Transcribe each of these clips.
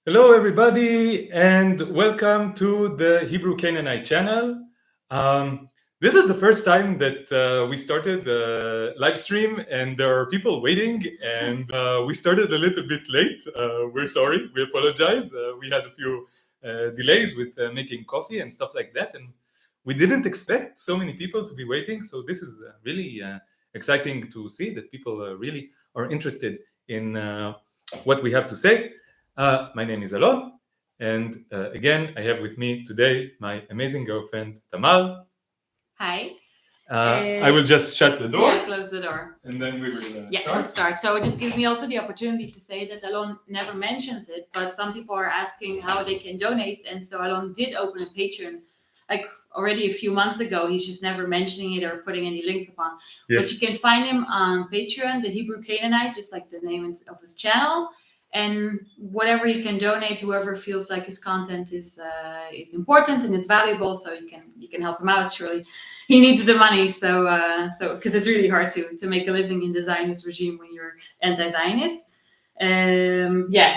Hello, everybody, and welcome to the Hebrew Canaanite channel. This is the first time that we started the live stream, and there are people waiting, and we started a little bit late. We're sorry, we apologize. We had a few delays with making coffee and stuff like that, and we didn't expect so many people to be waiting, so this is really exciting to see that people really are interested in what we have to say. My name is Alon, and again, I have with me today my amazing girlfriend, Tamar. Hi. I will just shut the door. Yeah, close the door. And then we will start. We'll start. So this gives me also the opportunity to say that Alon never mentions it, but some people are asking how they can donate. And so Alon did open a Patreon like already a few months ago. He's just never mentioning it or putting any links upon. Yeah. But you can find him on Patreon, the Hebrew Canaanite, just like the name of his channel. And whatever you can donate, whoever feels like his content is important and is valuable, so you can help him out. Surely he needs the money, so because it's really hard to make a living in the Zionist regime when you're anti-Zionist.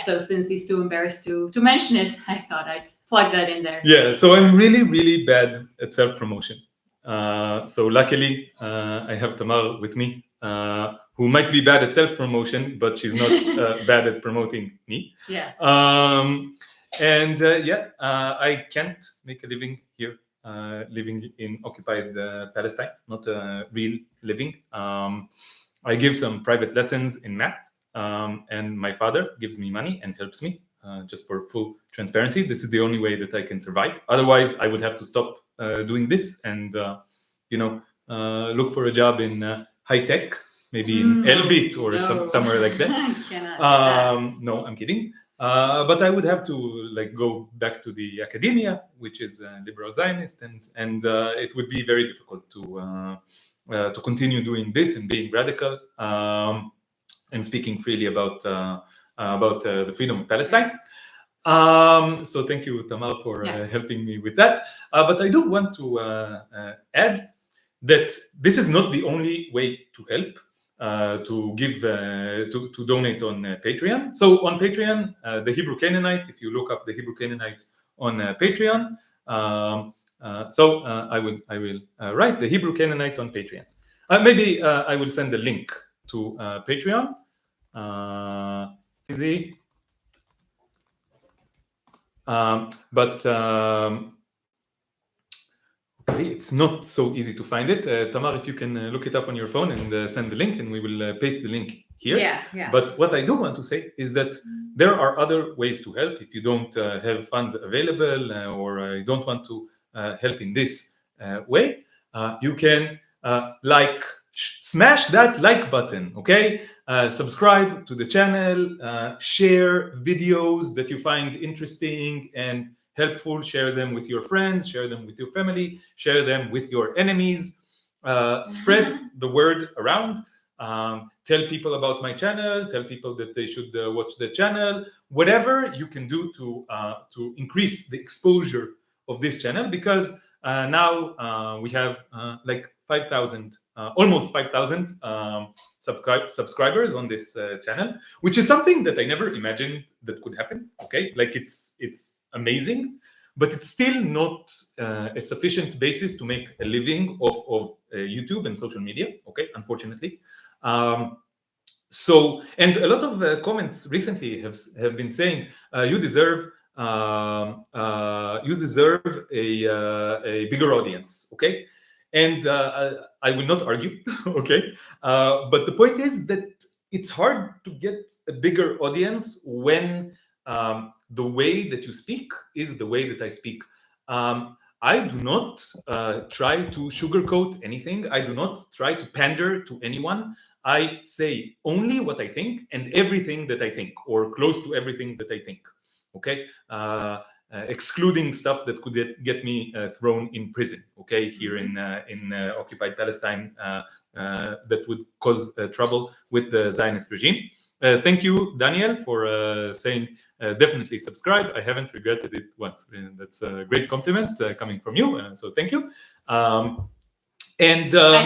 So since he's too embarrassed to mention it, I thought I'd plug that in there. Yeah, so I'm really bad at self-promotion. So luckily, I have Tamar with me, who might be bad at self-promotion, but she's not bad at promoting me. Yeah. I can't make a living here, living in occupied Palestine, not a real living. I give some private lessons in math, and my father gives me money and helps me, just for full transparency. This is the only way that I can survive. Otherwise, I would have to stop doing this and, look for a job in high tech, maybe in Elbit or somewhere like that. No, I'm kidding. But I would have to go back to the academia, which is liberal Zionist, and it would be very difficult to continue doing this and being radical and speaking freely about the freedom of Palestine. So thank you, Tamar, for helping me with that. But I do want to add that this is not the only way to help. To give to donate on Patreon. So on Patreon, the Hebrew Canaanite. If you look up the Hebrew Canaanite on Patreon, I will write the Hebrew Canaanite on Patreon. Maybe I will send a link to Patreon. It's easy, okay, it's not so easy to find it. Tamar, if you can look it up on your phone and send the link, and we will paste the link here. Yeah. But what I do want to say is that there are other ways to help. If you don't have funds available or you don't want to help in this way, you can smash that like button, okay? Subscribe to the channel, share videos that you find interesting and helpful, share them with your friends, share them with your family, share them with your enemies, spread the word around, tell people about my channel, tell people that they should watch the channel, whatever you can do to increase the exposure of this channel, because now we have 5,000, almost 5,000 subscribers on this channel, which is something that I never imagined that could happen, okay? It's amazing, but it's still not a sufficient basis to make a living of YouTube and social media, okay, unfortunately. And a lot of comments recently have been saying you deserve a bigger audience, okay? And I will not argue, okay? But the point is that it's hard to get a bigger audience when the way that you speak is the way that I speak. I do not try to sugarcoat anything. I do not try to pander to anyone. I say only what I think and everything that I think, or close to everything that I think, okay? Excluding stuff that could get me thrown in prison, okay, here in occupied Palestine, that would cause trouble with the Zionist regime. Thank you, Daniel, for saying definitely subscribe. I haven't regretted it once. That's a great compliment coming from you, so thank you. I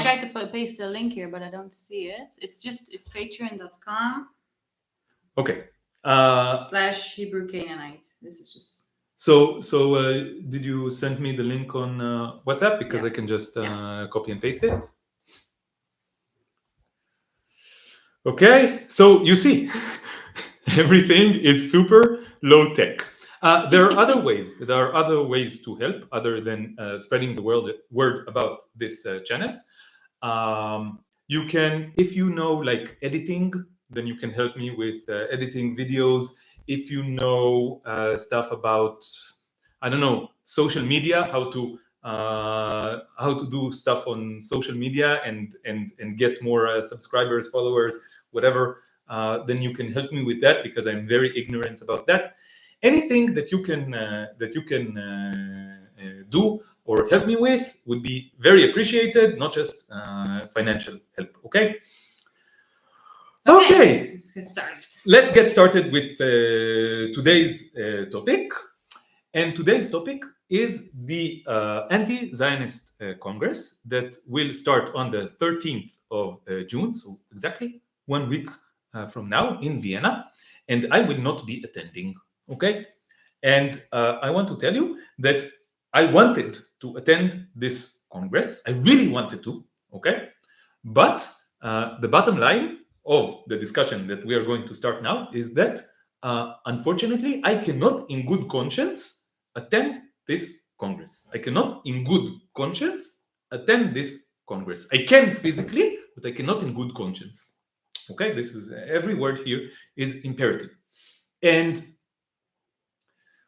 tried to paste the link here, but I don't see it. It's patreon.com. Okay. Slash Hebrew Canaanite. This is just. So did you send me the link on WhatsApp? Because Yeah. I can just Yeah. copy and paste it. Okay, so you see, everything is super low tech. There are other ways. There are other ways to help other than spreading the word about this channel. You can, if you know like editing, then you can help me with editing videos. If you know stuff about, I don't know, social media, how to do stuff on social media and get more subscribers, followers, whatever, then you can help me with that, because I'm very ignorant about that. Anything that you can do or help me with would be very appreciated, not just financial help. Okay. Let's get started. Let's get started with today's topic. And today's topic is the Anti-Zionist Congress that will start on the 13th of June, so exactly 1 week from now in Vienna, and I will not be attending, okay? And I want to tell you that I wanted to attend this Congress. I really wanted to, okay? But the bottom line of the discussion that we are going to start now is that unfortunately, I cannot in good conscience attend this Congress. I cannot in good conscience attend this Congress. I can physically, but I cannot in good conscience. Okay, this is every word here is imperative. And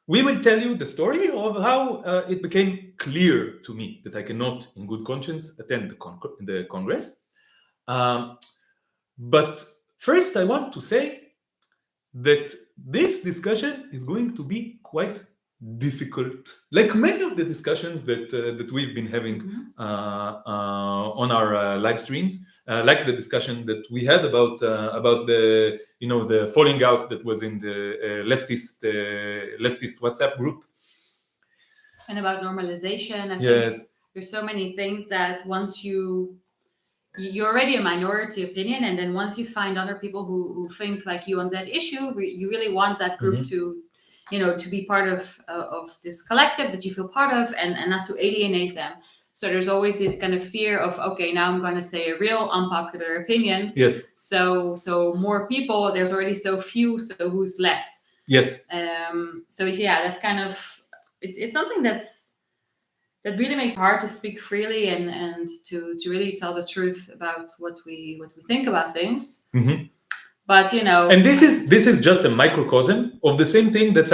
we will tell you the story of how it became clear to me that I cannot in good conscience attend the Congress. But first, I want to say that this discussion is going to be quite difficult, like many of the discussions that we've been having on our live streams, like the discussion that we had about the the falling out that was in the leftist WhatsApp group, and about normalization. I yes. think there's so many things that once you're already a minority opinion, and then once you find other people who think like you on that issue, you really want that group to to be part of this collective that you feel part of, and not to alienate them. So there's always this kind of fear of, okay, now I'm going to say a real unpopular opinion. Yes. So more people, there's already so few, so who's left? Yes. So yeah, that's kind of it's something that really makes it hard to speak freely and to really tell the truth about what we think about things. But and this is just a microcosm of the same thing that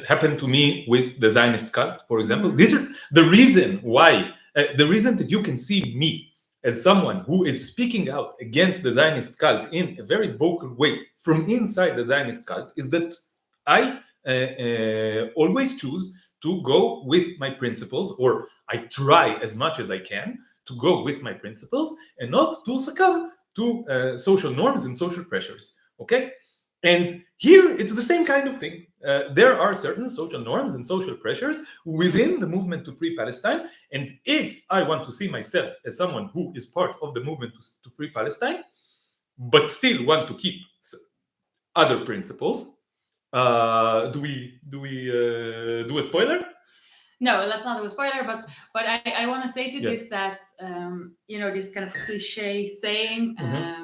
happened to me with the Zionist cult, for example. This is the reason why the reason that you can see me as someone who is speaking out against the Zionist cult in a very vocal way from inside the Zionist cult is that I always choose to go with my principles, or I try as much as I can to go with my principles and not to succumb to social norms and social pressures. Okay, and here it's the same kind of thing. There are certain social norms and social pressures within the movement to free Palestine, and if I want to see myself as someone who is part of the movement to free Palestine, but still want to keep other principles, do we do a spoiler? No, let's not do a spoiler, but I want to say to this that this kind of cliche saying,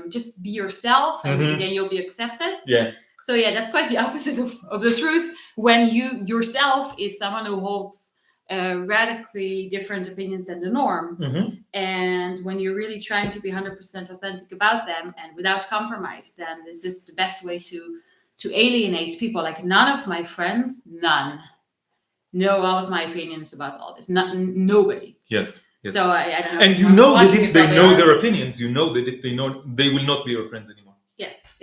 just be yourself and then you'll be accepted. Yeah. So yeah, that's quite the opposite of the truth. When you yourself is someone who holds radically different opinions than the norm, and when you're really trying to be 100% authentic about them and without compromise, then this is the best way to alienate people. Like none of my friends, know all of my opinions about all this. Nobody. Yes. So I don't know. And you know that if they know their opinions, you know that if they know, they will not be your friends anymore. Yes.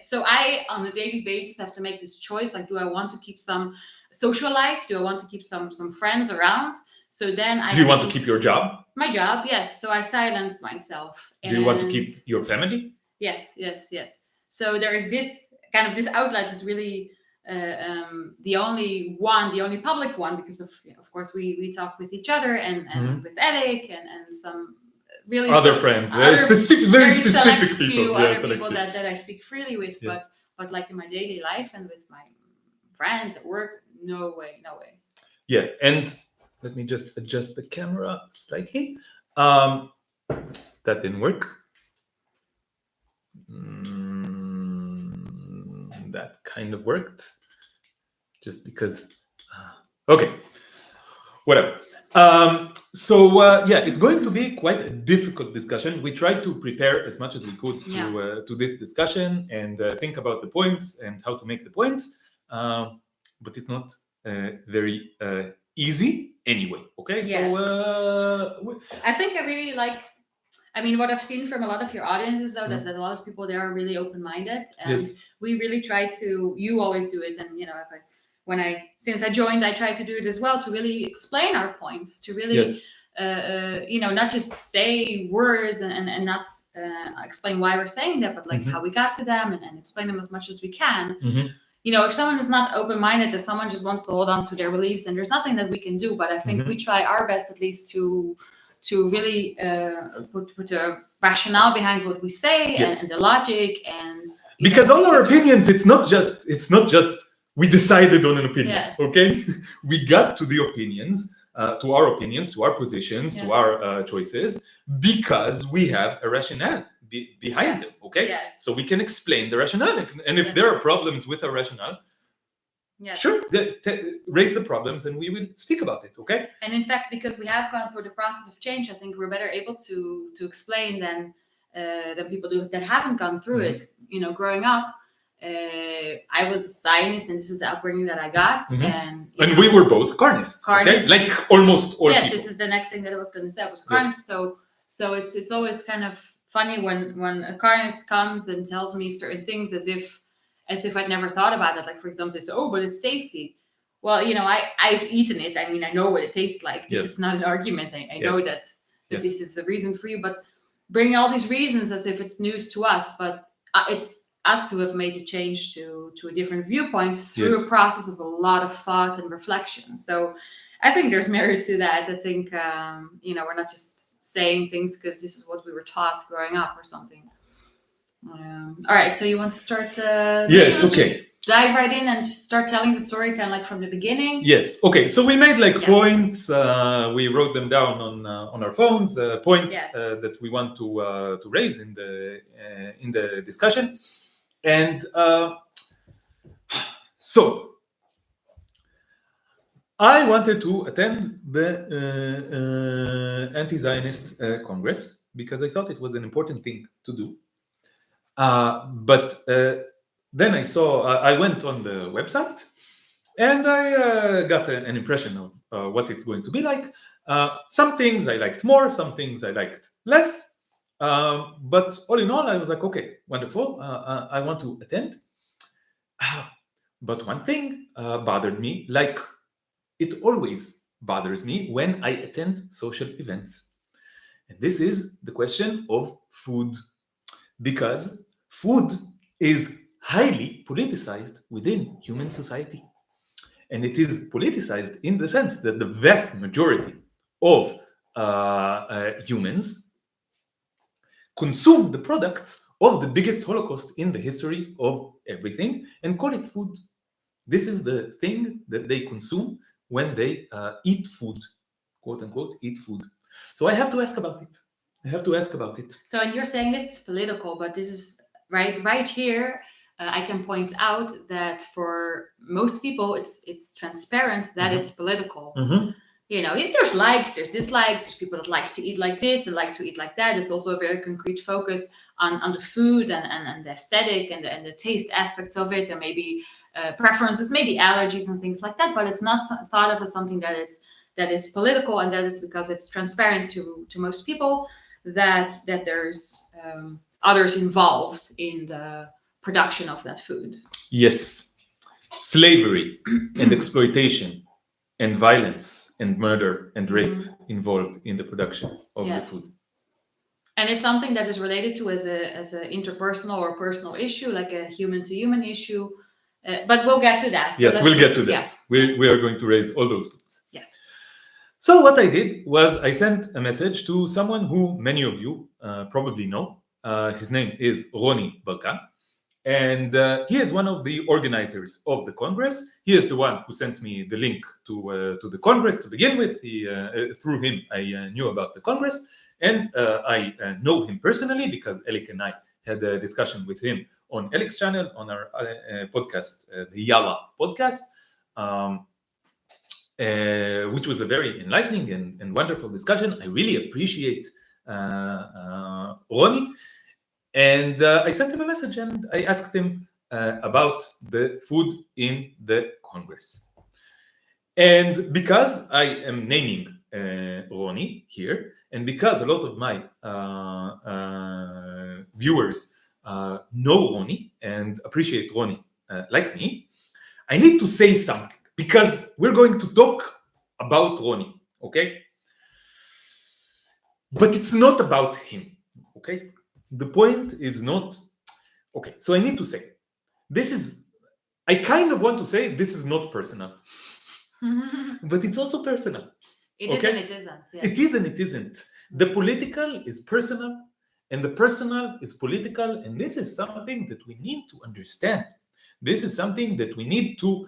So I, on a daily basis, have to make this choice. Like, do I want to keep some social life? Do I want to keep some friends around? So then do you want to keep your job? My job, yes. So I silence myself. Do you want to keep your family? Yes. So there is this kind of this outlet is really the only public one, because of course we talk with each other and with Eric and some really other friends, very specific people, other people that I speak freely with. Yes. But like in my daily life and with my friends at work, no way. Yeah, and let me just adjust the camera slightly. That didn't work. That kind of worked, just because. Okay, whatever. It's going to be quite a difficult discussion. We tried to prepare as much as we could to this discussion and think about the points and how to make the points, but it's not very easy anyway. Okay, Yes. so I think I really like. I mean, what I've seen from a lot of your audiences, though, that a lot of people they are really open-minded, and we really try to. You always do it, and since I joined, I try to do it as well to really explain our points, to really, not just say words and not explain why we're saying that, but like how we got to them and explain them as much as we can. If someone is not open-minded, if someone just wants to hold on to their beliefs, and there's nothing that we can do. But I think we try our best, at least, to really put a rationale behind what we say and the logic and because all our opinions, it's not just we decided on an opinion. Okay, we got to the opinions, to our opinions, to our positions, to our choices, because we have a rationale behind them. Okay, so we can explain the rationale, if there are problems with our rationale. Sure, raise the problems and we will speak about it, okay? And in fact, because we have gone through the process of change, I think we're better able to explain than people that haven't gone through it. Growing up, I was a Zionist, and this is the upbringing that I got. And we were both Carnists, okay? Like almost all people. This is the next thing that I was going to say. I was Carnist, so it's always kind of funny when a Carnist comes and tells me certain things as if I'd never thought about it. Like, for example, they say, "Oh, but it's tasty." Well, I've eaten it. I mean, I know what it tastes like. This is not an argument. I know that this is a reason for you, but bringing all these reasons as if it's news to us. But it's us who have made the change to a different viewpoint through a process of a lot of thought and reflection. So I think there's merit to that. I think, we're not just saying things because this is what we were taught growing up or something. All right, so you want to start the... Yes, okay. Dive right in and start telling the story kind of like from the beginning. Yes, okay. So we made points. We wrote them down on our phones. Points that we want to raise in the discussion. And so I wanted to attend the Anti-Zionist Congress because I thought it was an important thing to do. But then I went on the website and I got an impression of what it's going to be like. Some things I liked more, some things I liked less. But all in all, I was like, okay, wonderful. I want to attend. But one thing bothered me, like it always bothers me when I attend social events. And this is the question of food. Because food is highly politicized within human society. And it is politicized in the sense that the vast majority of humans consume the products of the biggest Holocaust in the history of everything and call it food. This is the thing that they consume when they eat food, quote unquote, eat food. So I have to ask about it. So, and you're saying this is political, but this is right here. I can point out that for most people, it's transparent that it's political. There's likes, there's dislikes, there's people that like to eat like this and like to eat like that. It's also a very concrete focus on the food and the aesthetic and the taste aspects of it, and maybe preferences, maybe allergies and things like that. But it's not thought of as something that is political, and that is because it's transparent to most people that there's others involved in the production of that food. Yes, slavery and exploitation and violence and murder and rape involved in the production of the food. And it's something that is related to as an interpersonal or personal issue, like a human-to-human issue. But we'll get to that. Yes, we'll get to that. We are going to raise all those points. Yes. So what I did was I sent a message to someone who many of you probably know. His name is Roni Barkan. And he is one of the organizers of the Congress. He is the one who sent me the link to the Congress to begin with. Through him, I knew about the Congress, and I know him personally because Elik and I had a discussion with him on Elik's channel on our podcast, the Yalla podcast, which was a very enlightening and wonderful discussion. I really appreciate Ronnie. And I sent him a message and I asked him about the food in the Congress. And because I am naming Ronnie here, and because a lot of my viewers know Ronnie and appreciate Ronnie like me, I need to say something because we're going to talk about Ronnie, okay? But it's not about him, okay? The point is not, okay, so I need to say, I kind of want to say this is not personal, but it's also personal. It is and it isn't. Yes. It is and it isn't. The political is personal and the personal is political, and this is something that we need to understand. This is something that we need to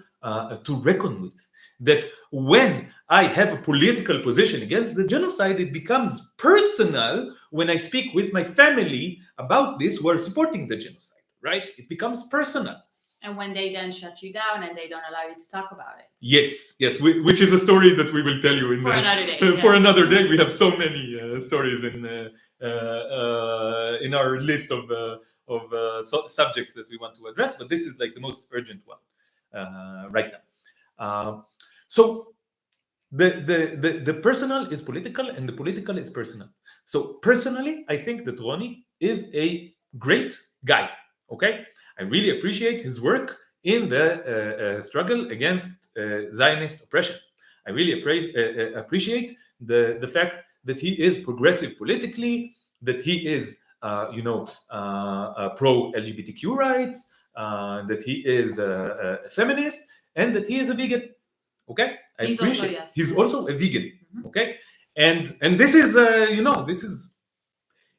reckon with. That when I have a political position against the genocide, it becomes personal when I speak with my family about this who are supporting the genocide, right? It becomes personal. And when they then shut you down and they don't allow you to talk about it. Yes, which is a story that we will tell you for another day. For another day. We have so many stories in our list of subjects that we want to address, but this is like the most urgent one right now. So the personal is political and the political is personal. So personally, I think that Ronnie is a great guy. Okay, I really appreciate his work in the struggle against Zionist oppression. I really appreciate the fact that he is progressive politically, that he is pro LGBTQ rights, that he is a feminist, and that he is a vegan. Okay, he's also a vegan. Okay, and this is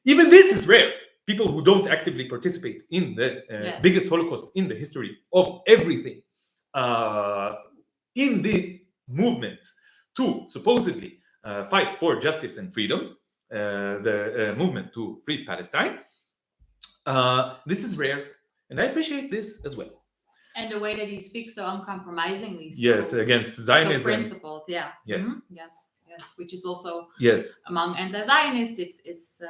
this is rare. People who don't actively participate in the biggest Holocaust in the history of everything, in the movement to supposedly fight for justice and freedom, the movement to free Palestine. This is rare, and I appreciate this as well. And the way that he speaks so uncompromisingly. So, yes, against Zionism. So principled, yeah. Yes. Mm-hmm. Yes. Which is also among anti-Zionists. It's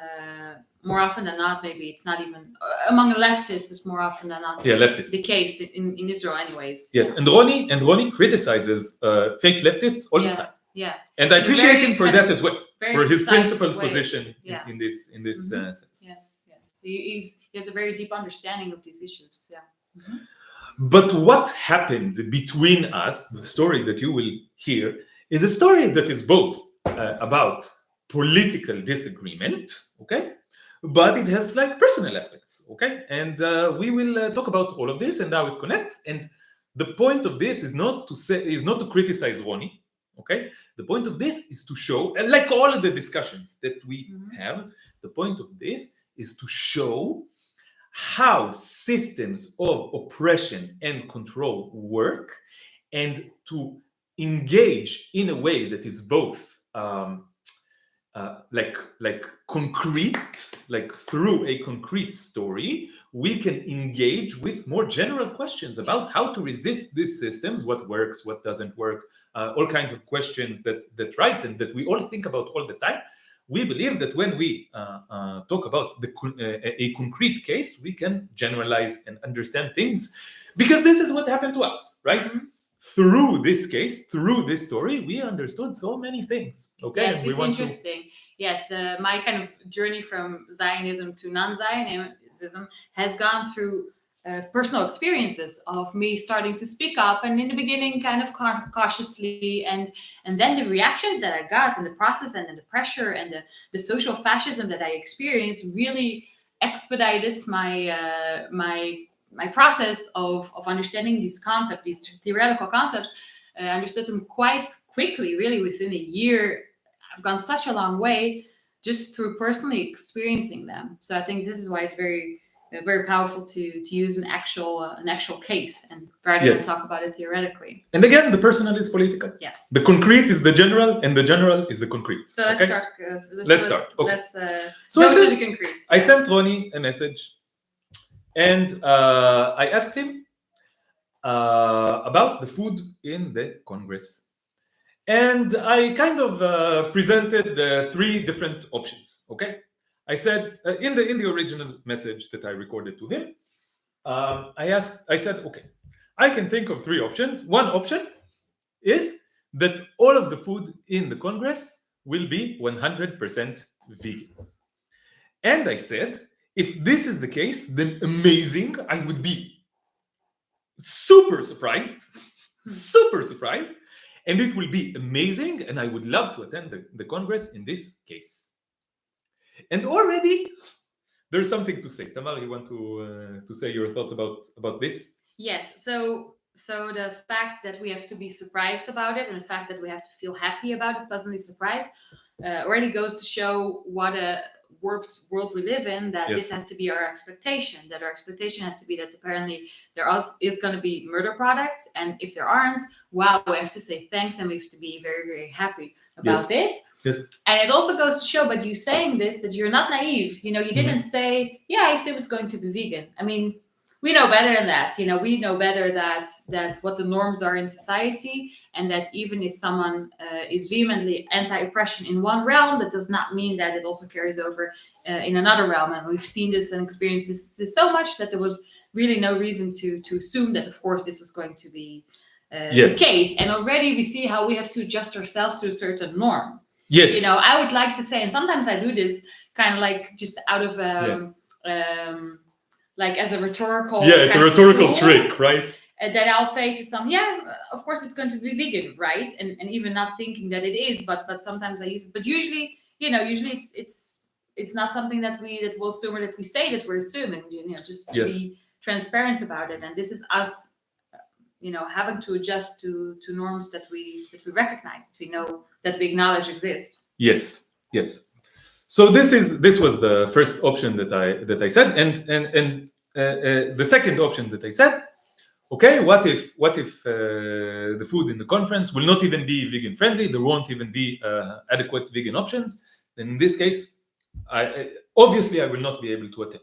more often than not. Maybe it's not even among leftists. It's more often than not. Leftists. The case in Israel, anyways. Yes, and Ronnie criticizes fake leftists all the time. Yeah. And I appreciate him for that as well, for his principled way. Position in this sense. Yes. He has a very deep understanding of these issues. Yeah. Mm-hmm. But what happened between us, the story that you will hear, is a story that is both about political disagreement, okay, but it has like personal aspects, okay, and we will talk about all of this and how it connects. And the point of this is not to criticize Ronnie, okay. The point of this is to show, like all of the discussions that we have, the point of this is to show how systems of oppression and control work, and to engage in a way that is both like concrete, like through a concrete story, we can engage with more general questions about how to resist these systems, what works, what doesn't work, all kinds of questions that rise and that we all think about all the time. We believe that when we talk about a concrete case, we can generalize and understand things, because this is what happened to us, right? Mm-hmm. Through this case, through this story, we understood so many things. Okay, yes, it's interesting. Yes, my kind of journey from Zionism to non-Zionism has gone through personal experiences of me starting to speak up, and in the beginning kind of cautiously, and then the reactions that I got in the process, and then the pressure and the social fascism that I experienced really expedited my process of understanding these concepts, these theoretical concepts. I understood them quite quickly, really within a year. I've gone such a long way just through personally experiencing them. So I think this is why it's very very powerful to use an actual case and rather Yes. than talk about it theoretically. And again, the personal is political. Yes. The concrete is the general, and the general is the concrete. So let's okay? start. Let's start. Okay. Let's So go I to said- the concrete. I sent Ronnie a message, and I asked him about the food in the Congress. And I kind of presented 3 different options. Okay, I said in the original message that I recorded to him, I said, okay, I can think of 3 options. One option is that all of the food in the Congress will be 100% vegan. And I said, if this is the case, then amazing. I would be super surprised, and it will be amazing, and I would love to attend the Congress in this case. And already there's something to say. Tamar, you want to say your thoughts about this? Yes. So the fact that we have to be surprised about it, and the fact that we have to feel happy about it, pleasantly surprised, already goes to show what a world we live in, that Yes. this has to be our expectation, that our expectation has to be that apparently there is going to be murder products, and if there aren't, wow, we have to say thanks, and we have to be very, very happy about this. Yes. And it also goes to show, but you saying this, that you're not naive. You didn't say, yeah, I assume it's going to be vegan. I mean, we know better than that. We know better that what the norms are in society, and that even if someone is vehemently anti-oppression in one realm, that does not mean that it also carries over in another realm. And we've seen this and experienced this so much that there was really no reason to assume that, of course, this was going to be Yes. the case. And already we see how we have to adjust ourselves to a certain norm. Yes. I would like to say, and sometimes I do this kind of like just out of like as a rhetorical. Yeah, it's a kind of rhetorical tool, trick, right? that I'll say to some, of course it's going to be vegan, right? And even not thinking that it is, but sometimes I use it. But usually it's not something that we'll assume, or that we say that we're assuming. Just to be transparent about it. And this is us, having to adjust to norms that we recognize, that we know, that we acknowledge exist. Yes. So this was the first option that I said, and the second option that I said, okay, what if the food in the conference will not even be vegan friendly? There won't even be adequate vegan options. Then in this case, obviously I will not be able to attend.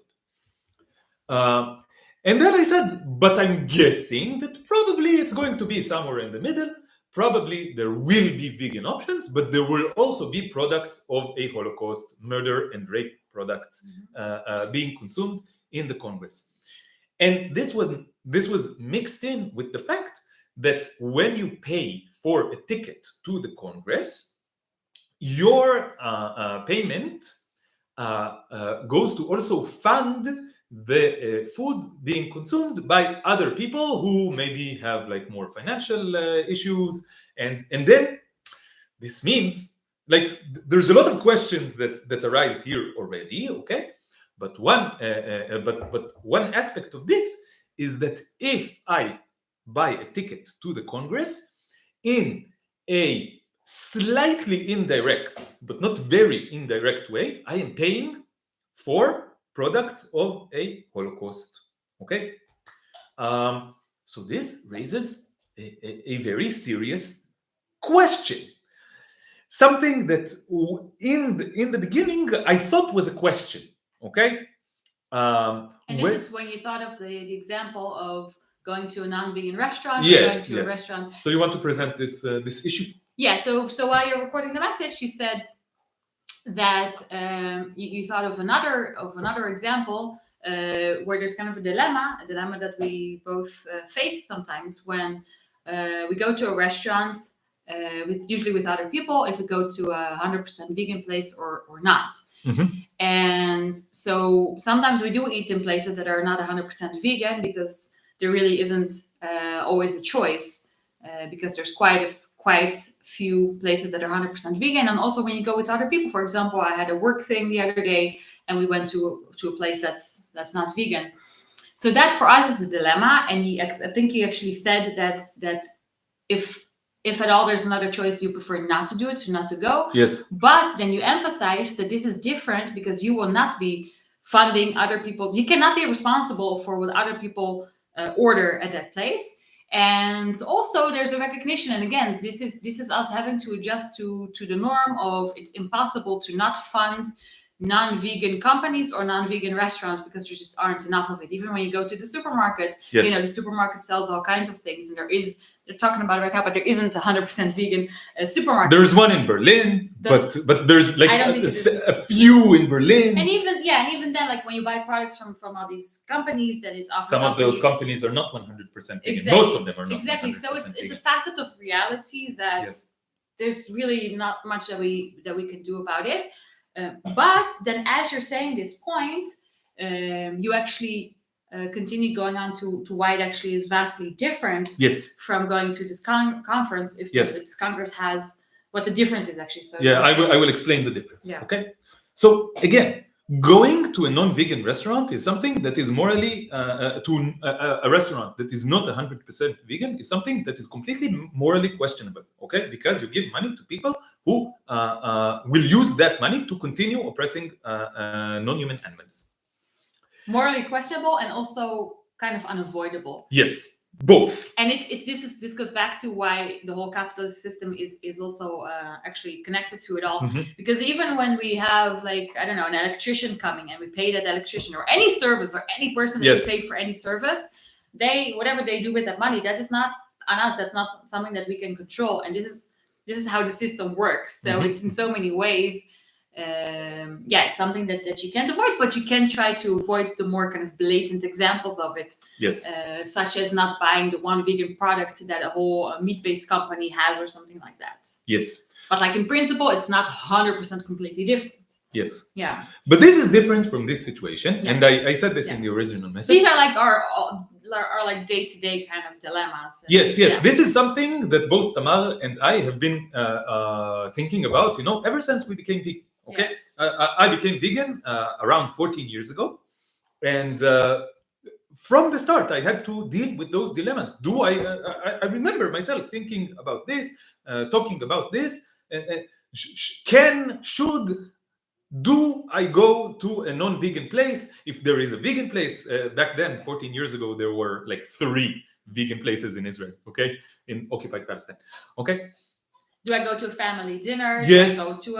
And then I said, but I'm guessing that probably it's going to be somewhere in the middle. Probably there will be vegan options, but there will also be products of a Holocaust, murder and rape products being consumed in the Congress. And this was mixed in with the fact that when you pay for a ticket to the Congress, your payment goes to also fund the food being consumed by other people who maybe have like more financial issues, and then this means like there's a lot of questions that arise here already, okay? But one aspect of this is that if I buy a ticket to the Congress in a slightly indirect but not very indirect way, I am paying for products of a Holocaust. Okay, so this raises a very serious question. Something that in the beginning I thought was a question. Okay, and this is when you thought of the example of going to a non-vegan restaurant. Yes, going to a restaurant. So you want to present this issue? Yeah. So while you're recording the message, you said that you thought of another example where there's kind of a dilemma that we both face sometimes when we go to a restaurant usually with other people, if we go to a 100% vegan place or not. Mm-hmm. And so sometimes we do eat in places that are not 100% vegan because there really isn't always a choice because there's quite few places that are 100% vegan. And also when you go with other people, for example, I had a work thing the other day and we went to a place that's not vegan. So that for us is a dilemma. And I think he actually said that if at all there's another choice, you prefer not to do it, not to go. Yes. But then you emphasize that this is different because you will not be funding other people. You cannot be responsible for what other people order at that place. And also there's a recognition, and again, this is us having to adjust to the norm of it's impossible to not fund non-vegan companies or non-vegan restaurants because there just aren't enough of it. Even when you go to the supermarket, Yes. you know, the supermarket sells all kinds of things, and they're talking about it right now, but there isn't 100% vegan supermarket. There's one in Berlin, but there's like a few in Berlin. And even then, like when you buy products from all these companies, that is often some of those companies are not 100% vegan. Exactly. Most of them are not. Exactly. So it's a facet of reality that there's really not much that we can do about it. But then, as you're saying this point, you actually continue going on to why it actually is vastly different from going to this conference. If this congress has what the difference is actually. So I will explain the difference. Yeah. Okay. So again, going to a non-vegan restaurant is something that is morally to a restaurant that is not 100% vegan is something that is completely morally questionable. Okay, because you give money to people who will use that money to continue oppressing non-human animals. Morally questionable and also kind of unavoidable. Yes, both. And this goes back to why the whole capitalist system is also actually connected to it all. Mm-hmm. Because even when we have, like, I don't know, an electrician coming and we pay that electrician, or any service, or any person that we pay for any service, whatever they do with that money, that is not on us. That's not something that we can control. And this is how the system works. So it's in so many ways. It's something that you can't avoid, but you can try to avoid the more kind of blatant examples of it. Yes. Such as not buying the one vegan product that a whole meat-based company has, or something like that. Yes. But like in principle, it's not 100% completely different. Yes. Yeah. But this is different from this situation, and I said this in the original message. These are like our like day-to-day kind of dilemmas. Yes. This is something that both Tamar and I have been thinking about, ever since we became vegan. Okay, yes. I became vegan around 14 years ago, and from the start, I had to deal with those dilemmas. I remember myself thinking about this, talking about this. Do I go to a non-vegan place? If there is a vegan place, back then, 14 years ago, there were like 3 vegan places in Israel, okay, in occupied Palestine, okay. Do I go to a family dinner? Yes. Do I go to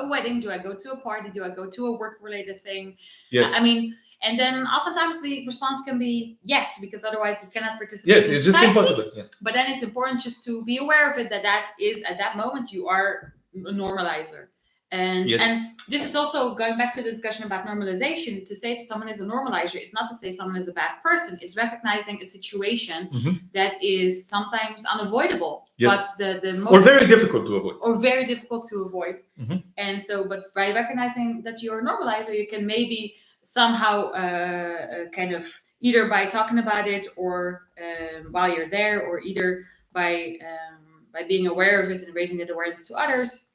a wedding? Do I go to a party? Do I go to a work-related thing? Yes. I mean, and then oftentimes the response can be yes, because otherwise you cannot participate. Yes, it's just impossible. Yeah. But then it's important just to be aware of it, that is at that moment you are a normalizer. And this is also going back to the discussion about normalization. To say someone is a normalizer is not to say someone is a bad person. It's recognizing a situation that is sometimes unavoidable, but the most, or very difficult to avoid. And so, but by recognizing that you're a normalizer, you can maybe somehow kind of either by talking about it, or while you're there, or either by being aware of it and raising that awareness to others.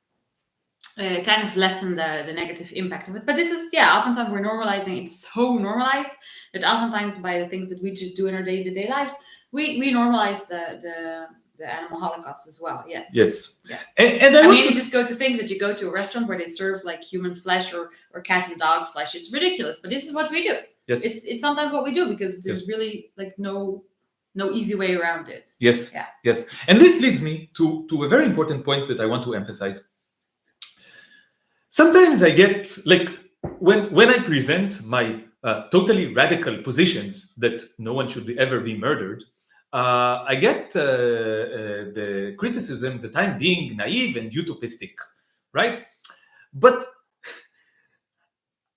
Kind of lessen the negative impact of it. But this is, oftentimes we're normalizing. It's so normalized that oftentimes by the things that we just do in our day-to-day lives, we normalize the animal holocaust as well. Yes. And I mean, you just go to think that you go to a restaurant where they serve like human flesh or cat and dog flesh. It's ridiculous, but this is what we do. Yes. It's sometimes what we do, because there's really like no easy way around it. Yes. And this leads me to a very important point that I want to emphasize. Sometimes I get, like, when I present my totally radical positions that no one should ever be murdered, I get the criticism that I'm being naive and utopistic, right? But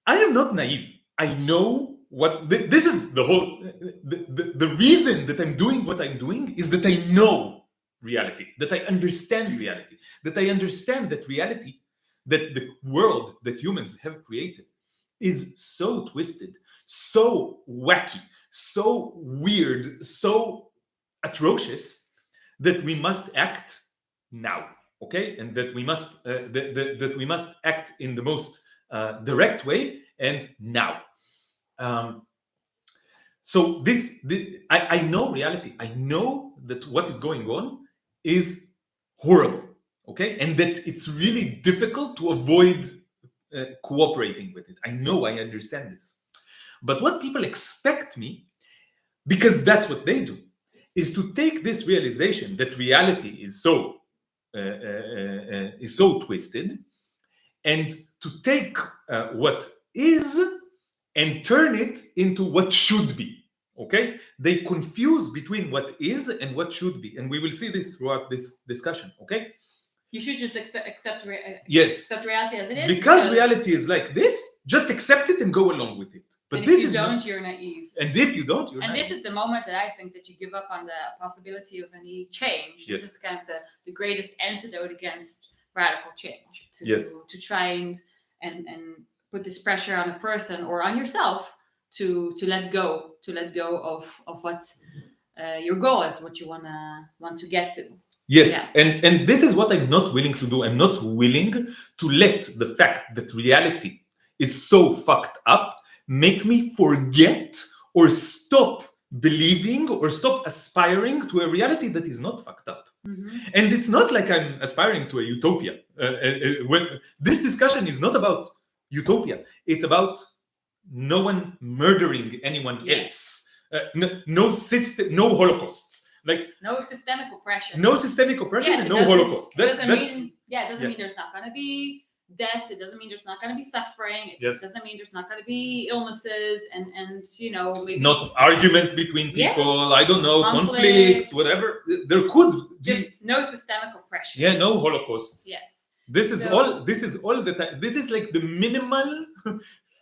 I am not naive. I know what this is. The whole the reason that I'm doing what I'm doing is that I know reality, that I understand reality, that I understand that reality, that the world that humans have created is so twisted, so wacky, so weird, so atrocious, that we must act now, okay? And that we must that we must act in the most direct way, and now. So I know reality. I know that what is going on is horrible. Okay, and that it's really difficult to avoid cooperating with it. I know, I understand this. But what people expect me, because that's what they do, is to take this realization that reality is so twisted, and to take what is and turn it into what should be. Okay, they confuse between what is and what should be, and we will see this throughout this discussion. Okay, you should just accept reality as it is, because reality is like this. Just accept it and go along with it. But and this if you is don't, not, you're naive. and if you don't, you're and naive. This is the moment that I think that you give up on the possibility of any change. Yes. This is kind of the greatest antidote against radical change, to Yes. to try and put this pressure on a person or on yourself to let go of what your goal is, what you want to get to. Yes. And this is what I'm not willing to do. I'm not willing to let the fact that reality is so fucked up make me forget or stop believing or stop aspiring to a reality that is not fucked up. Mm-hmm. And it's not like I'm aspiring to a utopia. When this discussion is not about utopia, it's about no one murdering anyone else. No system, no holocausts. Like no systemic oppression. No systemic oppression and no Holocaust. It doesn't mean there's not going to be death. It doesn't mean there's not going to be suffering. It doesn't mean there's not going to be illnesses and maybe not arguments between people. Yes. I don't know, conflicts, whatever. There could just no systemic oppression. Yeah, no holocausts. Yes. This is all the time. This is like the minimal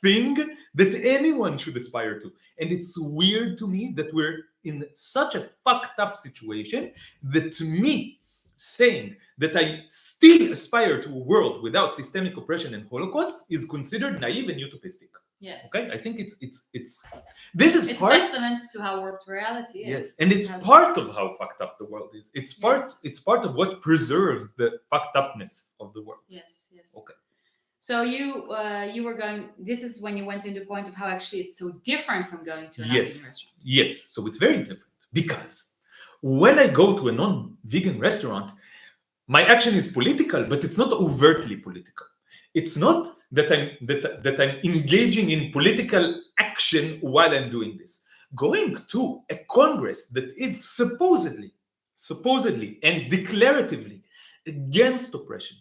thing that anyone should aspire to. And it's weird to me that we're in such a fucked up situation that, to me, saying that I still aspire to a world without systemic oppression and Holocaust is considered naive and utopistic. Yes. Okay, I think it's part. It's testament to how warped reality is. Yes, and it's part of how fucked up the world is. It's part of what preserves the fucked upness of the world. Yes. Okay. So you were going. This is when you went into the point of how actually it's so different from going to a non-vegan restaurant. Yes. So it's very different because when I go to a non-vegan restaurant, my action is political, but it's not overtly political. It's not that I'm engaging in political action while I'm doing this. Going to a congress that is supposedly and declaratively against oppression,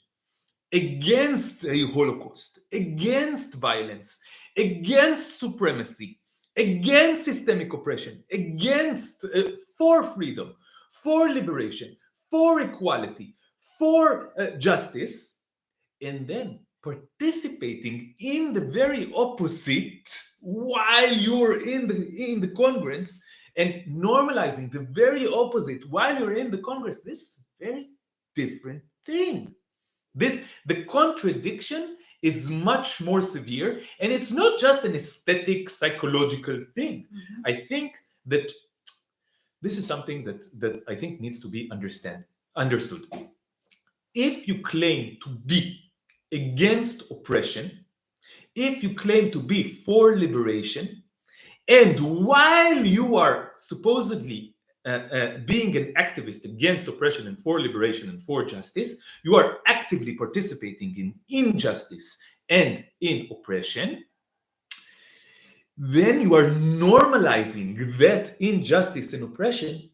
against a Holocaust, against violence, against supremacy, against systemic oppression, against for freedom, for liberation, for equality, for justice, and then participating in the very opposite while you're in the Congress, and normalizing the very opposite while you're in the Congress. This is a very different thing. The contradiction is much more severe, and it's not just an aesthetic, psychological thing. Mm-hmm. I think that this is something that I think needs to be understood. If you claim to be against oppression, if you claim to be for liberation, and while you are supposedly being an activist against oppression and for liberation and for justice, you are actively participating in injustice and in oppression, then you are normalizing that injustice and oppression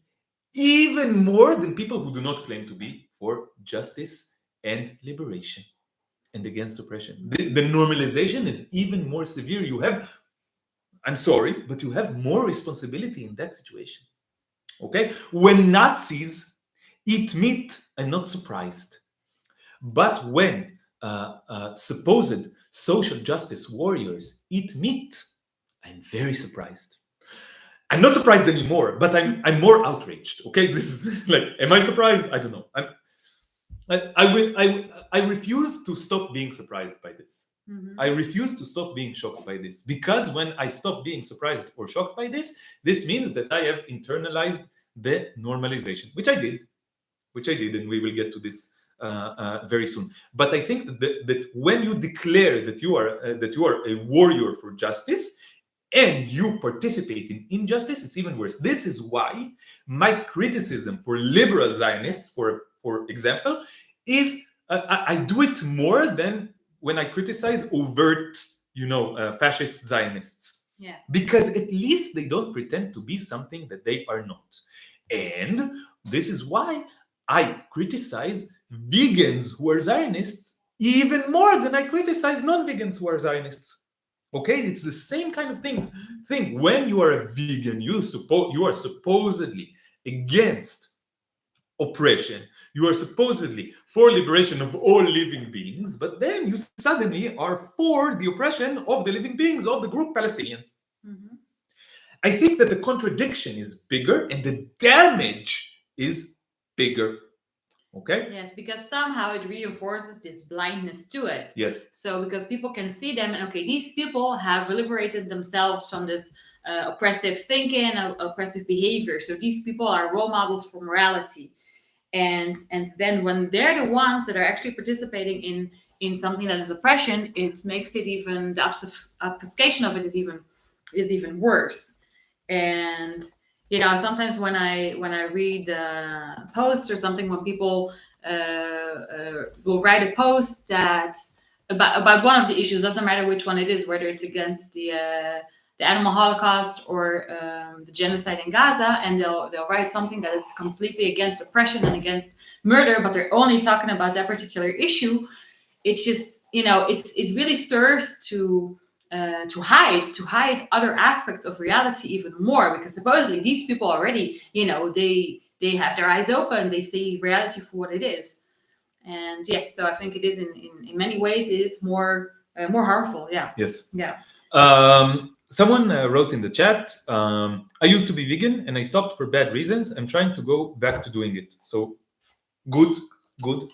even more than people who do not claim to be for justice and liberation and against oppression. The normalization is even more severe. You have, I'm sorry, but you have more responsibility in that situation. Okay? When Nazis eat meat, I'm not surprised. But when supposed social justice warriors eat meat, I'm very surprised. I'm not surprised anymore, but I'm more outraged. Okay, this is like, am I surprised? I don't know. I refuse to stop being surprised by this. Mm-hmm. I refuse to stop being shocked by this, because when I stop being surprised or shocked by this means that I have internalized the normalization, which I did, and we will get to this very soon. But I think that when you declare that you are a warrior for justice, and you participate in injustice, it's even worse. This is why my criticism for liberal Zionists, for example, is I do it more than when I criticize overt, fascist Zionists. Yeah. Because at least they don't pretend to be something that they are not. And this is why I criticize vegans who are Zionists even more than I criticize non-vegans who are Zionists. Okay, it's the same kind of thing. When you are a vegan, you are supposedly against oppression. You are supposedly for liberation of all living beings, but then you suddenly are for the oppression of the living beings of the group Palestinians. Mm-hmm. I think that the contradiction is bigger and the damage is bigger. Okay? Yes, because somehow it reinforces this blindness to it. Yes. So because people can see them and okay, these people have liberated themselves from this oppressive thinking, oppressive behavior. So these people are role models for morality. And then when they're the ones that are actually participating in something that is oppression, it makes it even the obfuscation of it is even worse. And sometimes when I read posts or something, when people will write a post that about one of the issues, doesn't matter which one it is, whether it's against the animal holocaust or the genocide in Gaza, and they'll write something that is completely against oppression and against murder, but they're only talking about that particular issue. It's just it really serves to hide other aspects of reality even more, because supposedly these people already they have their eyes open, they see reality for what it is. And yes, so I think it is in many ways it is more harmful. Yeah. Yes. Yeah. Someone wrote in the chat, I used to be vegan and I stopped for bad reasons. I'm trying to go back to doing it. So good.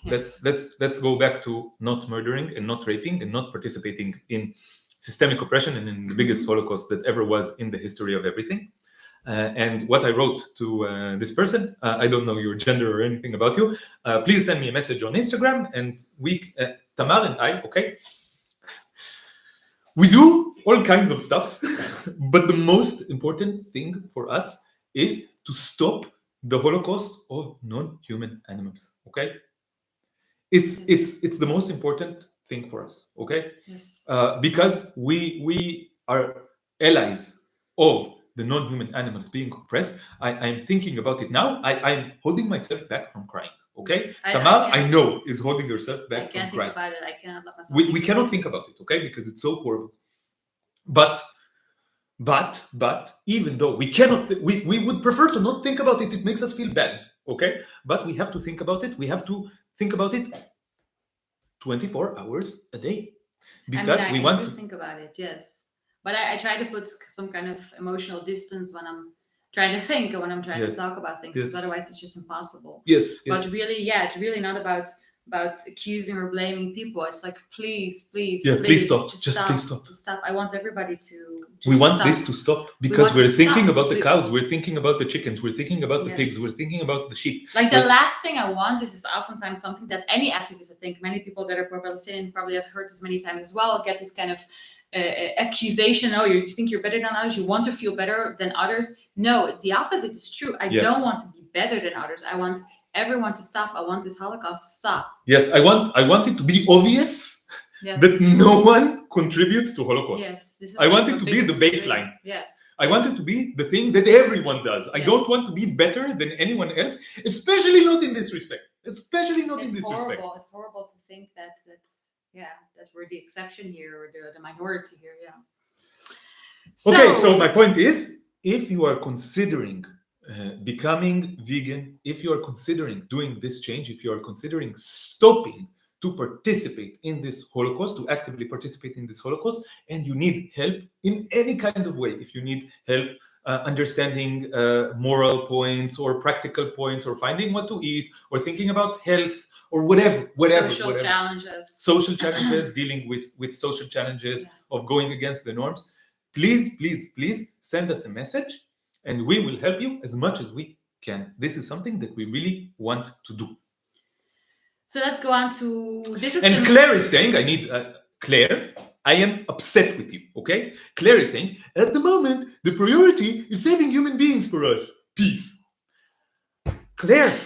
Yes. Let's go back to not murdering and not raping and not participating in systemic oppression and in the biggest Holocaust that ever was in the history of everything. And what I wrote to this person, I don't know your gender or anything about you. Please send me a message on Instagram, and Tamar and I, okay, we do all kinds of stuff, but the most important thing for us is to stop the Holocaust of non-human animals. Okay, it's the most important thing for us. Okay, Yes. Because we are allies of the non-human animals being oppressed. I'm thinking about it now. I'm holding myself back from crying. Okay, Tamar, I know, is holding herself back from crying. I can't think about it. I cannot let myself. We cannot think about it, okay, because it's so horrible. But even though we cannot, we would prefer to not think about it. It makes us feel bad, okay. But we have to think about it. We have to think about it 24 hours a day, because we want to think about it. Yes, but I try to put some kind of emotional distance when I'm trying to think and when I'm trying to talk about things, because otherwise it's just impossible. Yes. But really, it's really not about accusing or blaming people. It's like, please stop. Please stop. I want everybody to we want stop. this to stop, because we're thinking about the cows, we're thinking about the chickens, we're thinking about the pigs, we're thinking about the sheep. Like the last thing I want, this is oftentimes something that any activist, I think many people that are pro-Palestinian probably have heard this many times as well, get this kind of accusation. Oh, you think you're better than others, you want to feel better than others. No, the opposite is true. I don't want to be better than others. I want everyone to stop. I want this Holocaust to stop. Yes, I want it to be obvious that no one contributes to Holocaust. Yes, I want it to be the baseline. Yes. I want it to be the thing that everyone does. I don't want to be better than anyone else, especially not in this respect. Especially not in this respect. It's horrible to think that we're the exception here, or the minority here. Yeah. Okay, so my point is, if you are considering becoming vegan, if you are considering doing this change, if you are considering stopping to participate in this Holocaust, to actively participate in this Holocaust, and you need help in any kind of way, if you need help understanding moral points or practical points, or finding what to eat, or thinking about health, or whatever. Social challenges, dealing with social challenges of going against the norms, please send us a message, and we will help you as much as we can. This is something that we really want to do. So let's go on to this. And Claire is saying, I need Claire, I am upset with you, okay? Claire is saying, at the moment, the priority is saving human beings for us. Peace. Claire,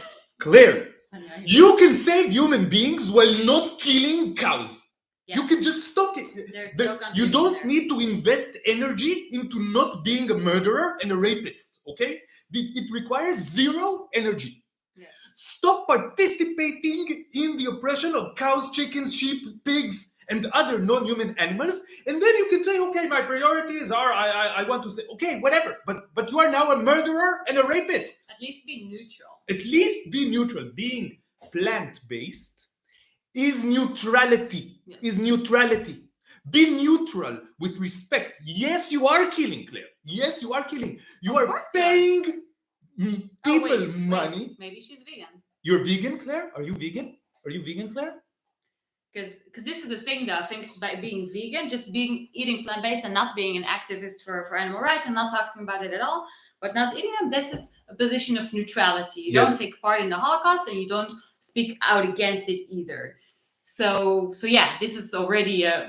you can save human beings while not killing cows. Yes. You can just stop it. There's no You contradiction don't there. need to invest energy into not being a murderer and a rapist, okay? It requires zero energy. Yes. Stop participating in the oppression of cows, chickens, sheep, pigs, and other non-human animals, and then you can say, okay, my priorities are, I want to say, okay, whatever, but you are now a murderer and a rapist. At least be neutral. At least be neutral. Being plant-based is neutrality. Yes. Is neutrality. Be neutral with respect. Yes, you are killing, Claire. Yes, you are killing. You Of are course you are. paying Oh, people wait, money. Maybe she's vegan. You're vegan, Claire? Are you vegan? Are you vegan, Claire? Because this is the thing, though. I think by being vegan, just eating plant-based and not being an activist for animal rights and not talking about it at all, but not eating them, this is a position of neutrality. You Yes. don't take part in the Holocaust and you don't speak out against it either. So yeah, this is already a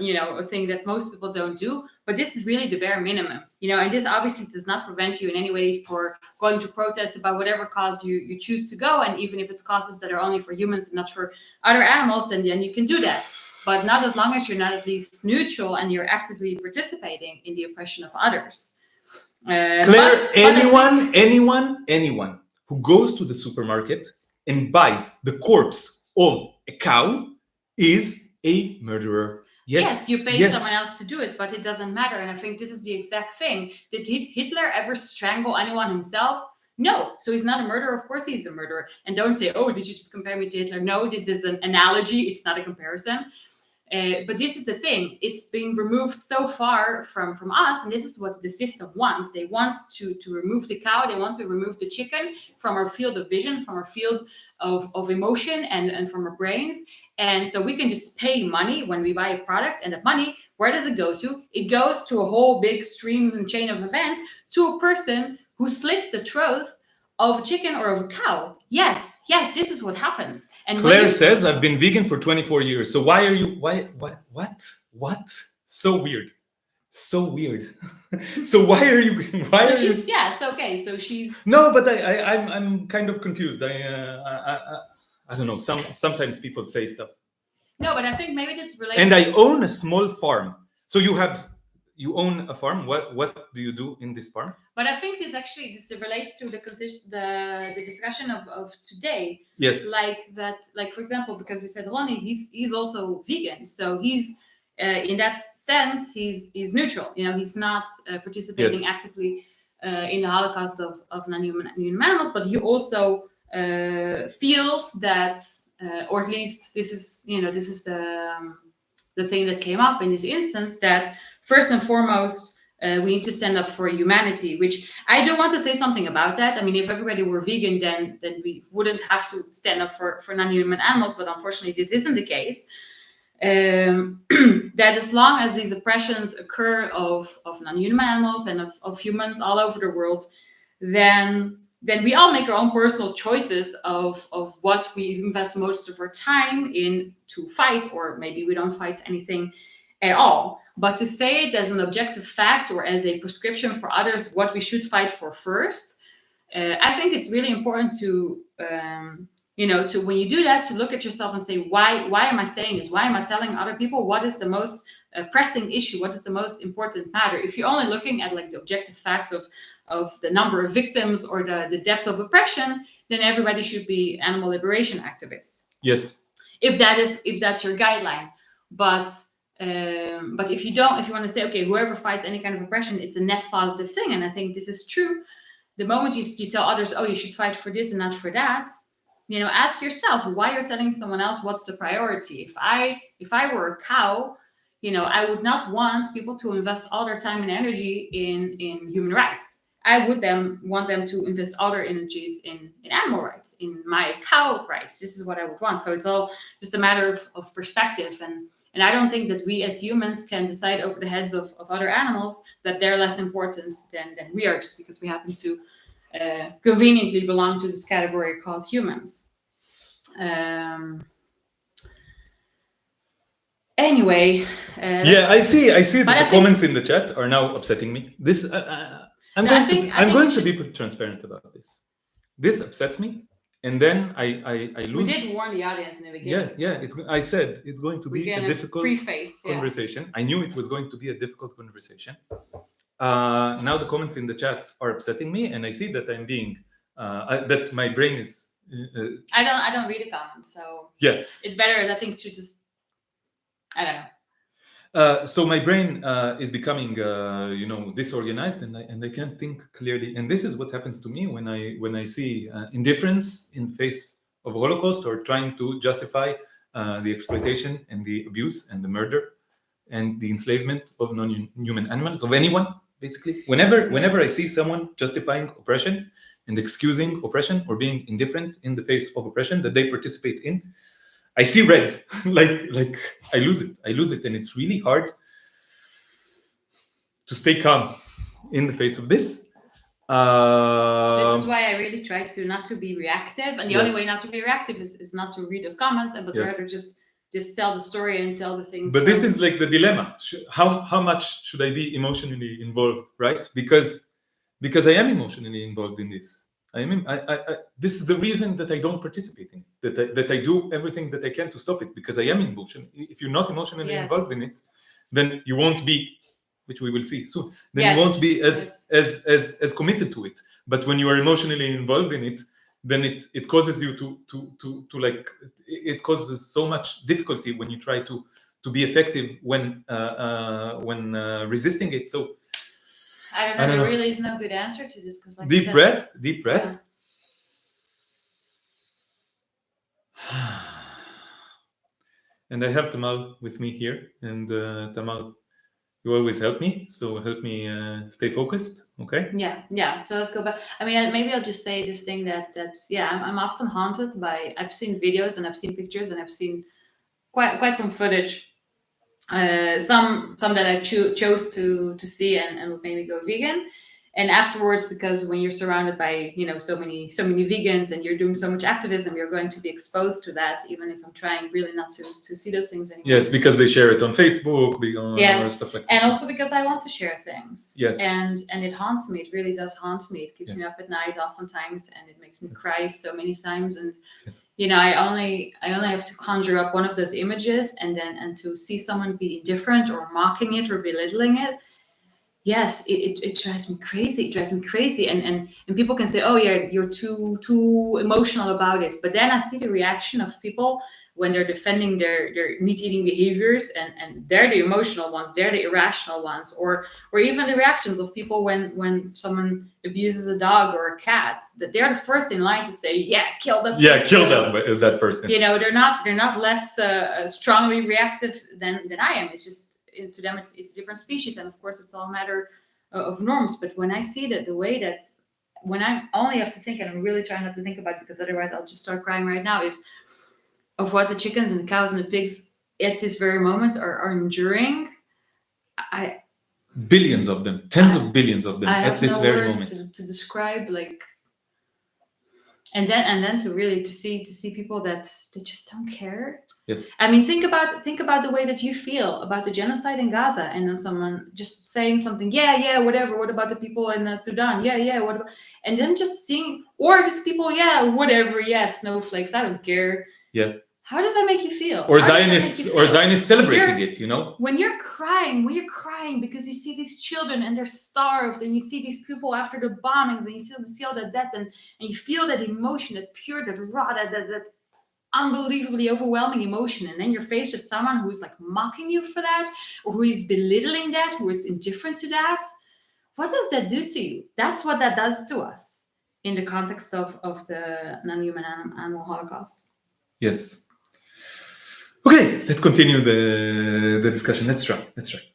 thing that most people don't do, but this is really the bare minimum, and this obviously does not prevent you in any way for going to protest about whatever cause you choose to go, and even if it's causes that are only for humans and not for other animals, then you can do that, but not as long as you're not at least neutral and you're actively participating in the oppression of others. Claire, anyone who goes to the supermarket and buys the corpse of a cow is a murderer. Yes, you pay someone else to do it, but it doesn't matter. And I think this is the exact thing. Did Hitler ever strangle anyone himself? No. So he's not a murderer. Of course he's a murderer. And don't say, oh, did you just compare me to Hitler? No, this is an analogy. It's not a comparison. But this is the thing. It's being removed so far from us, and this is what the system wants. They want to remove the cow. They want to remove the chicken from our field of vision, from our field of emotion, and from our brains. And so we can just pay money when we buy a product, and that money, where does it go to? It goes to a whole big stream and chain of events to a person who slits the throat of a chicken or of a cow. Yes, this is what happens. And Claire says, I've been vegan for 24 years. So why are you, what? So weird. So why are you, Yeah, it's okay. So she's... No, but I'm kind of confused. I don't know. Sometimes people say stuff. No, but I think maybe this relates... And I own a small farm. So you own a farm. What do you do in this farm? But I think this relates to the discussion of today. Yes. Like for example, because we said Ronnie, he's also vegan, so he's in that sense he's neutral. He's not participating actively in the Holocaust of non-human animals, but he also feels that, or at least this is the thing that came up in this instance, that first and foremost, we need to stand up for humanity, which I do want to say something about that. I mean, if everybody were vegan, then we wouldn't have to stand up for non-human animals, but unfortunately this isn't the case. That as long as these oppressions occur of non-human animals and of humans all over the world, then we all make our own personal choices of what we invest most of our time in to fight, or maybe we don't fight anything at all. But to say it as an objective fact or as a prescription for others what we should fight for first, I think it's really important to when you do that, to look at yourself and say, why am I saying this? Why am I telling other people what is the most pressing issue? What is the most important matter? If you're only looking at like the objective facts of the number of victims or the depth of oppression, then everybody should be animal liberation activists. Yes. If that's your guideline. But if you want to say, okay, whoever fights any kind of oppression, it's a net positive thing, and I think this is true. The moment you tell others, oh, you should fight for this and not for that, ask yourself why you're telling someone else what's the priority. If I were a cow, I would not want people to invest all their time and energy in human rights. I would then want them to invest all their energies in animal rights, in my cow rights. This is what I would want. So it's all just a matter of perspective. And I don't think that we as humans can decide over the heads of other animals that they're less important than we are, just because we happen to conveniently belong to this category called humans. Anyway. I see that the comments in the chat are now upsetting me. I'm going to be transparent about this. This upsets me. and then I We lose. did warn the audience in the beginning. Yeah. I said it's going to be a difficult preface. conversation. I knew it was going to be a difficult conversation. Now the comments in the chat are upsetting me, and I see that I'm being that my brain is. I don't read the comments, so yeah, it's better, I think, to just, I don't know. So my brain is becoming, disorganized, and I can't think clearly. And this is what happens to me when I see indifference in the face of a Holocaust, or trying to justify the exploitation and the abuse and the murder and the enslavement of non-human animals, of anyone, basically. Whenever I see someone justifying oppression and excusing oppression, or being indifferent in the face of oppression that they participate in, I see red. like I lose it, and it's really hard to stay calm in the face of this. This is why I really try to not to be reactive, and the only way not to be reactive is not to read those comments, but rather just tell the story and tell the things. But this is like the dilemma. How much should I be emotionally involved, right? Because I am emotionally involved in this. This is the reason that I don't participate in it, that I do everything that I can to stop it, because I am emotional. If you're not emotionally involved in it, then you won't be, which we will see soon, then you won't be as committed to it. But when you are emotionally involved in it, then it causes you to like, it causes so much difficulty when you try to be effective when resisting it. So I don't know. There really is no good answer to this, because like deep breath. Yeah. And I have Tamar with me here, and Tamar, you always help me, so help me stay focused. Okay. Yeah. So let's go back. I mean, maybe I'll just say this thing that I'm often haunted by. I've seen videos and I've seen pictures and I've seen quite some footage. Some that I chose to see and would maybe go vegan. And afterwards, because when you're surrounded by so many vegans and you're doing so much activism, you're going to be exposed to that, even if I'm trying really not to see those things anymore. Yes, because they share it on Facebook, or stuff like that. And also because I want to share things. Yes. And it haunts me. It really does haunt me. It keeps me up at night oftentimes, and it makes me cry so many times. And I only have to conjure up one of those images, and to see someone be indifferent or mocking it or belittling it. Yes, it drives me crazy. It drives me crazy, and people can say, "Oh, yeah, you're too emotional about it." But then I see the reaction of people when they're defending their meat-eating behaviors, and they're the emotional ones, they're the irrational ones, or even the reactions of people when someone abuses a dog or a cat, that they're the first in line to say, "Yeah, kill that." Yeah, kill that person. They're not less strongly reactive than I am. It's just, to them it's a different species, and of course it's all a matter of norms. But when I see that, the way that when I only have to think, and I'm really trying not to think about it because otherwise I'll just start crying right now, is of what the chickens and the cows and the pigs at this very moment are enduring. Billions of them, tens of billions of them at this very moment. To describe, like, and then to see people that just don't care. Yes. I mean, think about the way that you feel about the genocide in Gaza, and then someone just saying something, yeah, whatever. What about the people in Sudan? Yeah, what about? And then just seeing, or just people, yeah, whatever. Yeah, snowflakes. I don't care. Yeah. How does that make you feel? Or Zionists celebrating it, When you're crying because you see these children and they're starved, and you see these people after the bombings, and you see all that death, and you feel that emotion, that pure, that raw, that unbelievably overwhelming emotion, and then you're faced with someone who's like mocking you for that, or who is belittling that, who is indifferent to that. What does that do to you? That's what that does to us in the context of the non-human animal Holocaust. Yes. Okay, let's continue the discussion. Let's try.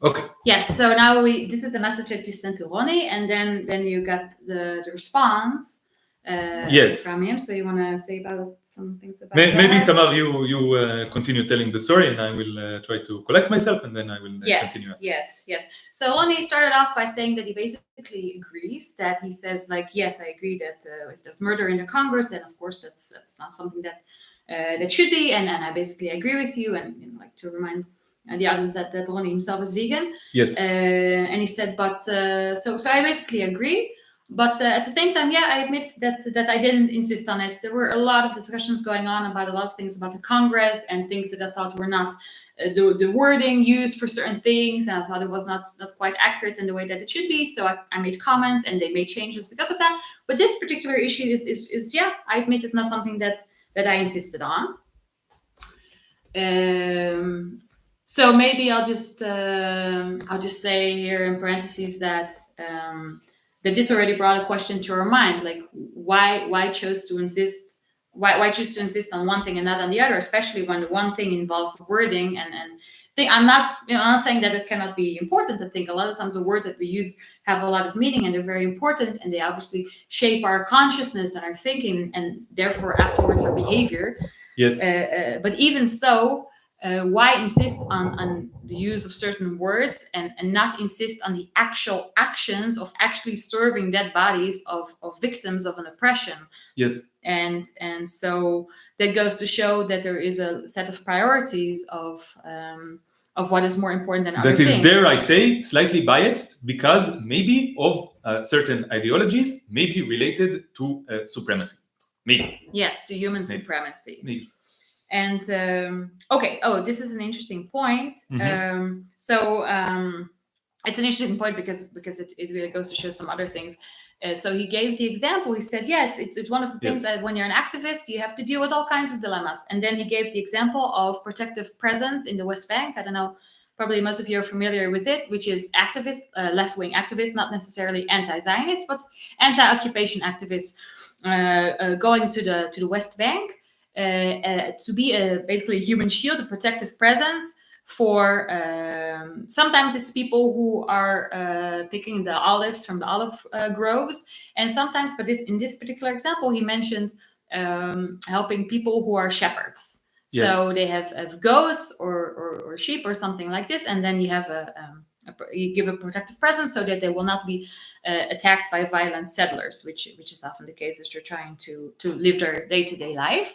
Okay. Yes. So now this is the message that you sent to Ronnie, and then you got the response. Yes. From him. So you want to say about some things about maybe that? Tamar, you continue telling the story, and I will try to collect myself, and then I will continue. Yes. So Ronnie started off by saying that he basically agrees. That he says, like, yes, I agree that if there's murder in the Congress, then of course that's not something that should be, and I basically agree with you, and like to remind the audience that Ronnie himself is vegan. Yes. And he said, but so I basically agree. But at the same time, yeah, I admit that I didn't insist on it. There were a lot of discussions going on about a lot of things about the Congress and things that I thought were not the wording used for certain things, and I thought it was not quite accurate in the way that it should be. So I made comments, and they made changes because of that. But this particular issue is yeah, I admit it's not something that I insisted on. So maybe I'll just say here in parentheses that that this already brought a question to our mind, like why choose to insist on one thing and not on the other, especially when the one thing involves wording and I'm not saying that it cannot be important. I think a lot of times the words that we use have a lot of meaning and they're very important, and they obviously shape our consciousness and our thinking and therefore afterwards our behavior. Yes. But even so, why insist on the use of certain words and not insist on the actual actions of actually serving dead bodies of victims of an oppression? Yes. And so that goes to show that there is a set of priorities of what is more important than other that things. Is, dare I say, slightly biased because maybe of certain ideologies, maybe related to supremacy. Maybe. Yes, to human supremacy. Maybe. And okay, this is an interesting point. Mm-hmm. It's an interesting point because it really goes to show some other things. So he gave the example. He said, yes, it's one of the things that when you're an activist, you have to deal with all kinds of dilemmas. And then he gave the example of protective presence in the West Bank. I don't know, probably most of you are familiar with it, which is activists, left-wing activists, not necessarily anti-Zionist, but anti-occupation activists going to the West Bank to be basically a human shield, a protective presence for sometimes it's people who are picking the olives from the olive groves, and sometimes, but in this particular example, he mentioned helping people who are shepherds. Yes. So they have goats or sheep or something like this, and then you have you give a protective presence so that they will not be attacked by violent settlers, which is often the case as they're trying to live their day-to-day life.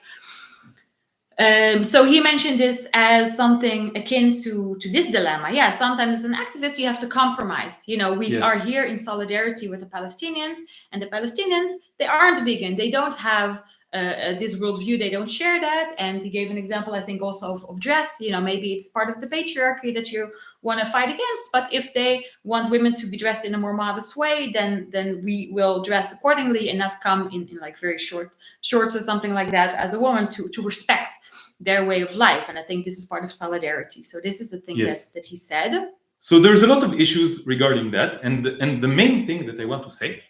So he mentioned this as something akin to this dilemma. Yeah, sometimes as an activist, you have to compromise. We are here in solidarity with the Palestinians, and the Palestinians, they aren't vegan. They don't have this worldview. They don't share that. And he gave an example, I think, also of dress. Maybe it's part of the patriarchy that you want to fight against. But if they want women to be dressed in a more modest way, then we will dress accordingly and not come in like very shorts or something like that as a woman to respect their way of life. And I think this is part of solidarity. So this is the thing that he said. So there's a lot of issues regarding that. And the main thing that I want to say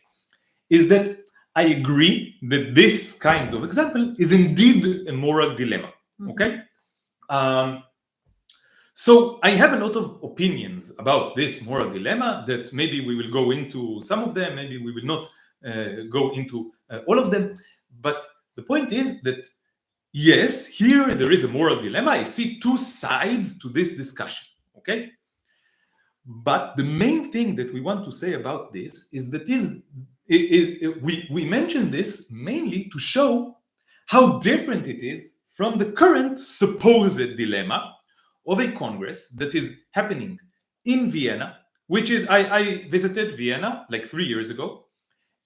is that I agree that this kind of example is indeed a moral dilemma. Mm-hmm. Okay? So I have a lot of opinions about this moral dilemma that maybe we will go into some of them, maybe we will not go into all of them. But the point is that yes, here there is a moral dilemma. I see two sides to this discussion, okay? But the main thing that we want to say about this is that we mention this mainly to show how different it is from the current supposed dilemma of a Congress that is happening in Vienna, which is, I visited Vienna like 3 years ago,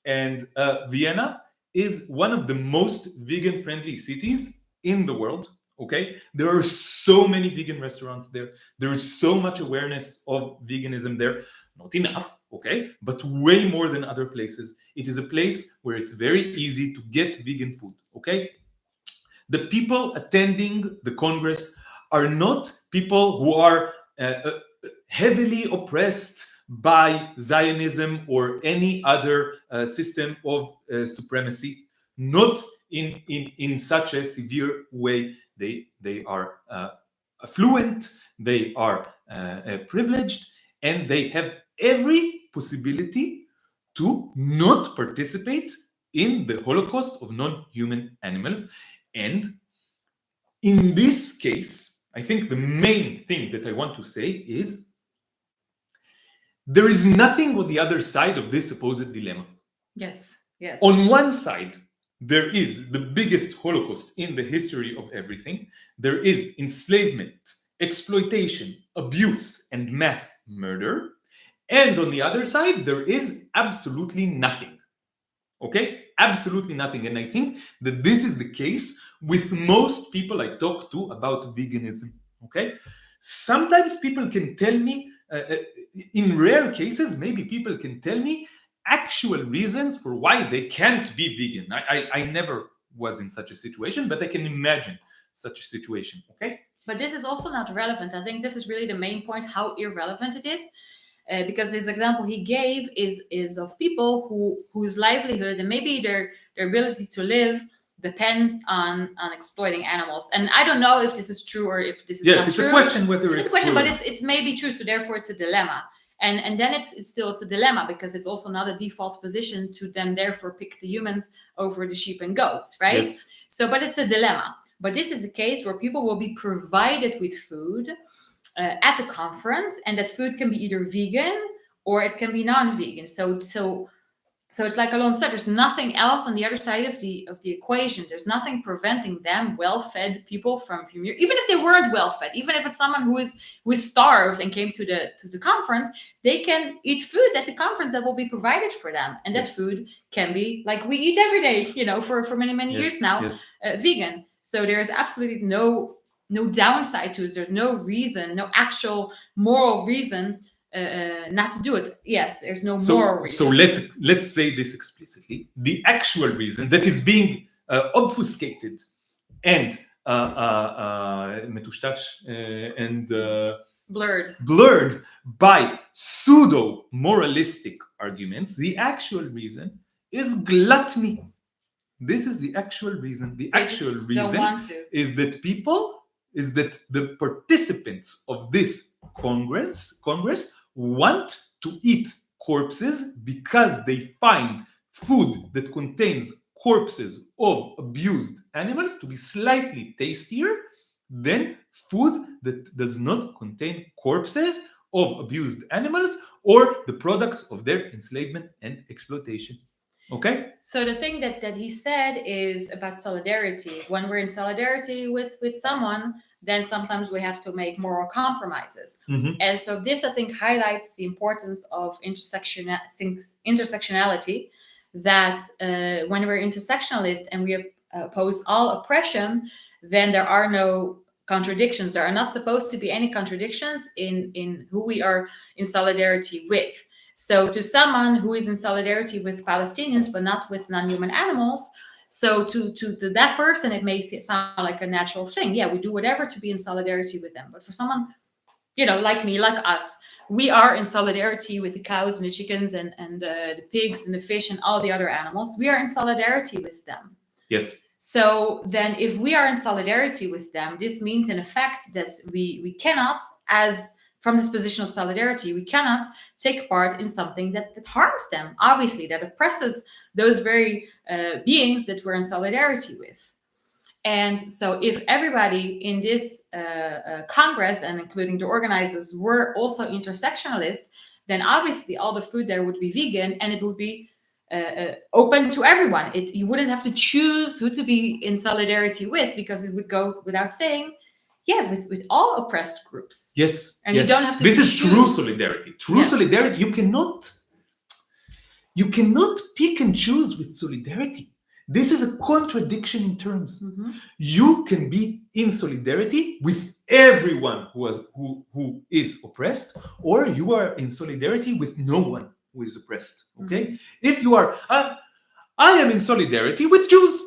and Vienna is one of the most vegan-friendly cities in the world, okay? There are so many vegan restaurants there. There is so much awareness of veganism there. Not enough, okay? But way more than other places. It is a place where it's very easy to get vegan food, okay? The people attending the Congress are not people who are heavily oppressed by Zionism or any other system of supremacy, not in such a severe way. They are affluent, they are privileged, and they have every possibility to not participate in the Holocaust of non-human animals. And in this case, I think the main thing that I want to say is there is nothing on the other side of this supposed dilemma. Yes. On one side, there is the biggest Holocaust in the history of everything. There is enslavement, exploitation, abuse, and mass murder. And on the other side, there is absolutely nothing. Okay, absolutely nothing. And I think that this is the case with most people I talk to about veganism. Okay, sometimes people can tell me, in rare cases, maybe people can tell me actual reasons for why they can't be vegan. I never was in such a situation, but I can imagine such a situation. Okay, But this is also not relevant. I think this is really the main point, how irrelevant it is. Because this example he gave is of people whose livelihood and maybe their ability to live depends on exploiting animals. And I don't know if this is true or if this is yes, not it's true. a question whether It's it's a question, true. but it's maybe true. So therefore, it's a dilemma. And then it's still a dilemma because it's also not a default position to then therefore pick the humans over the sheep and goats, right? Yes. So, but it's a dilemma. But this is a case where people will be provided with food at the conference, and that food can be either vegan or it can be non-vegan. So it's like Alon said, there's nothing else on the other side of the equation. There's nothing preventing them, well-fed people from even if they weren't well-fed, even if it's someone who is starved and came to the conference, they can eat food at the conference that will be provided for them, and that food can be like we eat every day, for many years now, vegan. So there's absolutely no downside to it. There's no reason, no actual moral reason not to do it. Yes, there's no moral reason. So let's say this explicitly. The actual reason that is being obfuscated and and blurred by pseudo moralistic arguments, the actual reason is gluttony. This is the actual reason. The actual reason is that the participants of this Congress want to eat corpses because they find food that contains corpses of abused animals to be slightly tastier than food that does not contain corpses of abused animals or the products of their enslavement and exploitation. Okay. So the thing that he said is about solidarity. When we're in solidarity with someone, then sometimes we have to make moral compromises. Mm-hmm. And so this, I think, highlights the importance of intersectionality, that when we're intersectionalist and we oppose all oppression, then there are no contradictions. There are not supposed to be any contradictions in who we are in solidarity with. So to someone who is in solidarity with Palestinians, but not with non-human animals, so to that person, it may sound like a natural thing. Yeah, we do whatever to be in solidarity with them. But for someone, like me, like us, we are in solidarity with the cows and the chickens and the pigs and the fish and all the other animals. We are in solidarity with them. Yes. So then if we are in solidarity with them, this means in effect that we cannot, as from this position of solidarity, we cannot take part in something that harms them, obviously, that oppresses those very beings that we're in solidarity with. And so if everybody in this Congress, and including the organizers, were also intersectionalist, then obviously all the food there would be vegan, and it would be open to everyone. You wouldn't have to choose who to be in solidarity with, because it would go without saying, with all oppressed groups. Yes. And you don't have to This choose. is true solidarity. Solidarity. You cannot pick and choose with solidarity. This is a contradiction in terms. Mm-hmm. You can be in solidarity with everyone who is oppressed, or you are in solidarity with no one who is oppressed. Okay? Mm-hmm. If you are, I am in solidarity with Jews.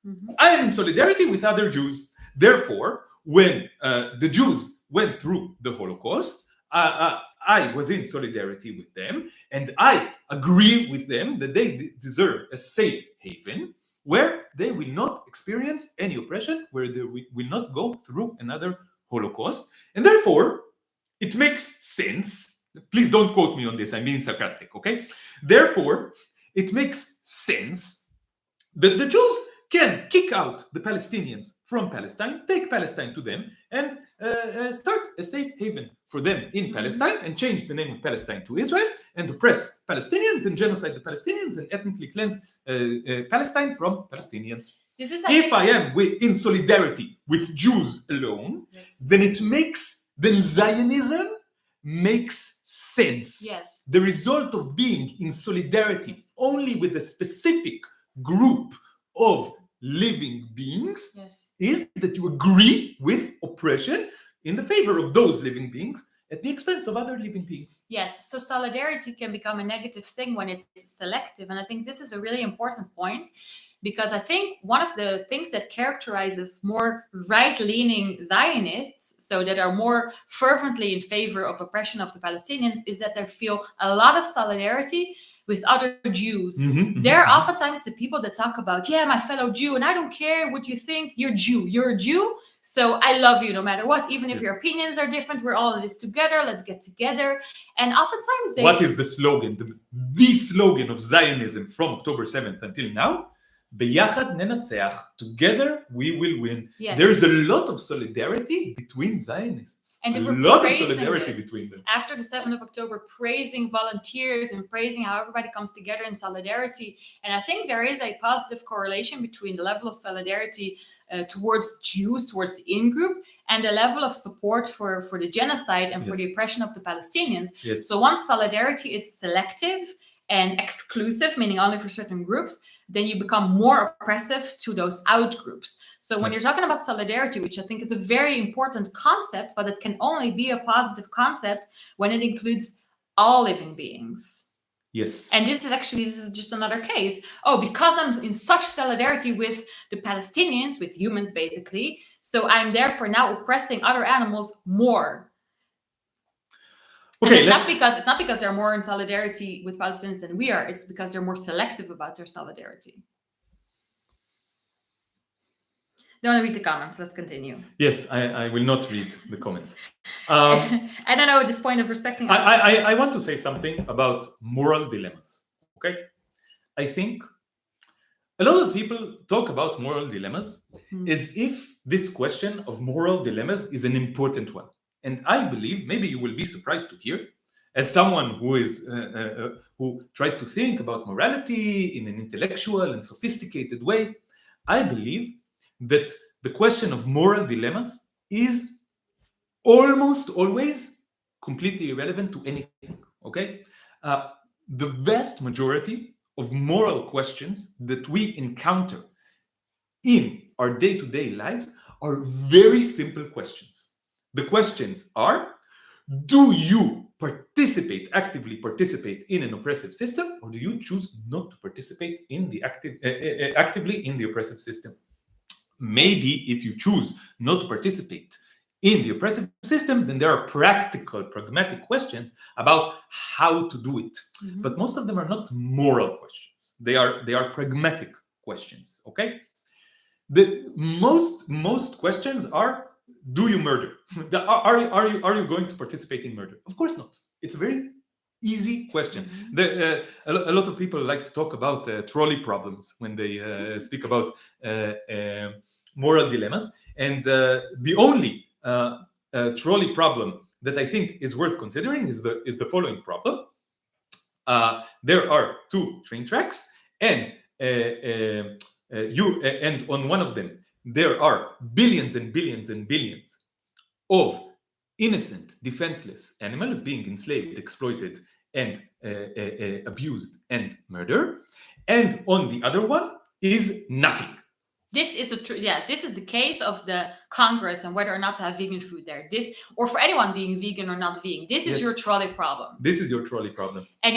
Mm-hmm. I am in solidarity with other Jews. Therefore, when the Jews went through the Holocaust, I was in solidarity with them, and I agree with them that they deserve a safe haven where they will not experience any oppression, where they will not go through another Holocaust. And therefore, it makes sense. Please don't quote me on this. I'm being sarcastic, okay? Therefore, it makes sense that the Jews can kick out the Palestinians from Palestine, take Palestine to them, and start a safe haven for them in Palestine, and change the name of Palestine to Israel, and oppress Palestinians and genocide the Palestinians and ethnically cleanse Palestine from Palestinians. If I am in solidarity with Jews alone, then Zionism makes sense. Yes. The result of being in solidarity Yes. only with a specific group of living beings Yes. is that you agree with oppression in the favor of those living beings at the expense of other living beings. Yes, so solidarity can become a negative thing when it's selective. And I think this is a really important point, because I think one of the things that characterizes more right-leaning Zionists, so that are more fervently in favor of oppression of the Palestinians, is that they feel a lot of solidarity with other Jews. They're oftentimes the people that talk about, yeah, my fellow Jew, and I don't care what you think, you're a Jew, so I love you no matter what, even if Yes. your opinions are different, we're all in this together, let's get together. And oftentimes they... What is the slogan? The slogan of Zionism from October 7th until now? ביחד ננצח, together we will win. Yes. There's a lot of solidarity between Zionists. And they a were lot of praising solidarity this. between them. After the 7th of October, praising volunteers and praising how everybody comes together in solidarity. And I think there is a positive correlation between the level of solidarity towards Jews, towards the in-group, and the level of support for the genocide and for Yes. the oppression of the Palestinians. Yes. So once solidarity is selective and exclusive, meaning only for certain groups, then you become more oppressive to those out groups. So when Yes. you're talking about solidarity, which I think is a very important concept, but it can only be a positive concept when it includes all living beings. Yes. And this is just another case. Oh, because I'm in such solidarity with the Palestinians, with humans basically, so I'm therefore now oppressing other animals more. Okay, And it's not because they're more in solidarity with Palestinians than we are. It's because they're more selective about their solidarity. Don't want to read the comments. Let's continue. Yes, I will not read the comments. I don't know at this point of respecting. I want to say something about moral dilemmas. Okay, I think a lot of people talk about moral dilemmas as if this question of moral dilemmas is an important one. And I believe, maybe you will be surprised to hear, as someone who is who tries to think about morality in an intellectual and sophisticated way, I believe that the question of moral dilemmas is almost always completely irrelevant to anything. Okay, the vast majority of moral questions that we encounter in our day-to-day lives are very simple questions. The questions are: do you actively participate in an oppressive system, or do you choose not to participate in the actively in the oppressive system? Maybe if you choose not to participate in the oppressive system, then there are practical, pragmatic questions about how to do it. But most of them are not moral questions. They are pragmatic questions. Okay. The most questions are: do you murder? Are you going to participate in murder? Of course not. It's a very easy question. A lot of people like to talk about trolley problems when they speak about moral dilemmas. And the only trolley problem that I think is worth considering is the following problem. There are two train tracks, and and on one of them there are billions and billions and billions of innocent, defenseless animals being enslaved, exploited, and abused and murdered. And on the other one is nothing. This is this is the case of the Congress and whether or not to have vegan food there. Or for anyone being vegan or not vegan, this is your trolley problem. This is your trolley problem. And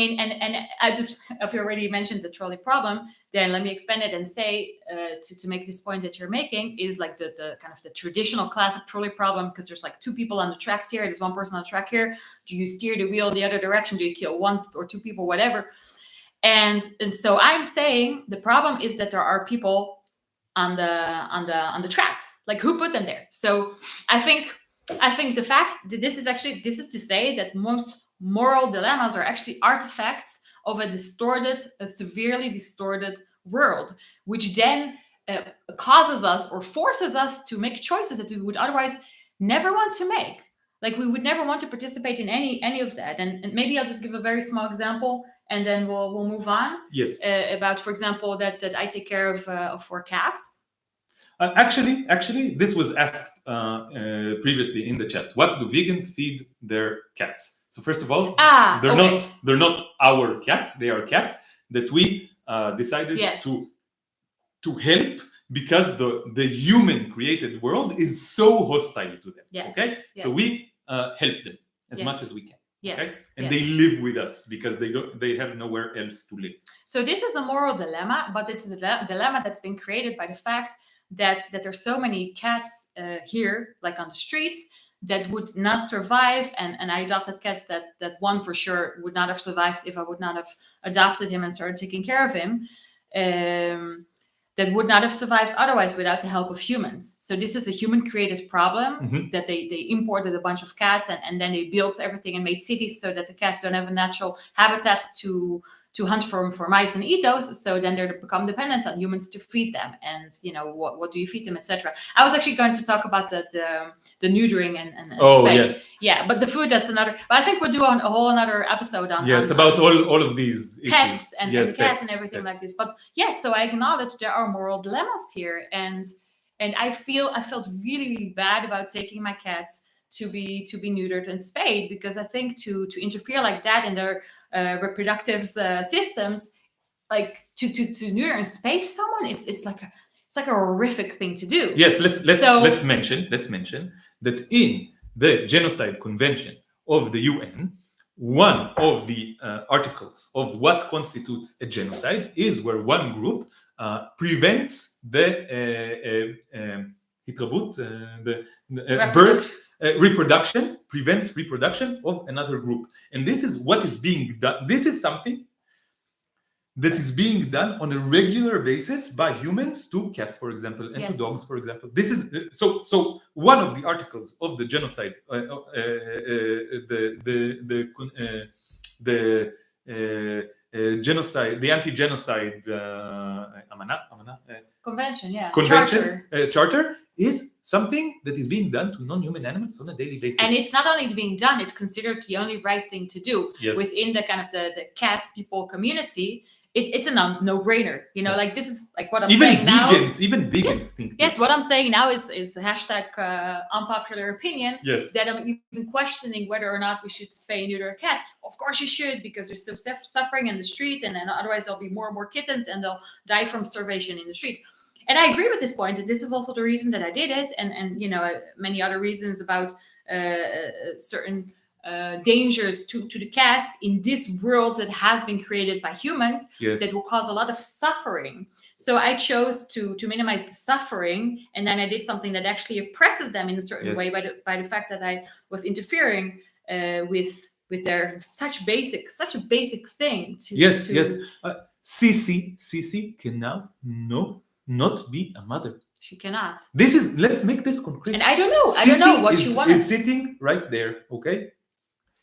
I just, if you already mentioned the trolley problem, then let me expand it and say to make this point that you're making is like the kind of the traditional classic trolley problem, because there's like two people on the tracks here, there's one person on the track here. Do you steer the wheel the other direction? Do you kill one or two people, whatever? And so I'm saying the problem is that there are people on the tracks. Like, who put them there? So I think the fact that this is to say that most moral dilemmas are actually artifacts of a severely distorted world, which then causes us or forces us to make choices that we would otherwise never want to make. Like, we would never want to participate in any of that. And maybe I'll just give a very small example, and then we'll move on. Yes. About, for example, that I take care of 4 cats. Actually, this was asked previously in the chat. What do vegans feed their cats? So first of all, they're not our cats. They are cats that we decided to help because the human created world is so hostile to them. Yes. Okay, Yes. so we help them as much as we can. Yes. Okay, and yes. they live with us because they have nowhere else to live. So this is a moral dilemma, but it's a dilemma that's been created by the fact that there's so many cats here, like on the streets, that would not survive. And I adopted cats that one for sure would not have survived if I would not have adopted him and started taking care of him. That would not have survived otherwise without the help of humans. So this is a human-created problem that they imported a bunch of cats and then they built everything and made cities so that the cats don't have a natural habitat to hunt for mice and eat those. So then they become dependent on humans to feed them. And what do you feed them, etc. I was actually going to talk about the neutering and spay. Yeah, but the food, that's another. But I think we'll do a whole another episode on about all of these pets issues. and Yes, cats and everything like this. But yes, so I acknowledge there are moral dilemmas here, and I felt really, really bad about taking my cats to be neutered and spayed, because I think to interfere like that in their reproductive systems, like to neuter and spay someone, it's like a horrific thing to do. Yes, let's mention that in the Genocide Convention of the UN, one of the articles of what constitutes a genocide is where one group prevents the prevents reproduction of another group. And this is what is being done. This is something that is being done on a regular basis by humans to cats, for example, and to dogs, for example. This is so one of the articles of the genocide, genocide, the anti-genocide convention charter is something that is being done to non-human animals on a daily basis. And it's not only being done, it's considered the only right thing to do within the kind of the cat people community. It's a no-brainer, like this is like what I'm saying now. Even vegans think this. Yes, what I'm saying now is hashtag unpopular opinion. Yes. That I'm even questioning whether or not we should spay and neuter cats. Of course you should, because there's still suffering in the street, and then otherwise there'll be more and more kittens and they'll die from starvation in the street. And I agree with this point, and this is also the reason that I did it, and many other reasons about certain dangers to the cats in this world that has been created by humans that will cause a lot of suffering. So I chose to minimize the suffering, and then I did something that actually oppresses them in a certain way by the fact that I was interfering with their such a basic thing. Sisi can now not be a mother. She cannot. Let's make this concrete. And I don't know what she wanted. Is sitting right there, okay?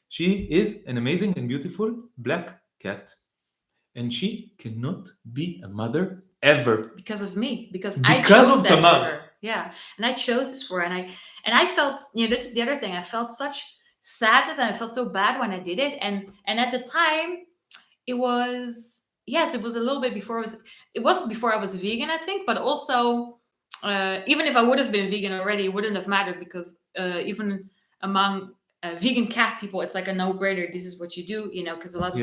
She is an amazing and beautiful black cat, and she cannot be a mother ever because of me. Because I chose that for her. Yeah, and I chose this for her, and I felt, this is the other thing. I felt such sadness, and I felt so bad when I did it, and at the time, it was a little bit before it was before I was vegan, I think, but also even if I would have been vegan already, it wouldn't have mattered, because even among vegan cat people, it's like a no-brainer. This is what you do, because a lot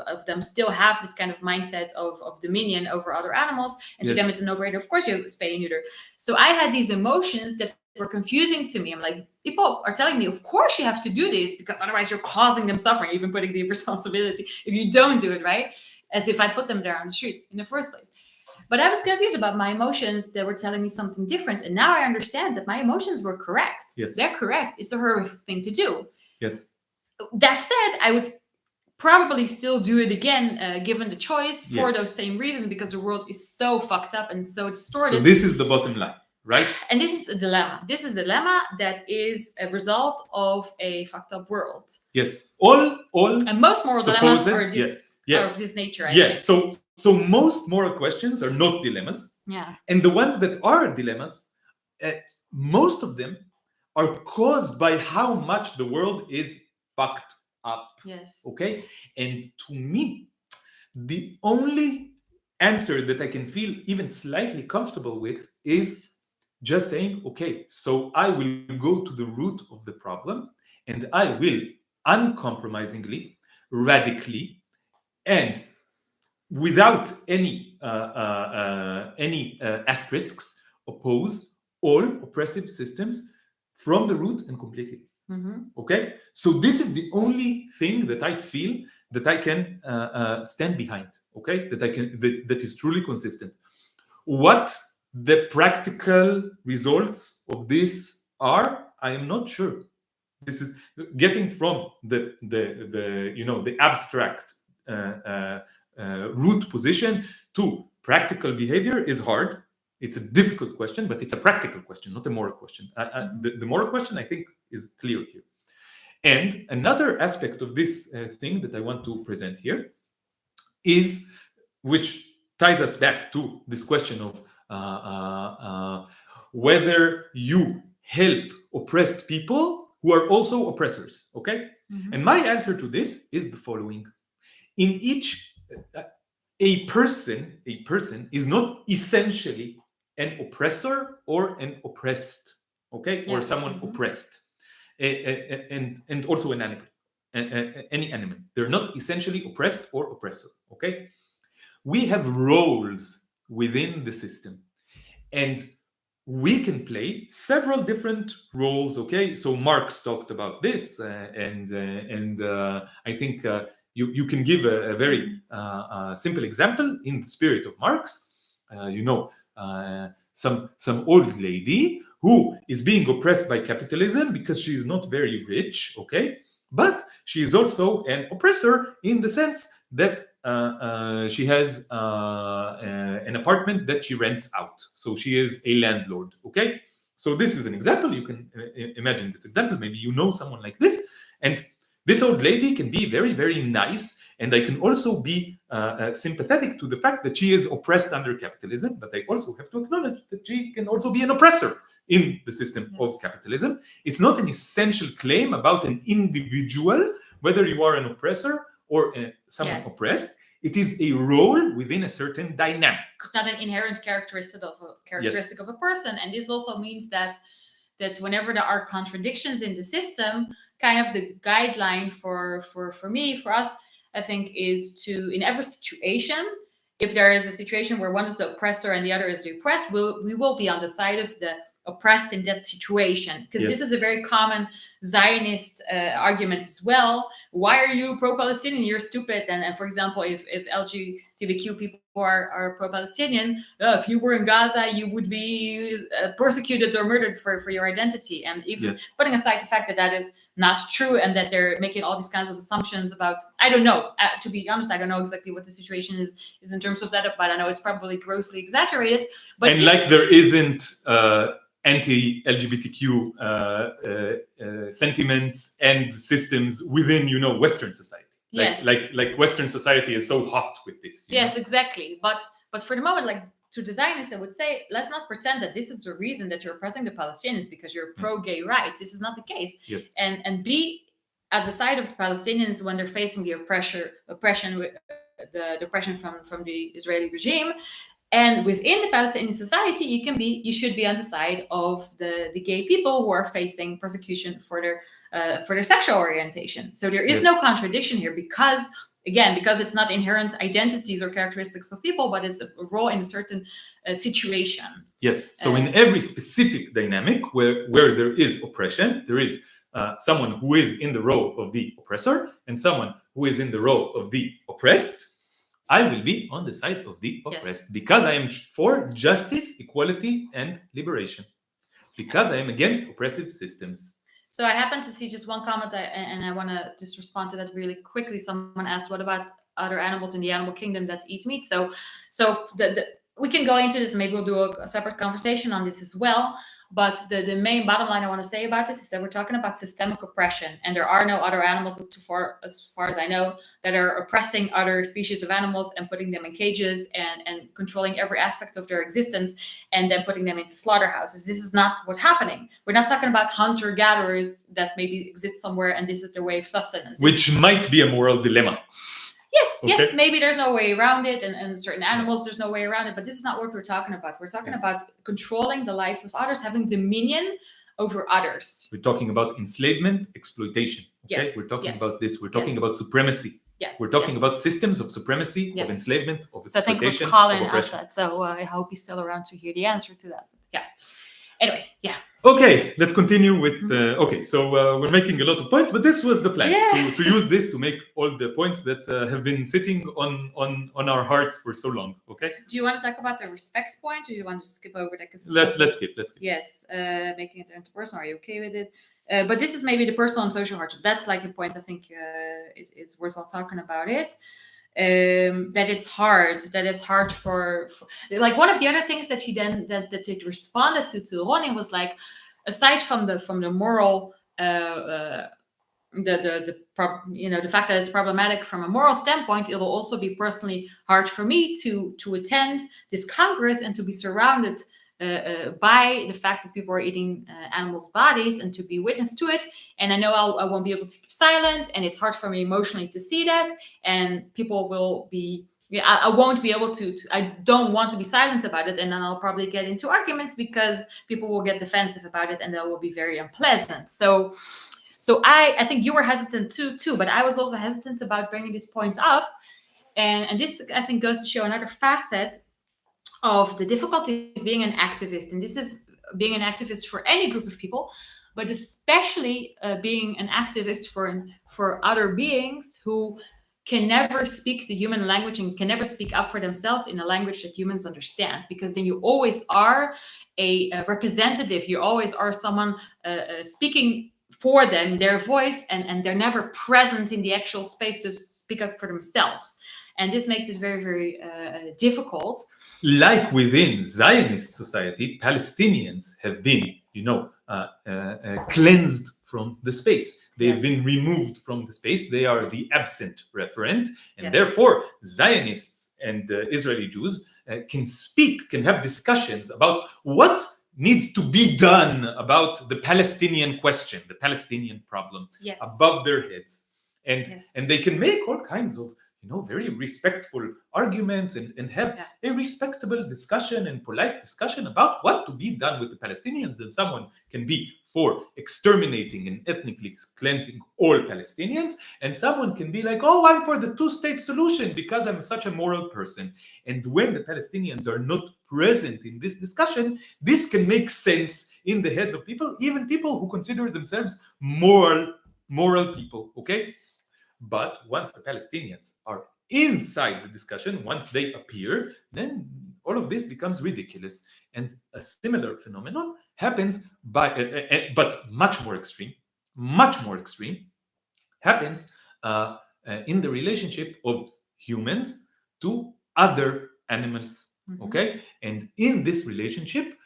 of them still have this kind of mindset of dominion over other animals, and to them it's a no-brainer. Of course you spay and neuter. So I had these emotions that were confusing to me. I'm like, people are telling me, of course you have to do this, because otherwise you're causing them suffering, even putting the responsibility if you don't do it, right? As if I put them there on the street in the first place. But I was confused about my emotions that were telling me something different. And now I understand that my emotions were correct. Yes. They're correct. It's a horrific thing to do. Yes. That said, I would probably still do it again, given the choice, for those same reasons, because the world is so fucked up and so distorted. So this is the bottom line, right? And this is a dilemma. This is a dilemma that is a result of a fucked up world. Yes. All and most moral dilemmas are of this nature, I think. So most moral questions are not dilemmas. Yeah. And the ones that are dilemmas, most of them are caused by how much the world is fucked up. Yes. Okay? And to me, the only answer that I can feel even slightly comfortable with is just saying, okay, so I will go to the root of the problem, and I will uncompromisingly, radically, and without any asterisks, oppose all oppressive systems from the root and completely. Okay, so this is the only thing that I feel that I can stand behind. Okay, that is truly consistent. What the practical results of this are, I am not sure. This is getting from the abstract root position to practical behavior is hard. It's a difficult question, but it's a practical question, not a moral question. The moral question, I think, is clear here. And another aspect of this thing that I want to present here is, which ties us back to this question of whether you help oppressed people who are also oppressors. Okay, and my answer to this is the following: in each, a person is not essentially an oppressor or an oppressed. Okay, or someone oppressed, and also an animal, any animal. They're not essentially oppressed or oppressor. Okay, we have roles within the system, and we can play several different roles. Okay, so Marx talked about this, and I think you can give a very simple example in the spirit of Marx. Some old lady who is being oppressed by capitalism because she is not very rich. Okay, but she is also an oppressor in the sense that she has an apartment that she rents out. So she is a landlord. Okay, so this is an example. You can imagine this example. Maybe you know someone like this, and this old lady can be very, very nice, and I can also be sympathetic to the fact that she is oppressed under capitalism, but I also have to acknowledge that she can also be an oppressor in the system of capitalism. It's not an essential claim about an individual, whether you are an oppressor or someone oppressed. It is a role within a certain dynamic. It's not an inherent characteristic of a person, and this also means that whenever there are contradictions in the system, kind of the guideline for us, I think, is to, in every situation, if there is a situation where one is the oppressor and the other is the oppressed, we will be on the side of the oppressed in that situation, because this is a very common Zionist argument as well. Why are you pro-Palestinian? You're stupid. And for example, if LGBTQ people are pro-Palestinian, if you were in Gaza, you would be persecuted or murdered for your identity. And even putting aside the fact that that is not true and that they're making all these kinds of assumptions about, I don't know, to be honest, I don't know exactly what the situation is in terms of that, but I know it's probably grossly exaggerated. But like there isn't anti-LGBTQ sentiments and systems within, Western society. Like Western society is so hot with this. Yes, exactly. But for the moment, like, to the Zionists, I would say, let's not pretend that this is the reason that you're oppressing the Palestinians because you're pro-gay rights. This is not the case. Yes. And be at the side of the Palestinians when they're facing the oppression from the Israeli regime. And within the Palestinian society, you should be on the side of the gay people who are facing persecution for their sexual orientation. So there is no contradiction here because it's not inherent identities or characteristics of people, but it's a role in a certain situation. Yes. So in every specific dynamic where there is oppression, there is someone who is in the role of the oppressor and someone who is in the role of the oppressed. I will be on the side of the oppressed because I am for justice, equality, and liberation. Because I am against oppressive systems. So I happened to see just one comment, and I want to just respond to that really quickly. Someone asked, "What about other animals in the animal kingdom that eat meat?" So we can go into this. Maybe we'll do a separate conversation on this as well. But the main bottom line I want to say about this is that we're talking about systemic oppression, and there are no other animals, as far as I know, that are oppressing other species of animals and putting them in cages and controlling every aspect of their existence and then putting them into slaughterhouses. This is not what's happening. We're not talking about hunter-gatherers that maybe exist somewhere and this is their way of sustenance. Which might be a moral dilemma. Yes, Okay. yes, maybe there's no way around it, and certain animals there's no way around it, but this is not what we're talking about. We're talking Yes. about controlling the lives of others, having dominion over others. We're talking about enslavement, exploitation. Okay, Yes, we're talking yes, about this. We're talking yes. about supremacy. Yes, We're talking yes. about systems of supremacy, Yes. of enslavement, of So I think it was exploitation, Colin of asked oppression. that, so I hope he's still around to hear the answer to that. Yeah. Anyway, yeah. Okay, let's continue with. Okay, so we're making a lot of points, but this was the plan Yeah. to use this to make all the points that have been sitting on our hearts for so long. Okay, Do you want to talk about the respect point, or do you want to skip over that? Because let's skip. Let's skip. Yes, making it interpersonal. Are you okay with it? But this is maybe the personal and social hardship. That's like the point I think is worthwhile talking about it. That it's hard for like one of the other things that he then that it responded to Ronnie was like, aside from the moral the fact that it's problematic from a moral standpoint, it'll also be personally hard for me to attend this Congress and to be surrounded by the fact that people are eating animals' bodies and to be witness to it. And I know I won't be able to keep silent, and it's hard for me emotionally to see that. And people will be, I won't be able to, I don't want to be silent about it. And then I'll probably get into arguments because people will get defensive about it, and that will be very unpleasant. So I think you were hesitant too, but I was also hesitant about bringing these points up. And this, I think, goes to show another facet of the difficulty of being an activist. And this is being an activist for any group of people, but especially being an activist for other beings who can never speak the human language and can never speak up for themselves in a language that humans understand, because then you always are a representative. You always are someone speaking for them, their voice, and they're never present in the actual space to speak up for themselves. And this makes it very, very difficult. Like within Zionist society, Palestinians have been, cleansed from the space. They've Yes. been removed from the space. They are Yes. the absent referent. And Yes. therefore, Zionists and Israeli Jews can have discussions about what needs to be done about the Palestinian question, the Palestinian problem, Yes. above their heads. And, Yes. and they can make all kinds of very respectful arguments and have a respectable discussion and polite discussion about what to be done with the Palestinians. And someone can be for exterminating and ethnically cleansing all Palestinians, and someone can be like, oh, I'm for the two-state solution because I'm such a moral person. And when the Palestinians are not present in this discussion, this can make sense in the heads of people, even people who consider themselves moral people, okay? But once the Palestinians are inside the discussion, once they appear, then all of this becomes ridiculous. And a similar phenomenon happens but much more extreme, happens in the relationship of humans to other animals. Mhm. Okay? And in this relationship,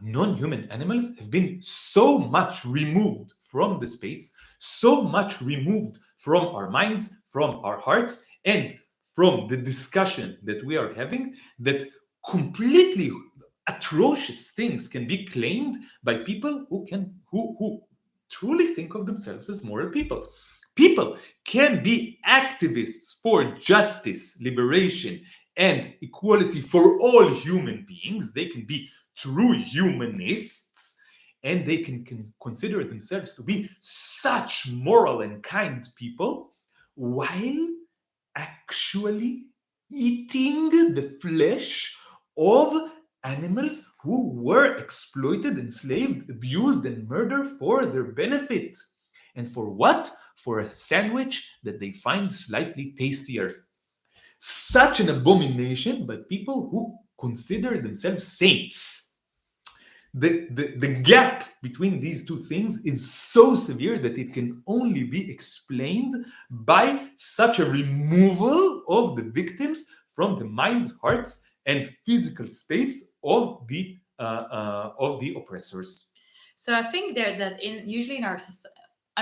non-human animals have been so much removed from the space, so much removed from our minds, from our hearts, and from the discussion that we are having, that completely atrocious things can be claimed by people who truly think of themselves as moral people. People can be activists for justice, liberation, and equality for all human beings. They can be true humanists, and they can consider themselves to be such moral and kind people, while actually eating the flesh of animals who were exploited, enslaved, abused, and murdered for their benefit. And for what? For a sandwich that they find slightly tastier. Such an abomination by people who consider themselves saints. The gap between these two things is so severe that it can only be explained by such a removal of the victims from the minds, hearts, and physical space of the oppressors. So I think that usually in our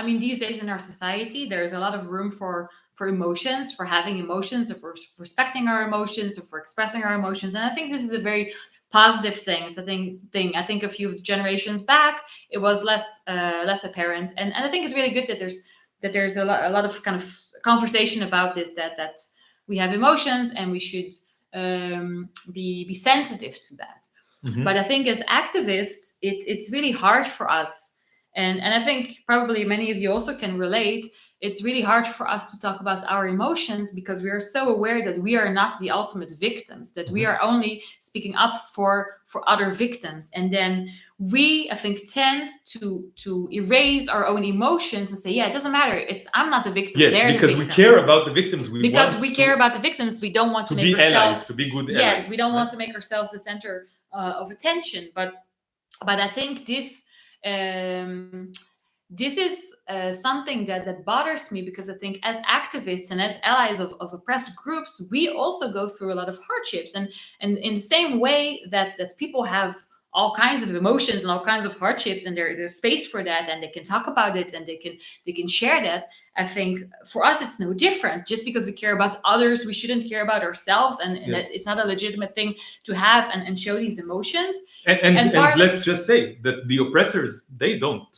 these days in our society, there's a lot of room for emotions, for having emotions, or for respecting our emotions, or for expressing our emotions. And I think this is a very positive thing. It's the thing. I think a few generations back, it was less apparent, and I think it's really good that there's a lot of kind of conversation about this. That we have emotions and we should be sensitive to that. But I think as activists, it's really hard for us. And I think probably many of you also can relate. It's really hard for us to talk about our emotions because we are so aware that we are not the ultimate victims, that we are only speaking up for other victims. And then we, I think, tend to erase our own emotions and say, yeah, it doesn't matter. I'm not the victim. Yes, They're because the we victims. care about the victims. We care about the victims. We don't want to make be ourselves allies, to be good allies. Yes, we don't want to make ourselves the center of attention. But I think this is something that bothers me, because I think as activists and as allies of oppressed groups, we also go through a lot of hardships. And in the same way that people have all kinds of emotions and all kinds of hardships, and there's space for that, and they can talk about it, and they can share that. I think for us it's no different. Just because we care about others, we shouldn't care about ourselves, and Yes. it's not a legitimate thing to have and show these emotions. And let's just say that the oppressors, they don't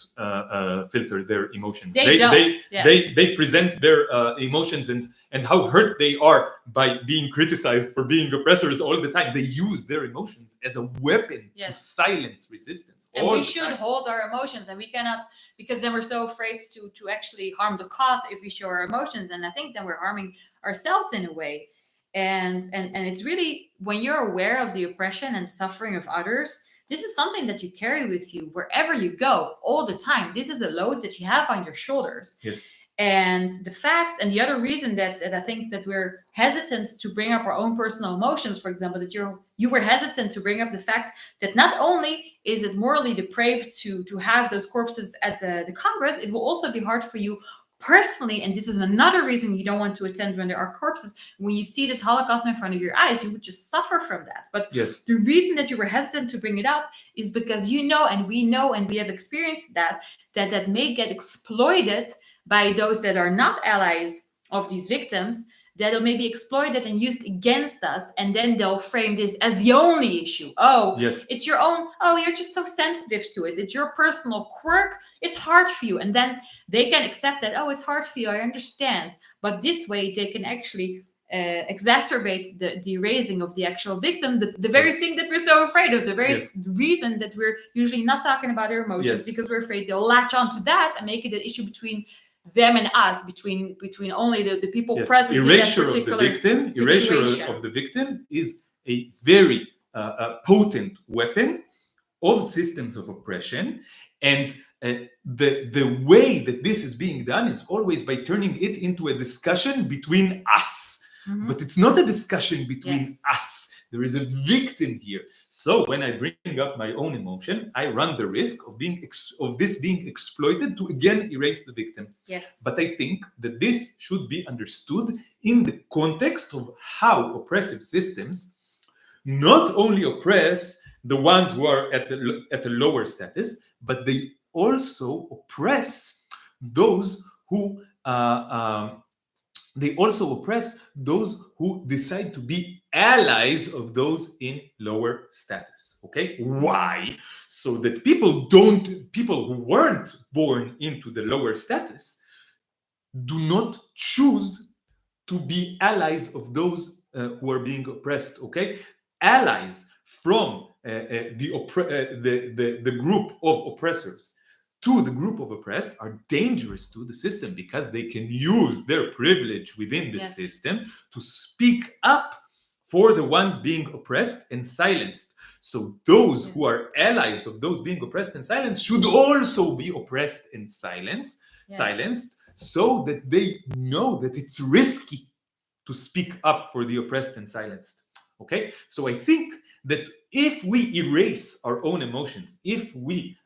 filter their emotions. They present their emotions and how hurt they are by being criticized for being oppressors all the time. They use their emotions as a weapon to silence resistance. And we should hold our emotions, and we cannot, because then we're so afraid to actually harm the cause if we show our emotions. And I think then we're harming ourselves in a way. And it's really, when you're aware of the oppression and suffering of others, this is something that you carry with you wherever you go all the time. This is a load that you have on your shoulders. Yes. And the fact, and the other reason that I think that we're hesitant to bring up our own personal emotions, for example, that you were hesitant to bring up the fact that not only is it morally depraved to have those corpses at the Congress, it will also be hard for you personally, and this is another reason you don't want to attend when there are corpses. When you see this Holocaust in front of your eyes, you would just suffer from that. But the reason that you were hesitant to bring it up is because you know, and we know, and we have experienced that may get exploited by those that are not allies of these victims, that'll maybe exploited and used against us, and then they'll frame this as the only issue. It's your own, you're just so sensitive to it. It's your personal quirk. It's hard for you. And then they can accept that, it's hard for you, I understand. But this way they can actually exacerbate the erasing of the actual victim, the very thing that we're so afraid of, the very reason that we're usually not talking about our emotions, because we're afraid they'll latch onto that and make it an issue between them and us, between only the people present erasure in that particular erasure of the victim is a very potent weapon of systems of oppression. And the way that this is being done is always by turning it into a discussion between us. But it's not a discussion between us. There is a victim here. So when I bring up my own emotion, I run the risk of this being exploited to again erase the victim. But I think that this should be understood in the context of how oppressive systems not only oppress the ones who are at a lower status, but they also oppress those who decide to be allies of those in lower status. Okay, why? So that people who weren't born into the lower status do not choose to be allies of those who are being oppressed. Okay, allies from the group of oppressors to the group of oppressed are dangerous to the system, because they can use their privilege within the system to speak up for the ones being oppressed and silenced. So those who are allies of those being oppressed and silenced should also be oppressed and silenced, so that they know that it's risky to speak up for the oppressed and silenced. Okay, so I think that if we erase our own emotions, if we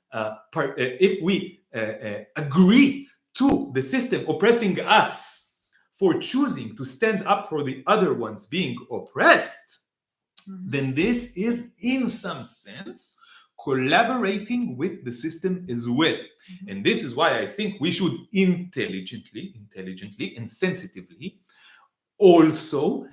agree to the system oppressing us for choosing to stand up for the other ones being oppressed, then this is in some sense collaborating with the system as well. And this is why I think we should intelligently and sensitively also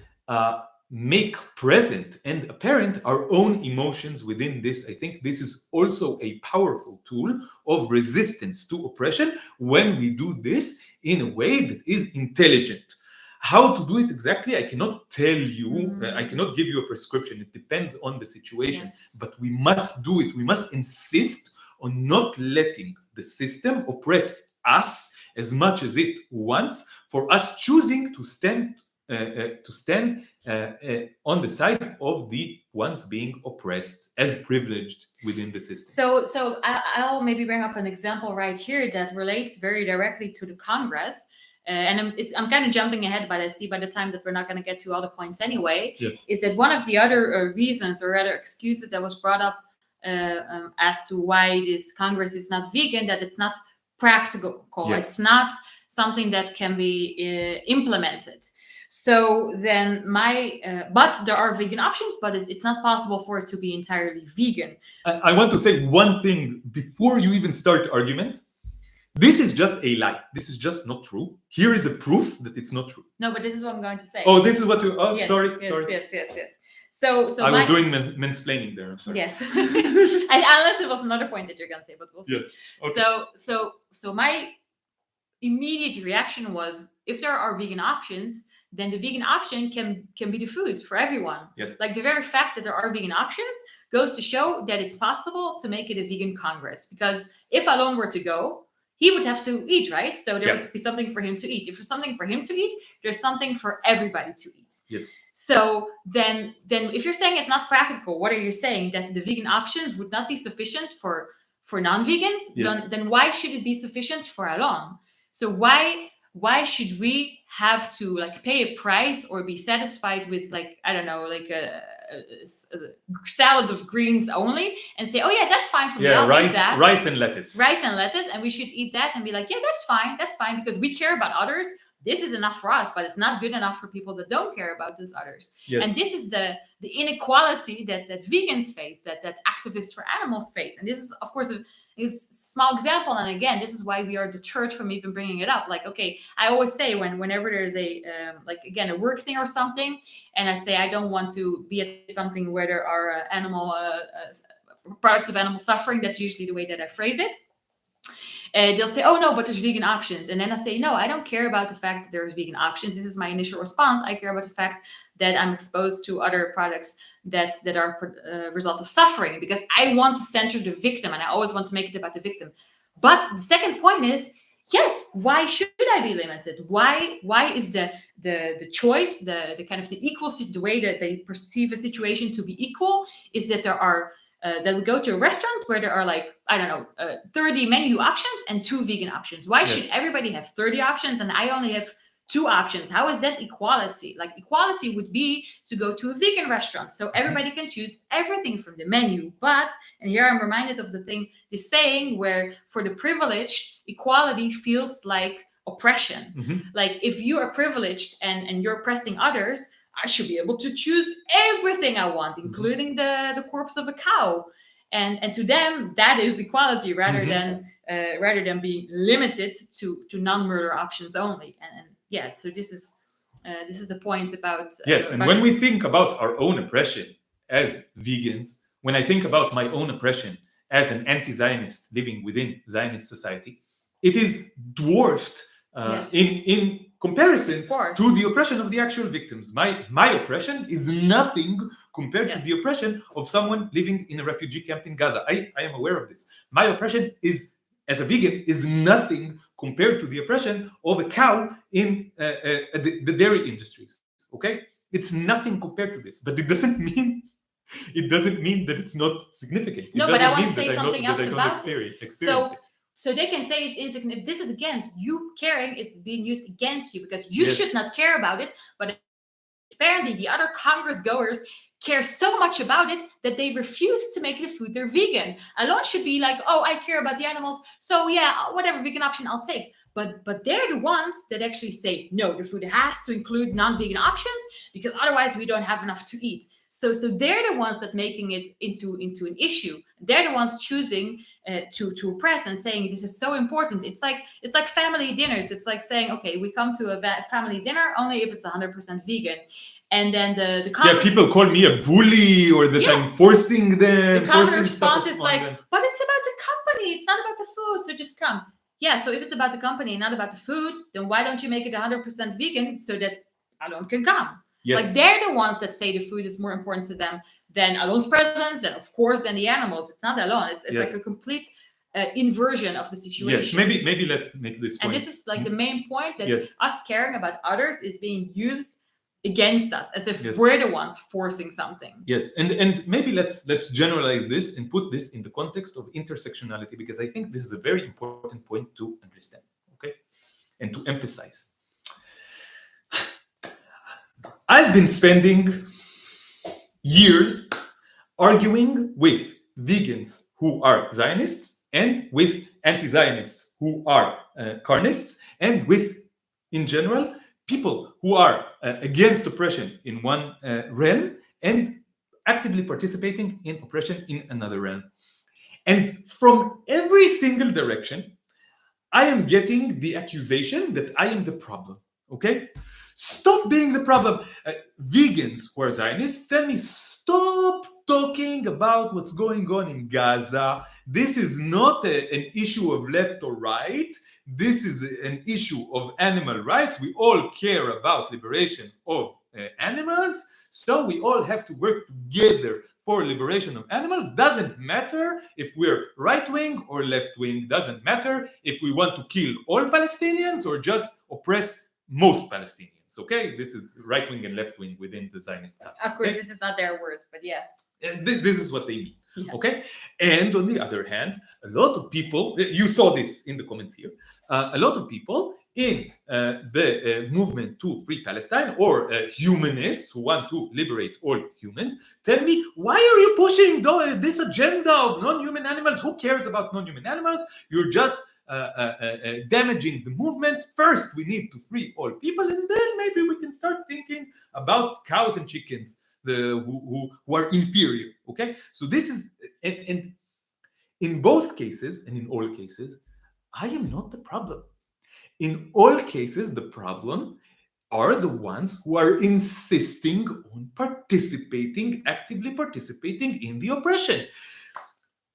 make present and apparent our own emotions within this. I think this is also a powerful tool of resistance to oppression when we do this in a way that is intelligent. How to do it exactly, I cannot tell you. I Mm. cannot give you a prescription. It depends on the situation. Yes. But we must do it. We must insist on not letting the system oppress us as much as it wants, for us choosing to stand on the side of the ones being oppressed as privileged within the system. So I'll maybe bring up an example right here that relates very directly to the Congress. And I'm kind of jumping ahead, but I see by the time that we're not going to get to all the points anyway, Yeah. is that one of the other reasons or rather excuses that was brought up as to why this Congress is not vegan, that it's not practical. Yeah. It's not something that can be implemented. So then but there are vegan options, but it's not possible for it to be entirely vegan. I want to say one thing before you even start arguments. This is just a lie. This is just not true. Here is a proof that it's not true. No, but this is what I'm going to say. Oh, this is what you. Oh, Yes, sorry. Yes. So I was doing mansplaining there. I'm sorry. Yes. Unless it was another point that you're going to say, but we'll see. Yes. Okay. So my immediate reaction was, if there are vegan options, then the vegan option can be the food for everyone. Yes. Like the very fact that there are vegan options goes to show that it's possible to make it a vegan Congress. Because if Alon were to go, he would have to eat, right? So there would be something for him to eat. If there's something for him to eat, there's something for everybody to eat. Yes. So then if you're saying it's not practical, what are you saying? That the vegan options would not be sufficient for non-vegans? Yes. Then why should it be sufficient for Alon? So why should we have to like pay a price or be satisfied with like, I don't know, like a salad of greens only and say, oh yeah, that's fine for me. I'll eat that. Rice and lettuce. Rice and lettuce, and we should eat that and be like, yeah, that's fine because we care about others. This is enough for us, but it's not good enough for people that don't care about those others. Yes. And this is the inequality that vegans face, that activists for animals face. And this is, of course, a small example. And again, this is why we are deterred from even bringing it up. Like, okay, I always say whenever there's a work thing or something, and I say I don't want to be at something where there are animal products of animal suffering. That's usually the way that I phrase it. They'll say, oh no, but there's vegan options. And then I say, no, I don't care about the fact that there's vegan options. This is my initial response. I care about the fact that I'm exposed to other products that are a result of suffering, because I want to center the victim and I always want to make it about the victim. But the second point is, yes, why should I be limited? Why is the choice, the kind of the equal, the way that they perceive a situation to be equal is that there are that we go to a restaurant where there are like, I don't know, 30 menu options and 2 vegan options. Why should everybody have 30 options and I only have 2 options? How is that equality? Like, equality would be to go to a vegan restaurant so everybody can choose everything from the menu. But, and here I'm reminded of the saying where for the privileged, equality feels like oppression. Mm-hmm. Like, if you are privileged and you're oppressing others, I should be able to choose everything I want, including the corpse of a cow. And to them, that is equality rather than being limited to non-murder options only. And yeah, so this is the point about yes. And when we think about our own oppression as vegans, when I think about my own oppression as an anti-Zionist living within Zionist society, it is dwarfed in comparison to the oppression of the actual victims. My oppression is nothing compared to the oppression of someone living in a refugee camp in Gaza. I am aware of this. My oppression is, as a vegan, is nothing compared to the oppression of a cow in the dairy industries. Okay, it's nothing compared to this, but it doesn't mean that it's not significant. No, but I want to say something else about it. So they can say it's insignificant. This is against you caring. It's being used against you because you should not care about it. But apparently the other Congress goers care so much about it that they refuse to make the food they're vegan. Alon should be like, oh, I care about the animals, so yeah, whatever vegan option I'll take. But they're the ones that actually say, no, the food has to include non-vegan options because otherwise we don't have enough to eat. So they're the ones that making it into an issue. They're the ones choosing to oppress and saying this is so important. It's like family dinners. It's like saying, okay, we come to a family dinner only if it's 100% vegan. And then people call me a bully or that I'm forcing them. The common response is like, but it's about the company. It's not about the food. So just come. Yeah. So if it's about the company and not about the food, then why don't you make it 100% vegan so that Alon can come. Yes. Like they're the ones that say the food is more important to them than Alon's presence, and of course than the animals. It's not Alon. It's Yes. like a complete inversion of the situation. Yes. Maybe let's make this point. And this is like the main point, that Yes. us caring about others is being used against us, as if Yes. we're the ones forcing something. Yes, and maybe let's generalize this and put this in the context of intersectionality, because I think this is a very important point to understand, okay, and to emphasize. I've been spending years arguing with vegans who are Zionists and with anti-Zionists who are carnists, and with, in general, people who are against oppression in one realm and actively participating in oppression in another realm. And from every single direction, I am getting the accusation that I am the problem, okay? Stop being the problem. Vegans who are Zionists tell me, stop talking about what's going on in Gaza. This is not an issue of left or right. This is an issue of animal rights. We all care about liberation of animals. So we all have to work together for liberation of animals. Doesn't matter if we're right-wing or left-wing. Doesn't matter if we want to kill all Palestinians or just oppress most Palestinians. Okay, this is right-wing and left-wing within the Zionist camp. Of course, okay? this is not their words, but yeah. This is what they mean. Yeah. Okay, and on the other hand, a lot of people, you saw this in the comments here, a lot of people in the movement to free Palestine, or humanists who want to liberate all humans, tell me, why are you pushing this agenda of non-human animals? Who cares about non-human animals? You're just damaging the movement. First, we need to free all people, and then maybe we can start thinking about cows and chickens who are inferior. Okay, so this is, and in both cases, and in all cases, I am not the problem. In all cases, the problem are the ones who are insisting on actively participating in the oppression.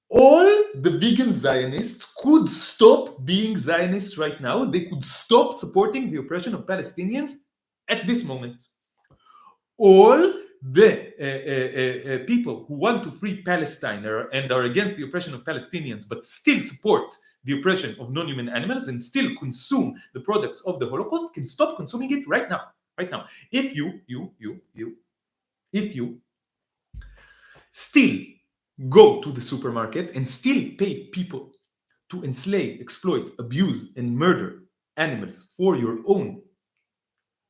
All the vegan Zionists could stop being Zionists right now. They could stop supporting the oppression of Palestinians at this moment. All the people who want to free Palestine and are against the oppression of Palestinians but still support the oppression of non-human animals and still consume the products of the Holocaust can stop consuming it right now. Right now. If you still go to the supermarket and still pay people to enslave, exploit, abuse, and murder animals for your own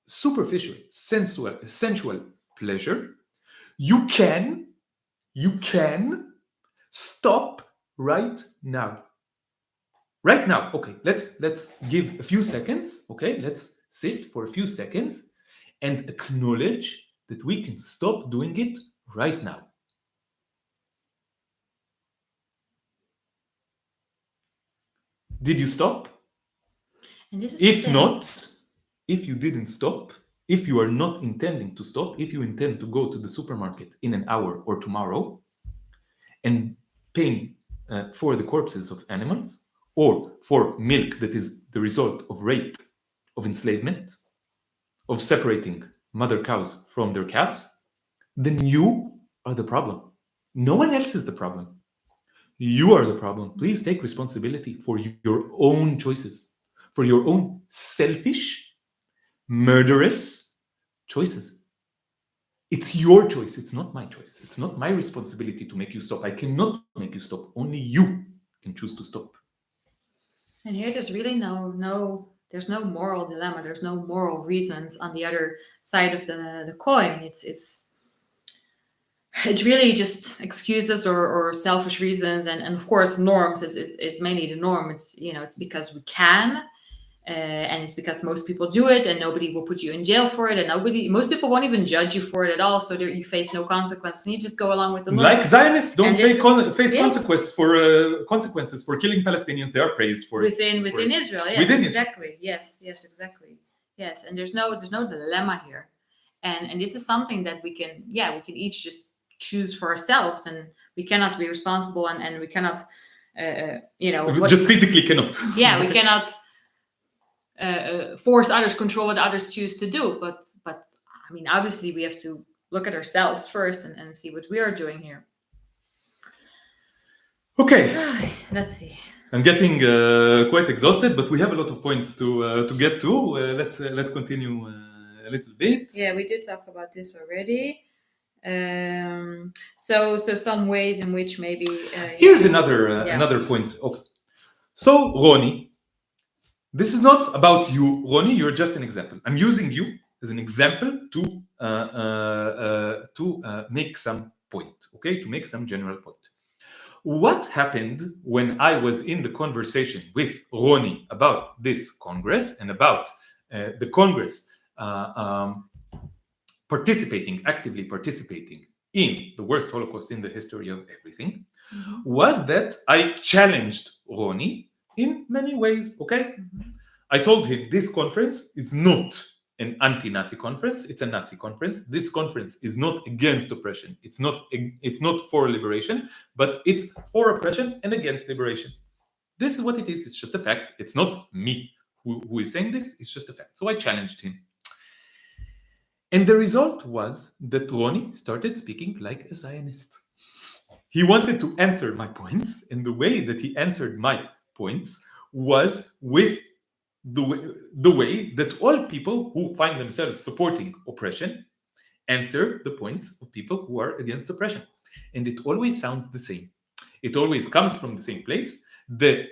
superficial, sensual pleasure, you can stop right now. Right now. Okay, let's give a few seconds. Okay, let's sit for a few seconds and acknowledge that we can stop doing it right now. Did you stop? And this is If not, if you didn't stop, if you are not intending to stop, if you intend to go to the supermarket in an hour or tomorrow and paying for the corpses of animals, or for milk that is the result of rape, of enslavement, of separating mother cows from their calves, then you are the problem. No one else is the problem. You are the problem. Please take responsibility for your own choices, for your own selfish, murderous choices. It's your choice. It's not my choice. It's not my responsibility to make you stop. I cannot make you stop. Only you can choose to stop. And here there's really there's no moral dilemma. There's no moral reasons on the other side of the coin. It's really just excuses or selfish reasons, and of course norms. It's mainly the norm. It's it's because we can, and it's because most people do it, and nobody will put you in jail for it, and most people won't even judge you for it at all. So you face no consequences, and you just go along with the norm. Like Zionists don't face yes. consequences for killing Palestinians. They are praised for within Israel. Yes, within exactly. Israel. Yes, exactly. Yes, and there's no dilemma here, and this is something that we can each just choose for ourselves, and we cannot be responsible, and we cannot just physically cannot. Yeah, we cannot force others, control what others choose to do. But I mean, obviously, we have to look at ourselves first and see what we are doing here. Okay, Let's see. I'm getting quite exhausted, but we have a lot of points to get to. Let's continue a little bit. Yeah, we did talk about this already. So some ways in which maybe Here's another point. Okay. So Ronnie, this is not about you, Ronnie. You're just an example. I'm using you as an example to make some point. Okay, to make some general point. What happened when I was in the conversation with Ronnie about this Congress and about the Congress actively participating in the worst Holocaust in the history of everything, was that I challenged Ronnie in many ways, okay? I told him this conference is not an anti-Nazi conference, it's a Nazi conference. This conference is not against oppression. It's not for liberation, but it's for oppression and against liberation. This is what it is. It's just a fact. It's not me who is saying this. It's just a fact. So I challenged him. And the result was that Ronnie started speaking like a Zionist. He wanted to answer my points, and the way that he answered my points was with the way that all people who find themselves supporting oppression answer the points of people who are against oppression. And it always sounds the same. It always comes from the same place. The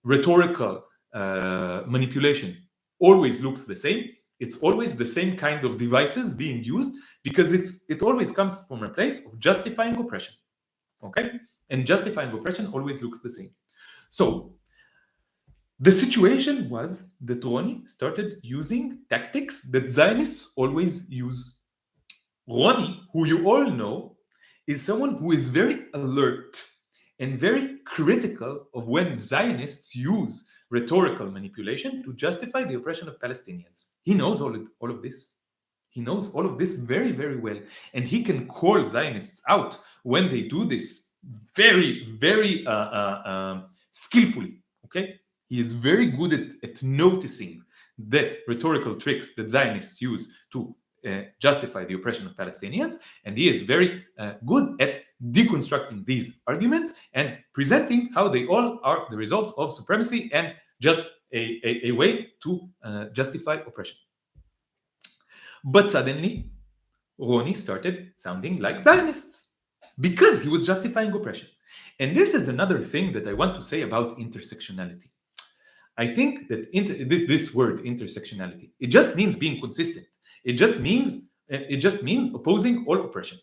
rhetorical manipulation always looks the same. It's always the same kind of devices being used because it always comes from a place of justifying oppression. Okay? And justifying oppression always looks the same. So the situation was that Ronnie started using tactics that Zionists always use. Ronnie, who you all know, is someone who is very alert and very critical of when Zionists use rhetorical manipulation to justify the oppression of Palestinians. He knows all of this. He knows all of this very, very well. And he can call Zionists out when they do this very, very skillfully. Okay? He is very good at noticing the rhetorical tricks that Zionists use to justify the oppression of Palestinians, and he is very good at deconstructing these arguments and presenting how they all are the result of supremacy and just a way to justify oppression. But suddenly, Ronnie started sounding like Zionists because he was justifying oppression. And this is another thing that I want to say about intersectionality. I think that this word intersectionality, it just means being consistent. It just means opposing all oppression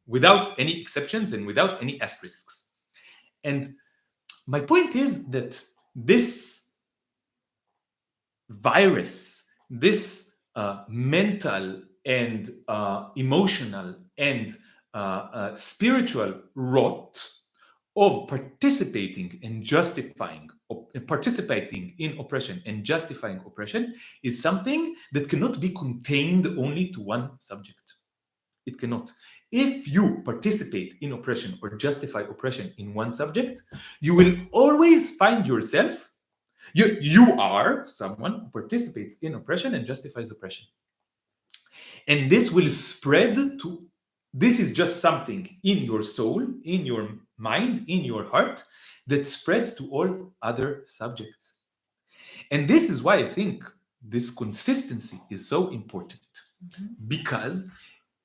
without any exceptions and without any asterisks. And my point is that this virus, this mental and emotional and spiritual rot of participating in oppression and justifying oppression is something that cannot be contained only to one subject. It cannot. If you participate in oppression or justify oppression in one subject, you will always find yourself, you are someone who participates in oppression and justifies oppression. And this will spread to, this is just something in your soul, in your mind, in your heart, that spreads to all other subjects. And this is why I think this consistency is so important. Because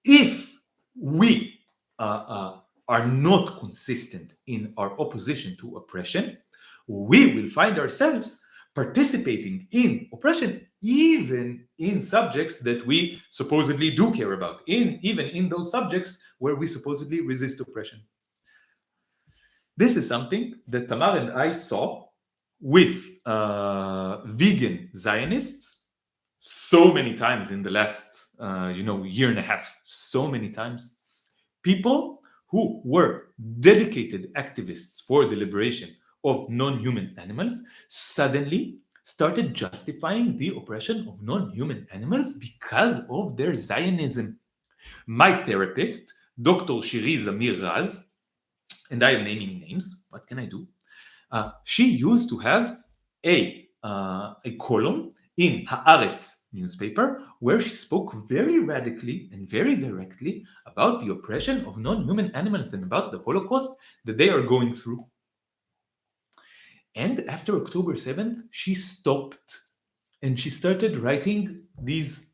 if we are not consistent in our opposition to oppression, we will find ourselves participating in oppression, even in subjects that we supposedly do care about, even in those subjects where we supposedly resist oppression. This is something that Tamar and I saw with vegan Zionists so many times in the last year and a half, so many times. People who were dedicated activists for the liberation of non-human animals suddenly started justifying the oppression of non-human animals because of their Zionism. My therapist, Dr. Shiri Zamir Raz, and I am naming names, what can I do? She used to have a a column in Haaretz newspaper where she spoke very radically and very directly about the oppression of non-human animals and about the Holocaust that they are going through. And after October 7th, she stopped and she started writing these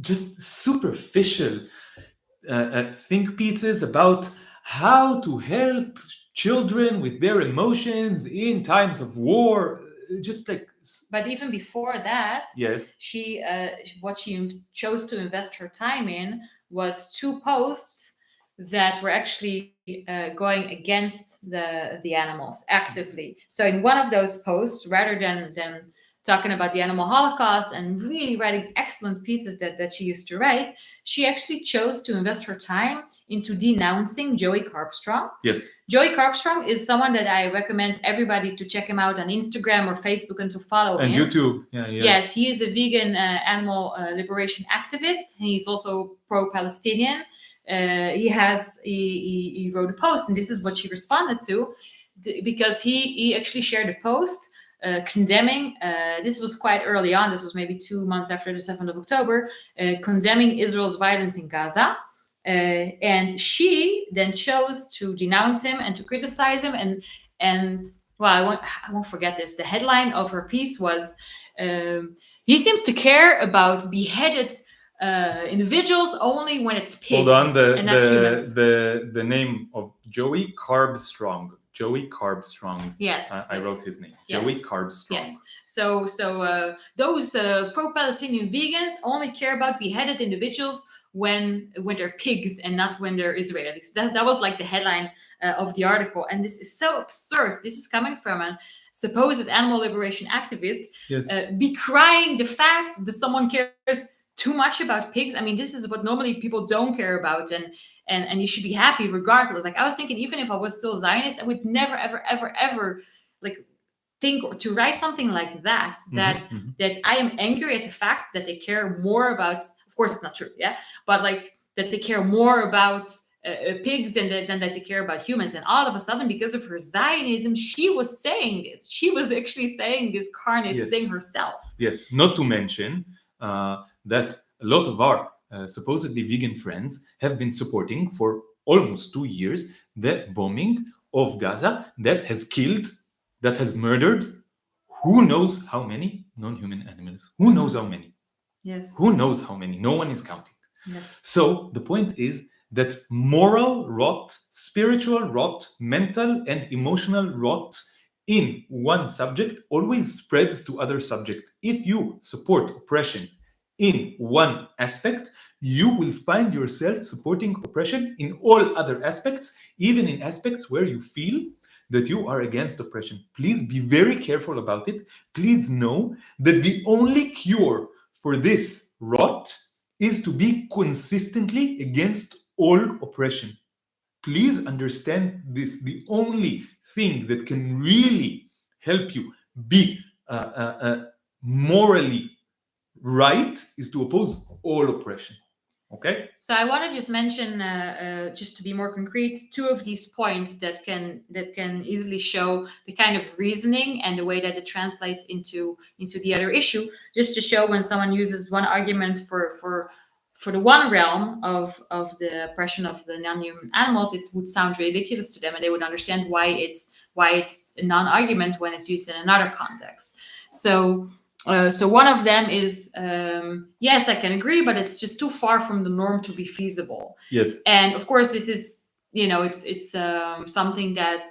just superficial think pieces about how to help children with their emotions in times of war, just like. But even before that, Yes, she what she chose to invest her time in was 2 posts that were actually going against the animals actively. So in one of those posts, rather than talking about the animal holocaust and really writing excellent pieces that she used to write, she actually chose to invest her time into denouncing Joey Carbstrong. yes. Joey Carbstrong is someone that I recommend everybody to check him out on Instagram or Facebook and to follow And him. YouTube. Yeah, yes. Yes, he is a vegan animal liberation activist. And he's also pro-Palestinian. He wrote a post, and this is what she responded to, because he actually shared a post condemning, this was quite early on, this was maybe 2 months after the 7th of October, condemning Israel's violence in Gaza. And she then chose to denounce him and to criticize him. And well, I won't forget this. The headline of her piece was, he seems to care about beheaded individuals only when it's pigs. Hold on, and not humans. the name of Joey Carbstrong. Joey Carbstrong. Yes, I yes. wrote his name. Yes. Joey Carbstrong. Yes. So those pro-Palestinian vegans only care about beheaded individuals when they're pigs and not when they're Israelis. That was like the headline of the article. And this is so absurd. This is coming from a supposed animal liberation activist, Yes. decrying the fact that someone cares too much about pigs. I mean, this is what normally people don't care about, and you should be happy regardless. Like, I was thinking, even if I was still Zionist, I would never, ever like think to write something like that. That I am angry at the fact that they care more about. Of course, it's not true, yeah, but like that they care more about pigs than that they care about humans. And all of a sudden, because of her Zionism, she was saying this. She was actually saying this carnage Yes. thing herself. Yes. Not to mention that a lot of our supposedly vegan friends have been supporting for almost 2 years the bombing of Gaza that has killed, that has murdered, who knows how many non-human animals? Who knows how many? Yes. Who knows how many? No one is counting. Yes. So the point is that moral rot, spiritual rot, mental and emotional rot in one subject always spreads to other subjects. If you support oppression in one aspect, you will find yourself supporting oppression in all other aspects, even in aspects where you feel that you are against oppression. Please be very careful about it. Please know that the only cure for this rot is to be consistently against all oppression. Please understand this. The only thing that can really help you be morally right is to oppose all oppression. Okay? So I want to just mention, just to be more concrete, 2 of these points that can easily show the kind of reasoning and the way that it translates into the other issue. Just to show when someone uses one argument for the one realm of the oppression of the non-human animals, it would sound ridiculous to them, and they would understand why it's a non-argument when it's used in another context. So one of them is, yes, I can agree, but it's just too far from the norm to be feasible. Yes. And of course, this is, it's something that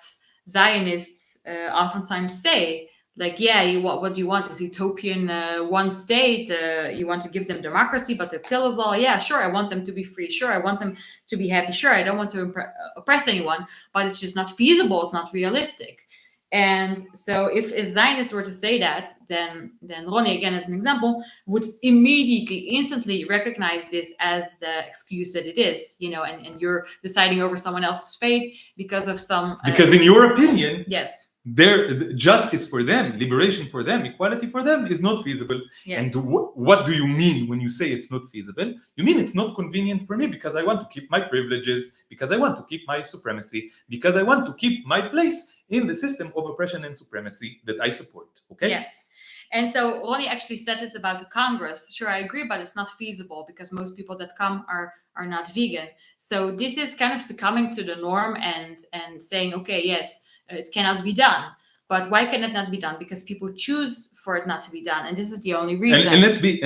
Zionists oftentimes say. Like, yeah, what do you want? This utopian one state? You want to give them democracy, but they'll kill us all. Yeah, sure, I want them to be free. Sure, I want them to be happy. Sure, I don't want to oppress anyone, but it's just not feasible. It's not realistic. And so if Zionists were to say that, then Ronnie, again, as an example, would instantly recognize this as the excuse that it is, and you're deciding over someone else's fate because of some... because in your opinion... Yes. Their justice for them, liberation for them, equality for them is not feasible. Yes. And what do you mean when you say it's not feasible? You mean it's not convenient for me because I want to keep my privileges, because I want to keep my supremacy, because I want to keep my place in the system of oppression and supremacy that I support. Okay. Yes. And so Ronnie actually said this about the Congress. Sure, I agree, but it's not feasible because most people that come are not vegan. So this is kind of succumbing to the norm and saying, okay, yes, it cannot be done. But why can it not be done? Because people choose for it not to be done, and this is the only reason. And let's be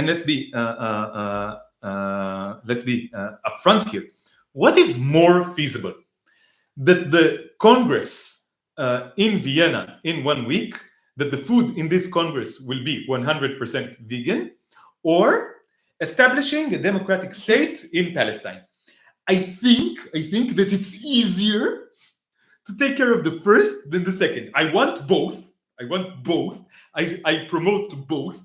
upfront here. What is more feasible? That the Congress in Vienna in 1 week, that the food in this Congress will be 100% vegan, or establishing a democratic state in Palestine? I think that it's easier to take care of the first than the second. I want both. I promote both.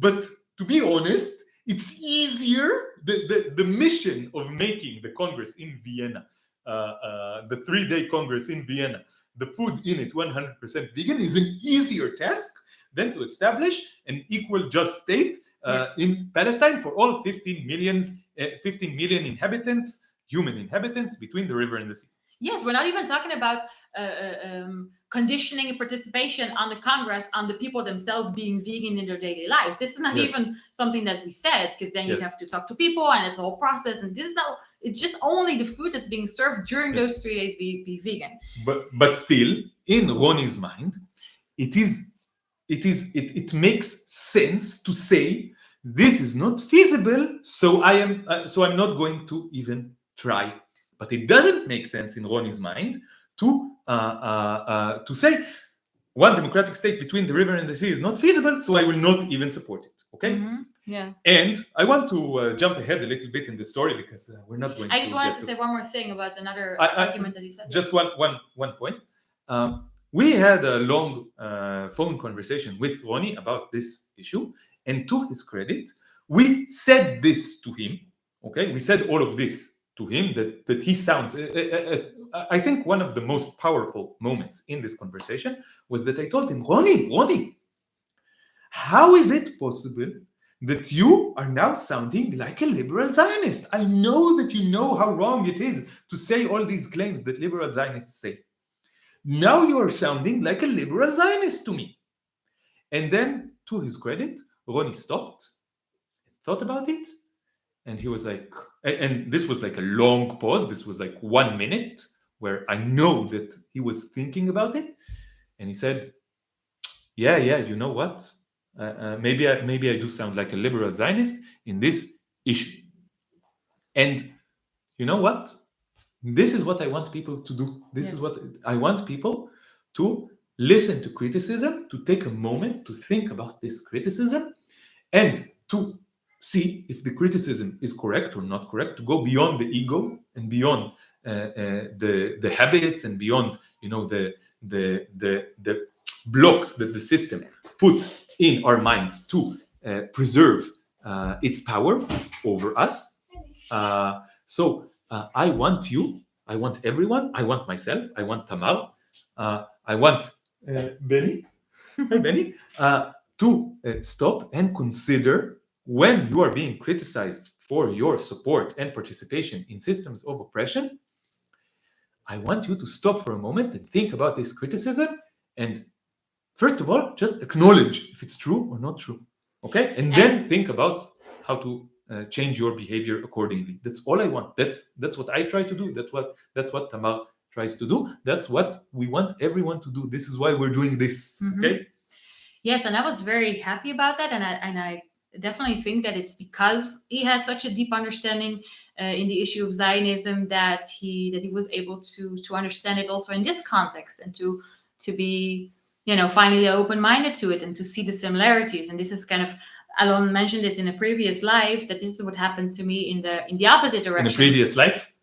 But to be honest, it's easier. The mission of making the Congress in Vienna, the 3-day Congress in Vienna, the food in it 100% vegan, is an easier task than to establish an equal just state in Palestine for all 15 million inhabitants, human inhabitants, between the river and the sea. Yes, we're not even talking about conditioning participation on the Congress on the people themselves being vegan in their daily lives. This is not even something that we said, because then you'd have to talk to people and it's a whole process. And this is not, it's just only the food that's being served during those 3 days be vegan. But still, in Ronnie's mind, it makes sense to say this is not feasible, so I'm not going to even try. But it doesn't make sense in Ronnie's mind to say one democratic state between the river and the sea is not feasible, so I will not even support it. Okay? Mm-hmm. Yeah. And I want to jump ahead a little bit in the story, because we're not going. I just wanted to say one more thing about another argument that he said. Just one point. We had a long phone conversation with Ronnie about this issue, and to his credit, we said this to him. Okay, we said all of this to him, that he sounds. I think one of the most powerful moments in this conversation was that I told him, Ronnie, how is it possible that you are now sounding like a liberal Zionist? I know that you know how wrong it is to say all these claims that liberal Zionists say. Now you are sounding like a liberal Zionist to me. And then, to his credit, Ronnie stopped, thought about it, and he was like, and this was like a long pause. This was like 1 minute where I know that he was thinking about it. And he said, yeah, you know what? Maybe I do sound like a liberal Zionist in this issue. And you know what? This is what I want people to do. This is what I want people to listen to criticism, to take a moment to think about this criticism, and to see if the criticism is correct or not correct, to go beyond the ego and beyond the habits and beyond, the blocks that the system put in our minds to preserve its power over us. So I want you, I want everyone, I want myself, I want Tamar, I want Benny, to stop and consider, when you are being criticized for your support and participation in systems of oppression, I want you to stop for a moment and think about this criticism, and first of all, just acknowledge if it's true or not true, okay? And then think about how to change your behavior accordingly. That's all I want. That's what I try to do. That's what Tamar tries to do. That's what we want everyone to do. This is why we're doing this, okay? Yes, and I was very happy about that, and I definitely think that it's because he has such a deep understanding in the issue of Zionism that he was able to understand it also in this context, and to be finally open-minded to it and to see the similarities. And this is kind of, Alon mentioned this in a previous live, that this is what happened to me in the opposite direction. In a previous live?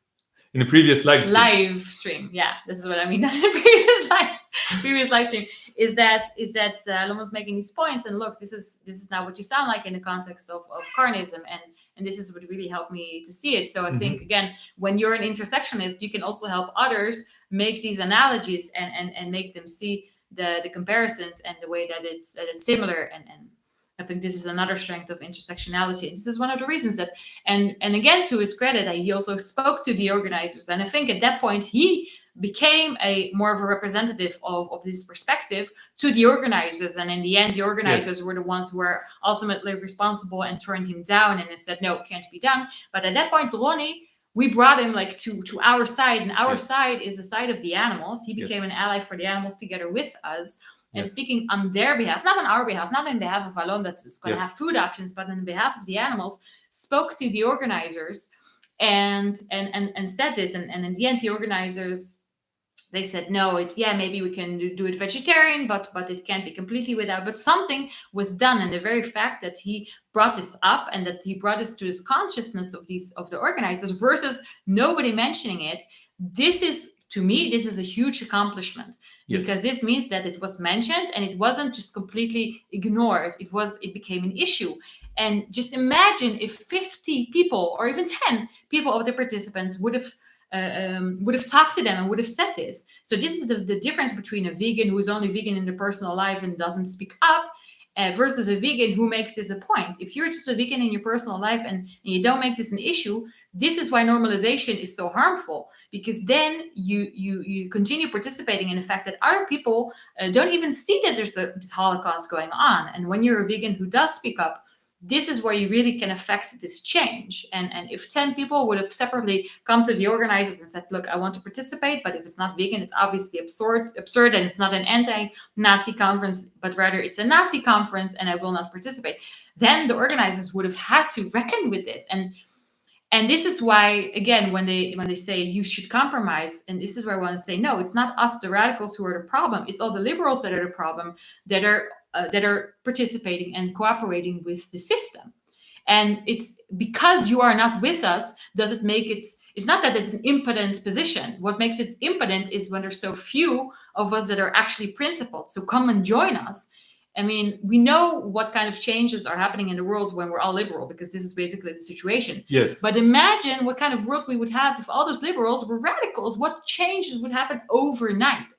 In a previous live stream. Live stream, yeah, this is what I mean. In a previous live stream is that Alon was making these points, and look, this is now what you sound like in the context of carnism, and this is what really helped me to see it. So I think, again, when you're an intersectionist, you can also help others make these analogies and make them see the comparisons and the way that it's similar, and I think this is another strength of intersectionality. This is one of the reasons that, and again, to his credit, he also spoke to the organizers, and I think at that point he became a more of a representative of this perspective to the organizers. And in the end, the organizers were the ones who were ultimately responsible and turned him down and said, no, it can't be done. But at that point, Ronnie, we brought him like to our side, and our side is the side of the animals. He became an ally for the animals together with us. And speaking on their behalf, not on our behalf, not on behalf of Alon that's going to have food options, but on behalf of the animals, spoke to the organizers and said this. And in the end, the organizers, they said, no, maybe we can do it vegetarian, but it can't be completely without. But something was done. And the very fact that he brought this up and that he brought this to this consciousness of the organizers versus nobody mentioning it, this is, to me, this is a huge accomplishment. Because this means that it was mentioned and it wasn't just completely ignored. It became an issue. And just imagine if 50 people or even 10 people of the participants would have talked to them and would have said this. So this is the difference between a vegan who is only vegan in their personal life and doesn't speak up versus a vegan who makes this a point. If you're just a vegan in your personal life and you don't make this an issue, this is why normalization is so harmful, because then you continue participating in the fact that other people don't even see that there's this Holocaust going on. And when you're a vegan who does speak up, this is where you really can affect this change. And if 10 people would have separately come to the organizers and said, look, I want to participate, but if it's not vegan, it's obviously absurd, and it's not an anti-Nazi conference, but rather it's a Nazi conference and I will not participate, then the organizers would have had to reckon with this. And this is why, again, when they say you should compromise, and this is where I want to say, no, it's not us, the radicals, who are the problem. It's all the liberals that are the problem, that are participating and cooperating with the system. And it's because you are not with us, does it make it's not that it's an impotent position. What makes it impotent is when there's so few of us that are actually principled. So come and join us. I mean, we know what kind of changes are happening in the world when we're all liberal, because this is basically the situation. Yes. But imagine what kind of world we would have if all those liberals were radicals. What changes would happen overnight?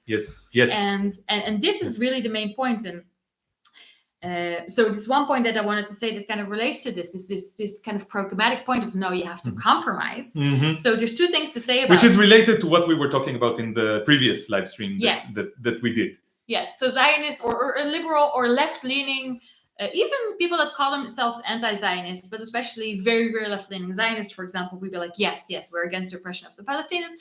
Yes. And this is really the main point. And so this one point that I wanted to say that kind of relates to this is this kind of pragmatic point of, no, you have to compromise. So there's two things to say about which is related to what we were talking about in the previous live stream that we did. Yes, so Zionist or a liberal or left-leaning, even people that call themselves anti-Zionists, but especially very, very left-leaning Zionists, for example, we'd be like, yes, we're against the oppression of the Palestinians,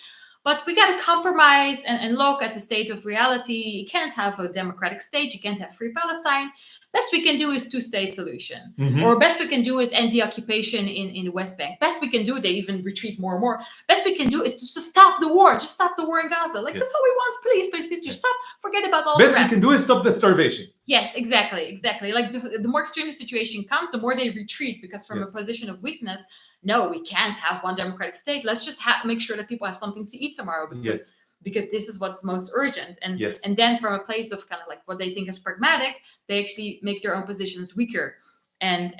but we got to compromise and look at the state of reality. You can't have a democratic state. You can't have free Palestine. Best we can do is two-state solution. Or best we can do is end the occupation in the West Bank. Best we can do, they even retreat more and more. Best we can do is just to stop the war. Just stop the war in Gaza. Like, that's all we want. Please, just stop. Forget about all the rest. Best we can do is stop the starvation. Yes, exactly. Like the more extreme the situation comes, the more they retreat, because from a position of weakness, no, we can't have one democratic state. Let's just make sure that people have something to eat tomorrow, because this is what's most urgent. And then from a place of kind of like what they think is pragmatic, they actually make their own positions weaker. And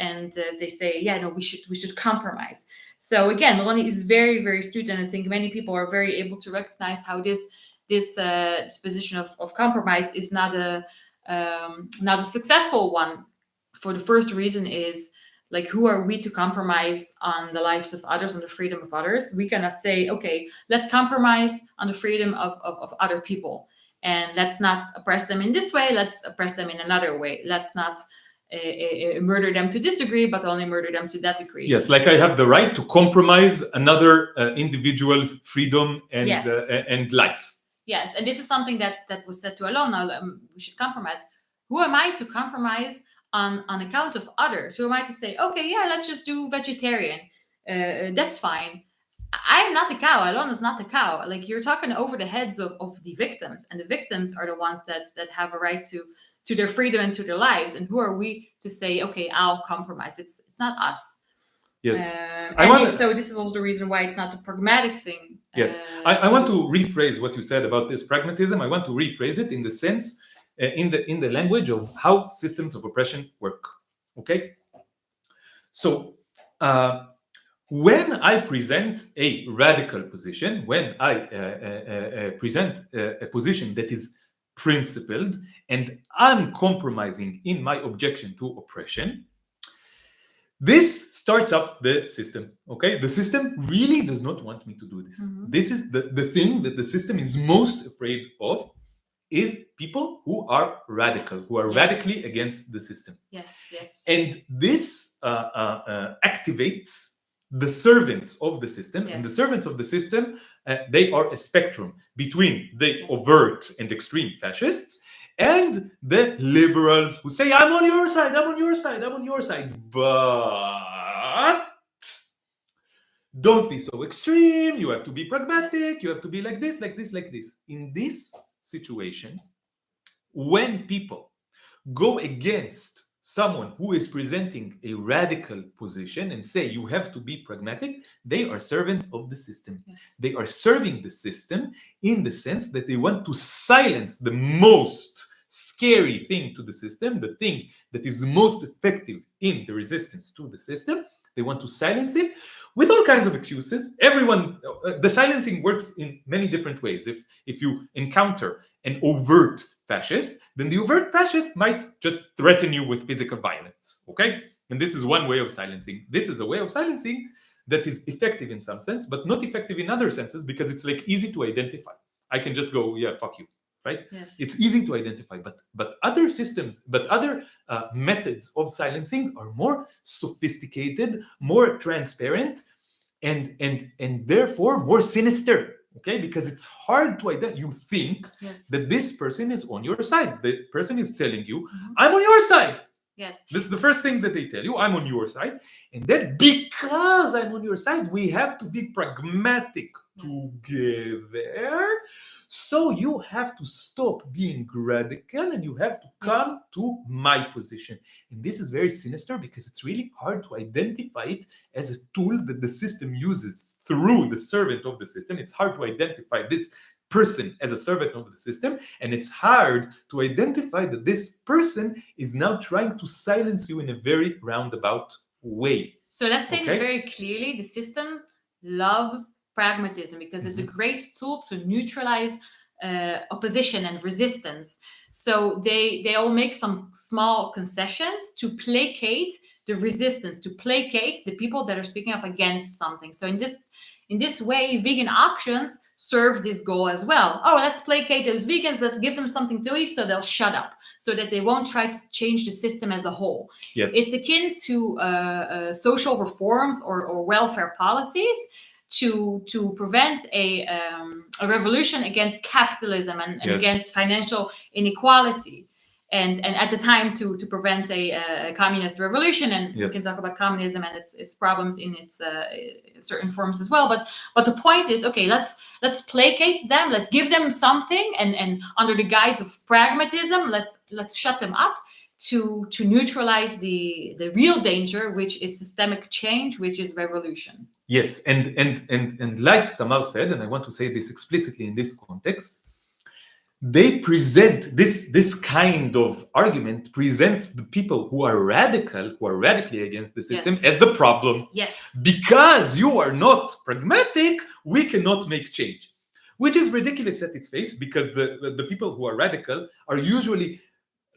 they say, no, we should compromise. So again, Ronnie is very, very astute, and I think many people are very able to recognize how this position of compromise is not a successful one. For the first reason is, like, who are we to compromise on the lives of others, on the freedom of others? We cannot say, okay, let's compromise on the freedom of other people. And let's not oppress them in this way. Let's oppress them in another way. Let's not murder them to this degree, but only murder them to that degree. Yes, like I have the right to compromise another individual's freedom and life. Yes, and this is something that was said to Alon. We should compromise. Who am I to compromise on account of others? Who am I to say, okay, let's just do vegetarian. That's fine. I'm not the cow. Alon is not the cow. Like, you're talking over the heads of the victims, and the victims are the ones that have a right to their freedom and to their lives. And who are we to say, okay, I'll compromise? It's not us. Yes. So this is also the reason why it's not a pragmatic thing. Yes. I want to rephrase what you said about this pragmatism. I want to rephrase it in the sense, in the language of how systems of oppression work. Okay? So when I present a radical position, when I present a position that is principled and uncompromising in my objection to oppression, This starts up the system. Okay, the system really does not want me to do this. This is the thing that the system is most afraid of, is people who are radical, who are Yes. radically against the system. Yes, yes. And this activates the servants of the system. And the Yes. servants of the system, they are a spectrum between the Yes. overt and extreme fascists and the liberals who say, I'm on your side, I'm on your side, I'm on your side. But don't be so extreme. You have to be pragmatic. Yes. You have to be like this, like this, like this. In this situation, when people go against someone who is presenting a radical position and say you have to be pragmatic, they are servants of the system. Yes. They are serving the system in the sense that they want to silence the most scary thing to the system, the thing that is most effective in the resistance to the system. They want to silence it with all kinds of excuses. Everyone, the silencing works in many different ways. If you encounter an overt fascist, then the overt fascist might just threaten you with physical violence. Okay? And this is one way of silencing. This is a way of silencing that is effective in some sense, but not effective in other senses, because it's like easy to identify. I can just go, yeah, fuck you, right? Yes. It's easy to identify, but other systems, but other methods of silencing are more sophisticated, more transparent, and therefore more sinister. Okay, because it's hard to identify. You think Yes. that this person is on your side. The person is telling you, Mhm. I'm on your side. Yes. This is the first thing that they tell you, I'm on your side. And then because I'm on your side, we have to be pragmatic Yes. together. So you have to stop being radical and you have to come to my position. And this is very sinister because it's really hard to identify it as a tool that the system uses through the servant of the system. It's hard to identify this person as a servant of the system, and it's hard to identify that this person is now trying to silence you in a very roundabout way. So let's say this Okay. very clearly. The system loves pragmatism because it's a great tool to neutralize opposition and resistance. So they all make some small concessions to placate the resistance, to placate the people that are speaking up against something. So in this way, vegan options serve this goal as well. Oh, let's placate those vegans, let's give them something to eat so they'll shut up, so that they won't try to change the system as a whole. Yes. It's akin to social reforms or welfare policies to prevent a revolution against capitalism and Yes. against financial inequality. And at the time to prevent a communist revolution, and we Yes. can talk about communism and its problems in its certain forms as well. But the point is, okay, let's placate them, let's give them something, and under the guise of pragmatism, let's shut them up to neutralize the real danger, which is systemic change, which is revolution. Yes, and like Tamar said, and I want to say this explicitly in this context, they present this kind of argument presents the people who are radically against the system Yes. as the problem. Yes. Because you are not pragmatic, we cannot make change, which is ridiculous at its face, because the people who are radical are usually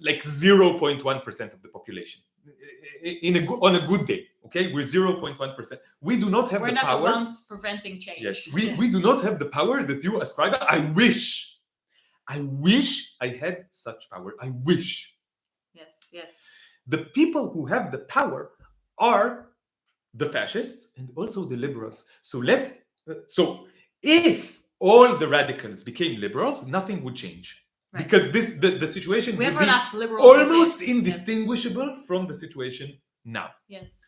like 0.1% of the population on a good day. Okay, we're 0.1%. We do not have We're the not power. the ones preventing change. Yes, we do not have the power that you ascribe. I wish I had such power. I wish. Yes. The people who have the power are the fascists and also the liberals. So so if all the radicals became liberals, nothing would change. Right. Because the situation We would have be enough liberals. almost Yes. indistinguishable from the situation now. Yes.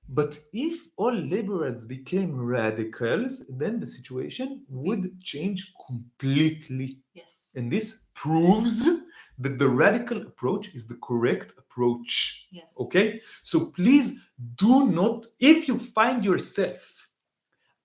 But if all liberals became radicals, then the situation would change completely. Yes. And this proves that the radical approach is the correct approach. Yes. Okay? So please do not, if you find yourself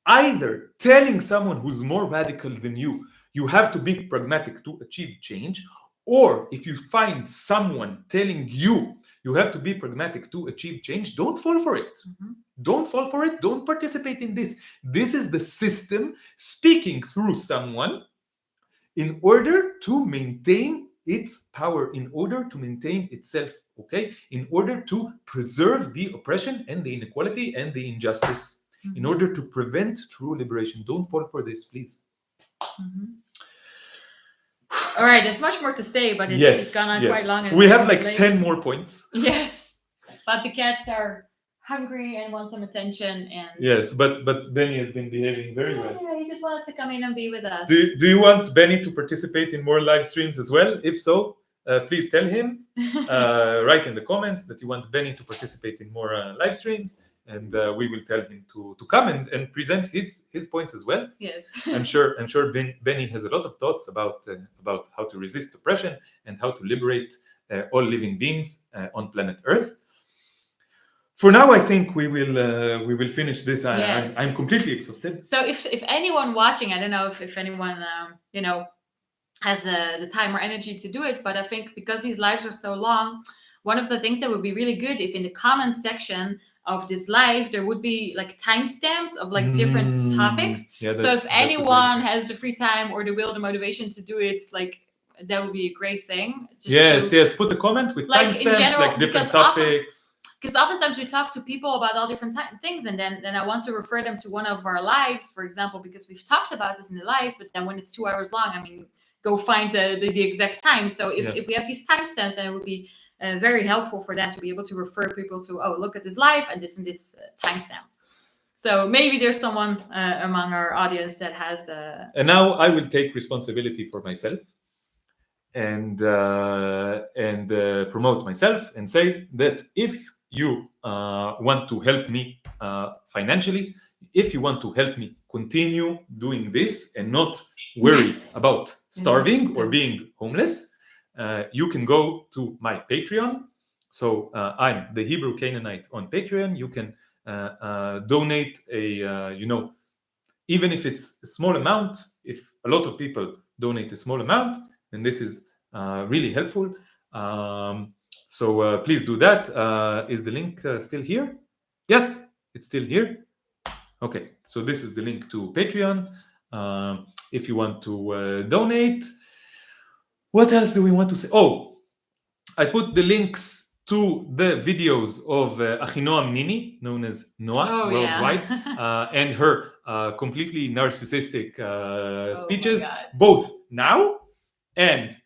either telling someone who's more radical than you have to be pragmatic to achieve change, or if you find someone telling you have to be pragmatic to achieve change, don't fall for it. Mhm. Don't fall for it. Don't participate in this. This is the system speaking through someone in order to maintain its power in order to maintain itself, okay? In order to preserve the oppression and the inequality and the injustice, in order to prevent true liberation. Don't fall for this, please. All right, there's much more to say, but it's gone on quite long. And we have like 10 more points. Yes, but the cats are hungry and want some attention. And yes, but Benny has been behaving very well. Yeah, he just wanted to come in and be with us. Do you want Benny to participate in more live streams as well? If so, please tell him. Write in the comments that you want Benny to participate in more live streams, and we will tell him to come and present his points as well. Yes. I'm sure Benny has a lot of thoughts about how to resist oppression and how to liberate all living beings on planet Earth. For now, I think we will finish this. Yes. I'm completely exhausted. So if anyone watching, I don't know if anyone has the time or energy to do it, but I think because these lives are so long, one of the things that would be really good if in the comments section of this live there would be like timestamps of like different topics. Yeah, so if anyone has the free time or the will, the motivation to do it, like that would be a great thing. Just yes. Put a comment with like timestamps, like different topics. Because oftentimes we talk to people about all different things, and then I want to refer them to one of our lives, for example, because we've talked about this in the live, but then when it's 2 hours long, I mean, go find the exact time. So if we have these timestamps, then it would be very helpful for that to be able to refer people to, oh, look at this live and this timestamp. So maybe there's someone among our audience that has the... And now I will take responsibility for myself and promote myself and say that if you want to help me financially, if you want to help me continue doing this and not worry about starving or being homeless, you can go to my Patreon. So I'm the Hebrew Canaanite on Patreon. You can donate even if it's a small amount. If a lot of people donate a small amount, then this is really helpful. So please do that. Is the link still here? Yes, it's still here. Okay, so this is the link to Patreon. If you want to donate. What else do we want to say? Oh, I put the links to the videos of Achinoam Nini, known as Noah worldwide, and her completely narcissistic speeches, both now and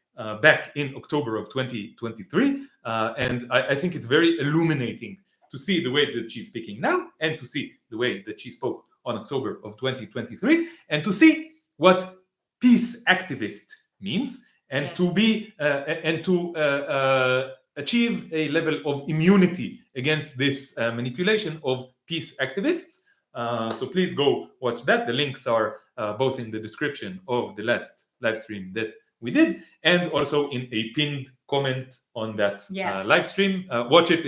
back in October of 2023. And I think it's very illuminating to see the way that she's speaking now and to see the way that she spoke on October of 2023 and to see what peace activist means and to be and to achieve a level of immunity against this manipulation of peace activists. So please go watch that. The links are both in the description of the last live stream that we did and also in a pinned comment on that live stream. Watch it.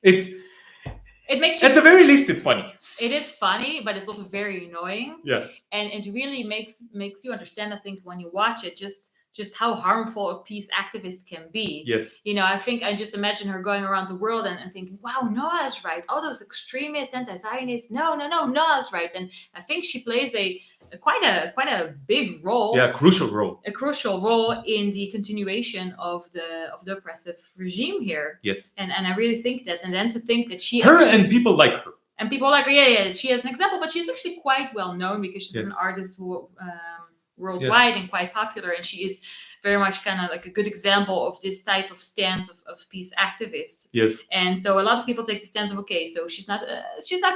It makes you, at the very least, it's funny. It is funny, but it's also very annoying. Yeah. And it really makes you understand, I think, when you watch it, just how harmful a peace activist can be. Yes. You know, I think I just imagine her going around the world and thinking, wow, Noah's right. All those extremists, anti-Zionists, no, Noah's right. And I think she plays quite a big role. Yeah, crucial role. A crucial role in the continuation of the oppressive regime here. Yes. And I really think this. And then to think that and people like her. And people like her, she has an example, but she's actually quite well known because she's an artist who worldwide and quite popular, and she is very much kind of like a good example of this type of stance of peace activists. Yes. And so a lot of people take the stance of, okay, so she's not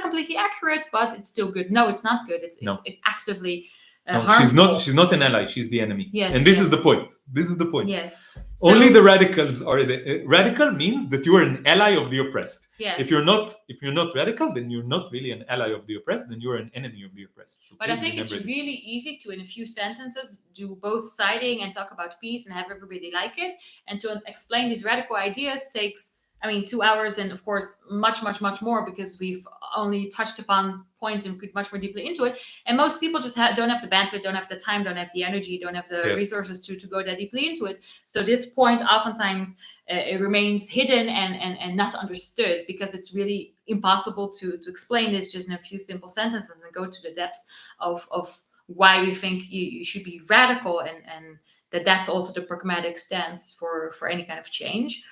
completely accurate, but it's still good. No, it's not good. It's actively harmful. She's not an ally. She's the enemy. Yes. And this is the point. This is the point. Yes. Only the radicals are the radical means that you are an ally of the oppressed. Yes. If you're not radical, then you're not really an ally of the oppressed. Then you're an enemy of the oppressed. So but I think it's really easy to, in a few sentences, do both siding and talk about peace and have everybody like it. And to explain these radical ideas takes, 2 hours, and of course, much, much, much more, because we've only touched upon points and much more deeply into it. And most people just don't have the bandwidth, don't have the time, don't have the energy, don't have the resources to go that deeply into it. So this point oftentimes it remains hidden and not understood, because it's really impossible to explain this just in a few simple sentences and go to the depths of why we think you should be radical and that's also the pragmatic stance for any kind of change.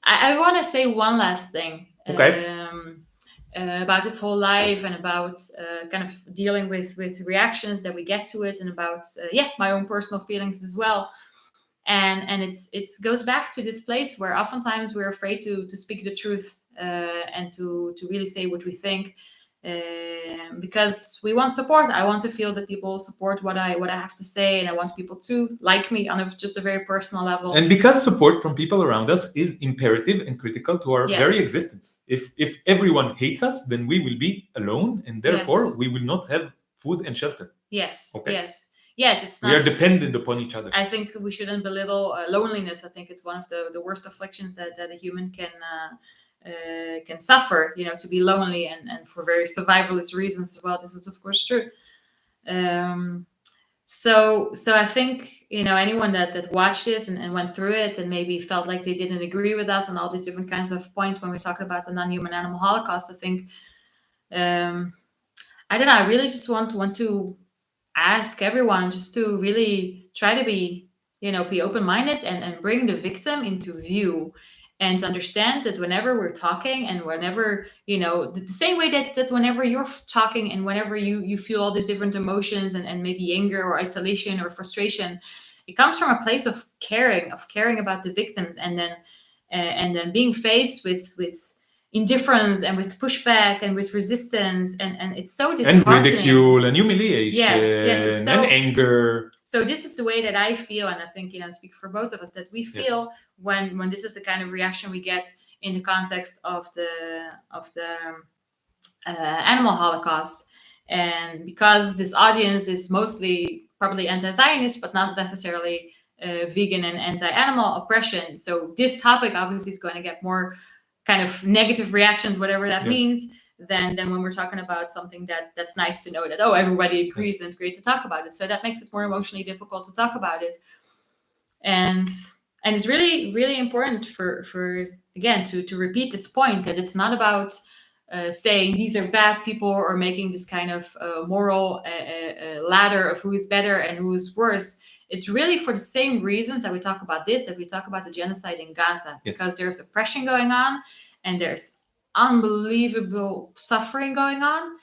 I want to say one last thing. Okay. About this whole life and about kind of dealing with reactions that we get to it, and about my own personal feelings as well. And it's goes back to this place where oftentimes we're afraid to speak the truth and to really say what we think, because we want support. I want to feel that people support what I have to say, and I want people to like me on just a very personal level. And because support from people around us is imperative and critical to our very existence. If everyone hates us, then we will be alone, and therefore we will not have food and shelter. Yes. Okay. Yes, it's not. We are dependent upon each other. I think we shouldn't belittle loneliness. I think it's one of the worst afflictions that a human can suffer, to be lonely, and for very survivalist reasons as well. This is of course true. So I think, anyone that watched this and went through it and maybe felt like they didn't agree with us on all these different kinds of points when we're talking about the non-human animal Holocaust, I think, I don't know, I really just want to ask everyone just to really try to be open-minded and bring the victim into view, and to understand that whenever we're talking, and whenever, the same way that whenever you're talking and whenever you feel all these different emotions and maybe anger or isolation or frustration, it comes from a place of caring about the victims, and then being faced with indifference and with pushback and with resistance, and it's so disheartening. And ridicule and humiliation. Yes, it's so, and anger. So this is the way that I feel, and I think, speak for both of us, that we feel when this is the kind of reaction we get in the context of the animal Holocaust. And because this audience is mostly probably anti-Zionist, but not necessarily vegan and anti-animal oppression, so this topic obviously is going to get more kind of negative reactions, whatever that means, than when we're talking about something that's nice to know that, everybody agrees and it's great to talk about it. So that makes it more emotionally difficult to talk about it. And it's really, really important for again, to repeat this point, that it's not about saying these are bad people, or making this kind of moral ladder of who is better and who is worse. It's really for the same reasons that we talk about this, that we talk about the genocide in Gaza, because there's oppression going on and there's unbelievable suffering going on,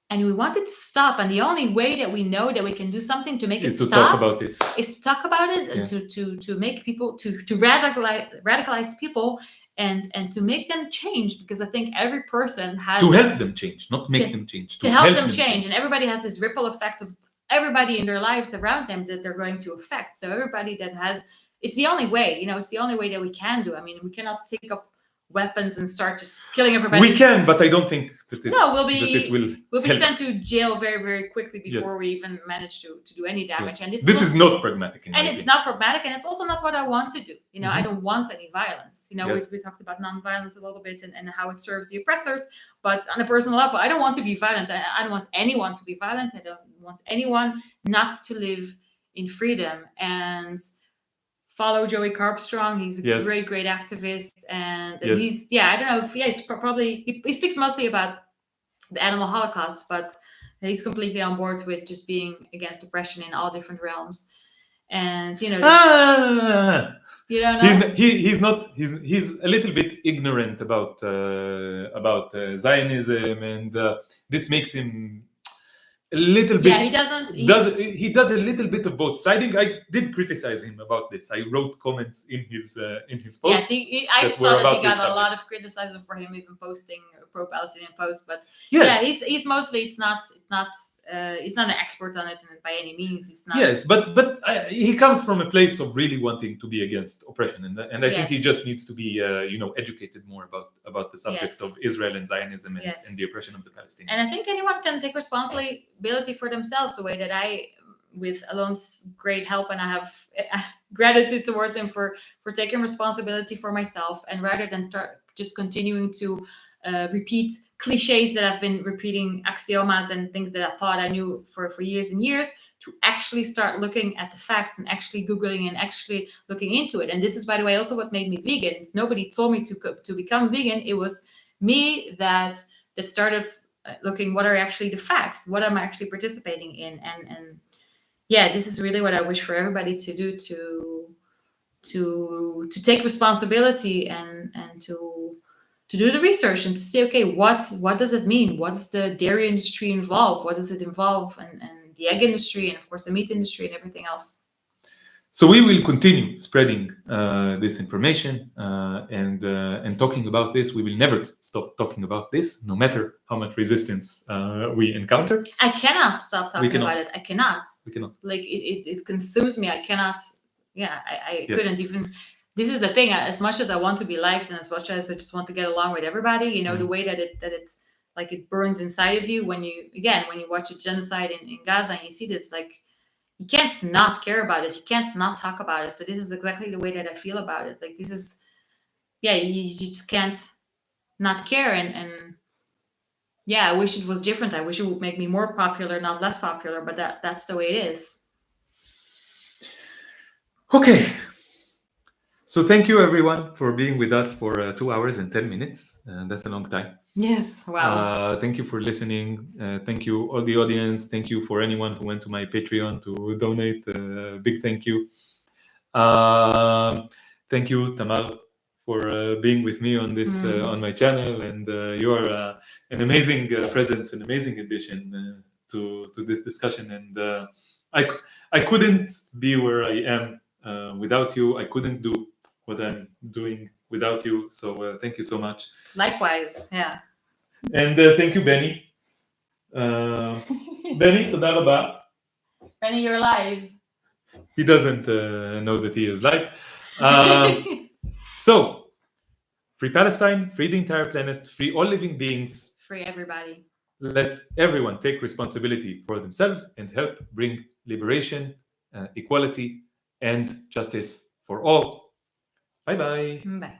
and we want it to stop. And the only way that we know that we can do something to make it stop talk about it. Is to talk about it, and to make people to radicalize people and to make them change, because I think every person has to help them change, not make them change. To help them change, and everybody has this ripple effect of everybody in their lives around them that they're going to affect. So everybody that has, it's the only way, it's the only way that we can do. I mean, we cannot take up weapons and start just killing everybody. We can, but I don't think that we'll be help. sent to jail very, very quickly before we even manage to do any damage. And this is not pragmatic. And it's not pragmatic, and it's also not what I want to do. I don't want any violence. We talked about non-violence a little bit and how it serves the oppressors, but on a personal level, I don't want to be violent. I don't want anyone to be violent. I don't want anyone not to live in freedom. And follow Joey Carbstrong. He's a great activist, and he's I don't know if he's probably he speaks mostly about the animal Holocaust, but he's completely on board with just being against oppression in all different realms. And you don't know. He's a little bit ignorant about Zionism, and this makes him a little bit. Yeah, he does a little bit of both siding. I did criticize him about this. I wrote comments in his posts. Yes, I saw that he got a lot of criticism for him even posting pro-Palestinian posts. But he's mostly he's not an expert on it by any means. He's not. Yes, but he comes from a place of really wanting to be against oppression, and I think he just needs to be educated more about the subject of Israel and Zionism and the oppression of the Palestinians. And I think anyone can take responsibility for themselves, the way that I, with Alon's great help, and I have gratitude towards him for taking responsibility for myself, and rather than start just continuing to repeat cliches that I've been repeating, axiomas and things that I thought I knew for years and years, to actually start looking at the facts and actually Googling and actually looking into it. And this is, by the way, also what made me vegan. Nobody told me to become vegan. It was me that started looking what are actually the facts, what am I actually participating in, yeah, this is really what I wish for everybody to do, to take responsibility and to do the research and to say, okay, what does it mean? What does the dairy industry involve? What does it involve? And the egg industry, and of course the meat industry and everything else. So we will continue spreading this information and talking about this. We will never stop talking about this, no matter how much resistance we encounter. I cannot stop talking cannot. about it. I cannot. We cannot. Like it consumes me. I cannot. Yeah, I Yeah. couldn't even. This is the thing. As much as I want to be liked, and as much as I just want to get along with everybody, you know, the way that it's like it burns inside of you when you watch a genocide in Gaza and you see this, like, you can't not care about it. You can't not talk about it. So this is exactly the way that I feel about it. Like, this is, yeah, you just can't not care. And yeah, I wish it was different. I wish it would make me more popular, not less popular. But that's the way it is. Okay. So thank you everyone for being with us for 2 hours and 10 minutes. That's a long time. Yes. Wow. Thank you for listening. Thank you, all the audience. Thank you for anyone who went to my Patreon to donate. Big thank you. Thank you, Tamar, for being with me on this on my channel. And you are an amazing presence, an amazing addition to this discussion. And I couldn't be where I am without you. I couldn't do what I'm doing without you. So thank you so much. Likewise. Yeah. And thank you, Benny. Benny, toda raba. Benny, you're live. He doesn't know that he is live. So, free Palestine, free the entire planet, free all living beings. Free everybody. Let everyone take responsibility for themselves and help bring liberation, equality, and justice for all. Bye-bye. Bye.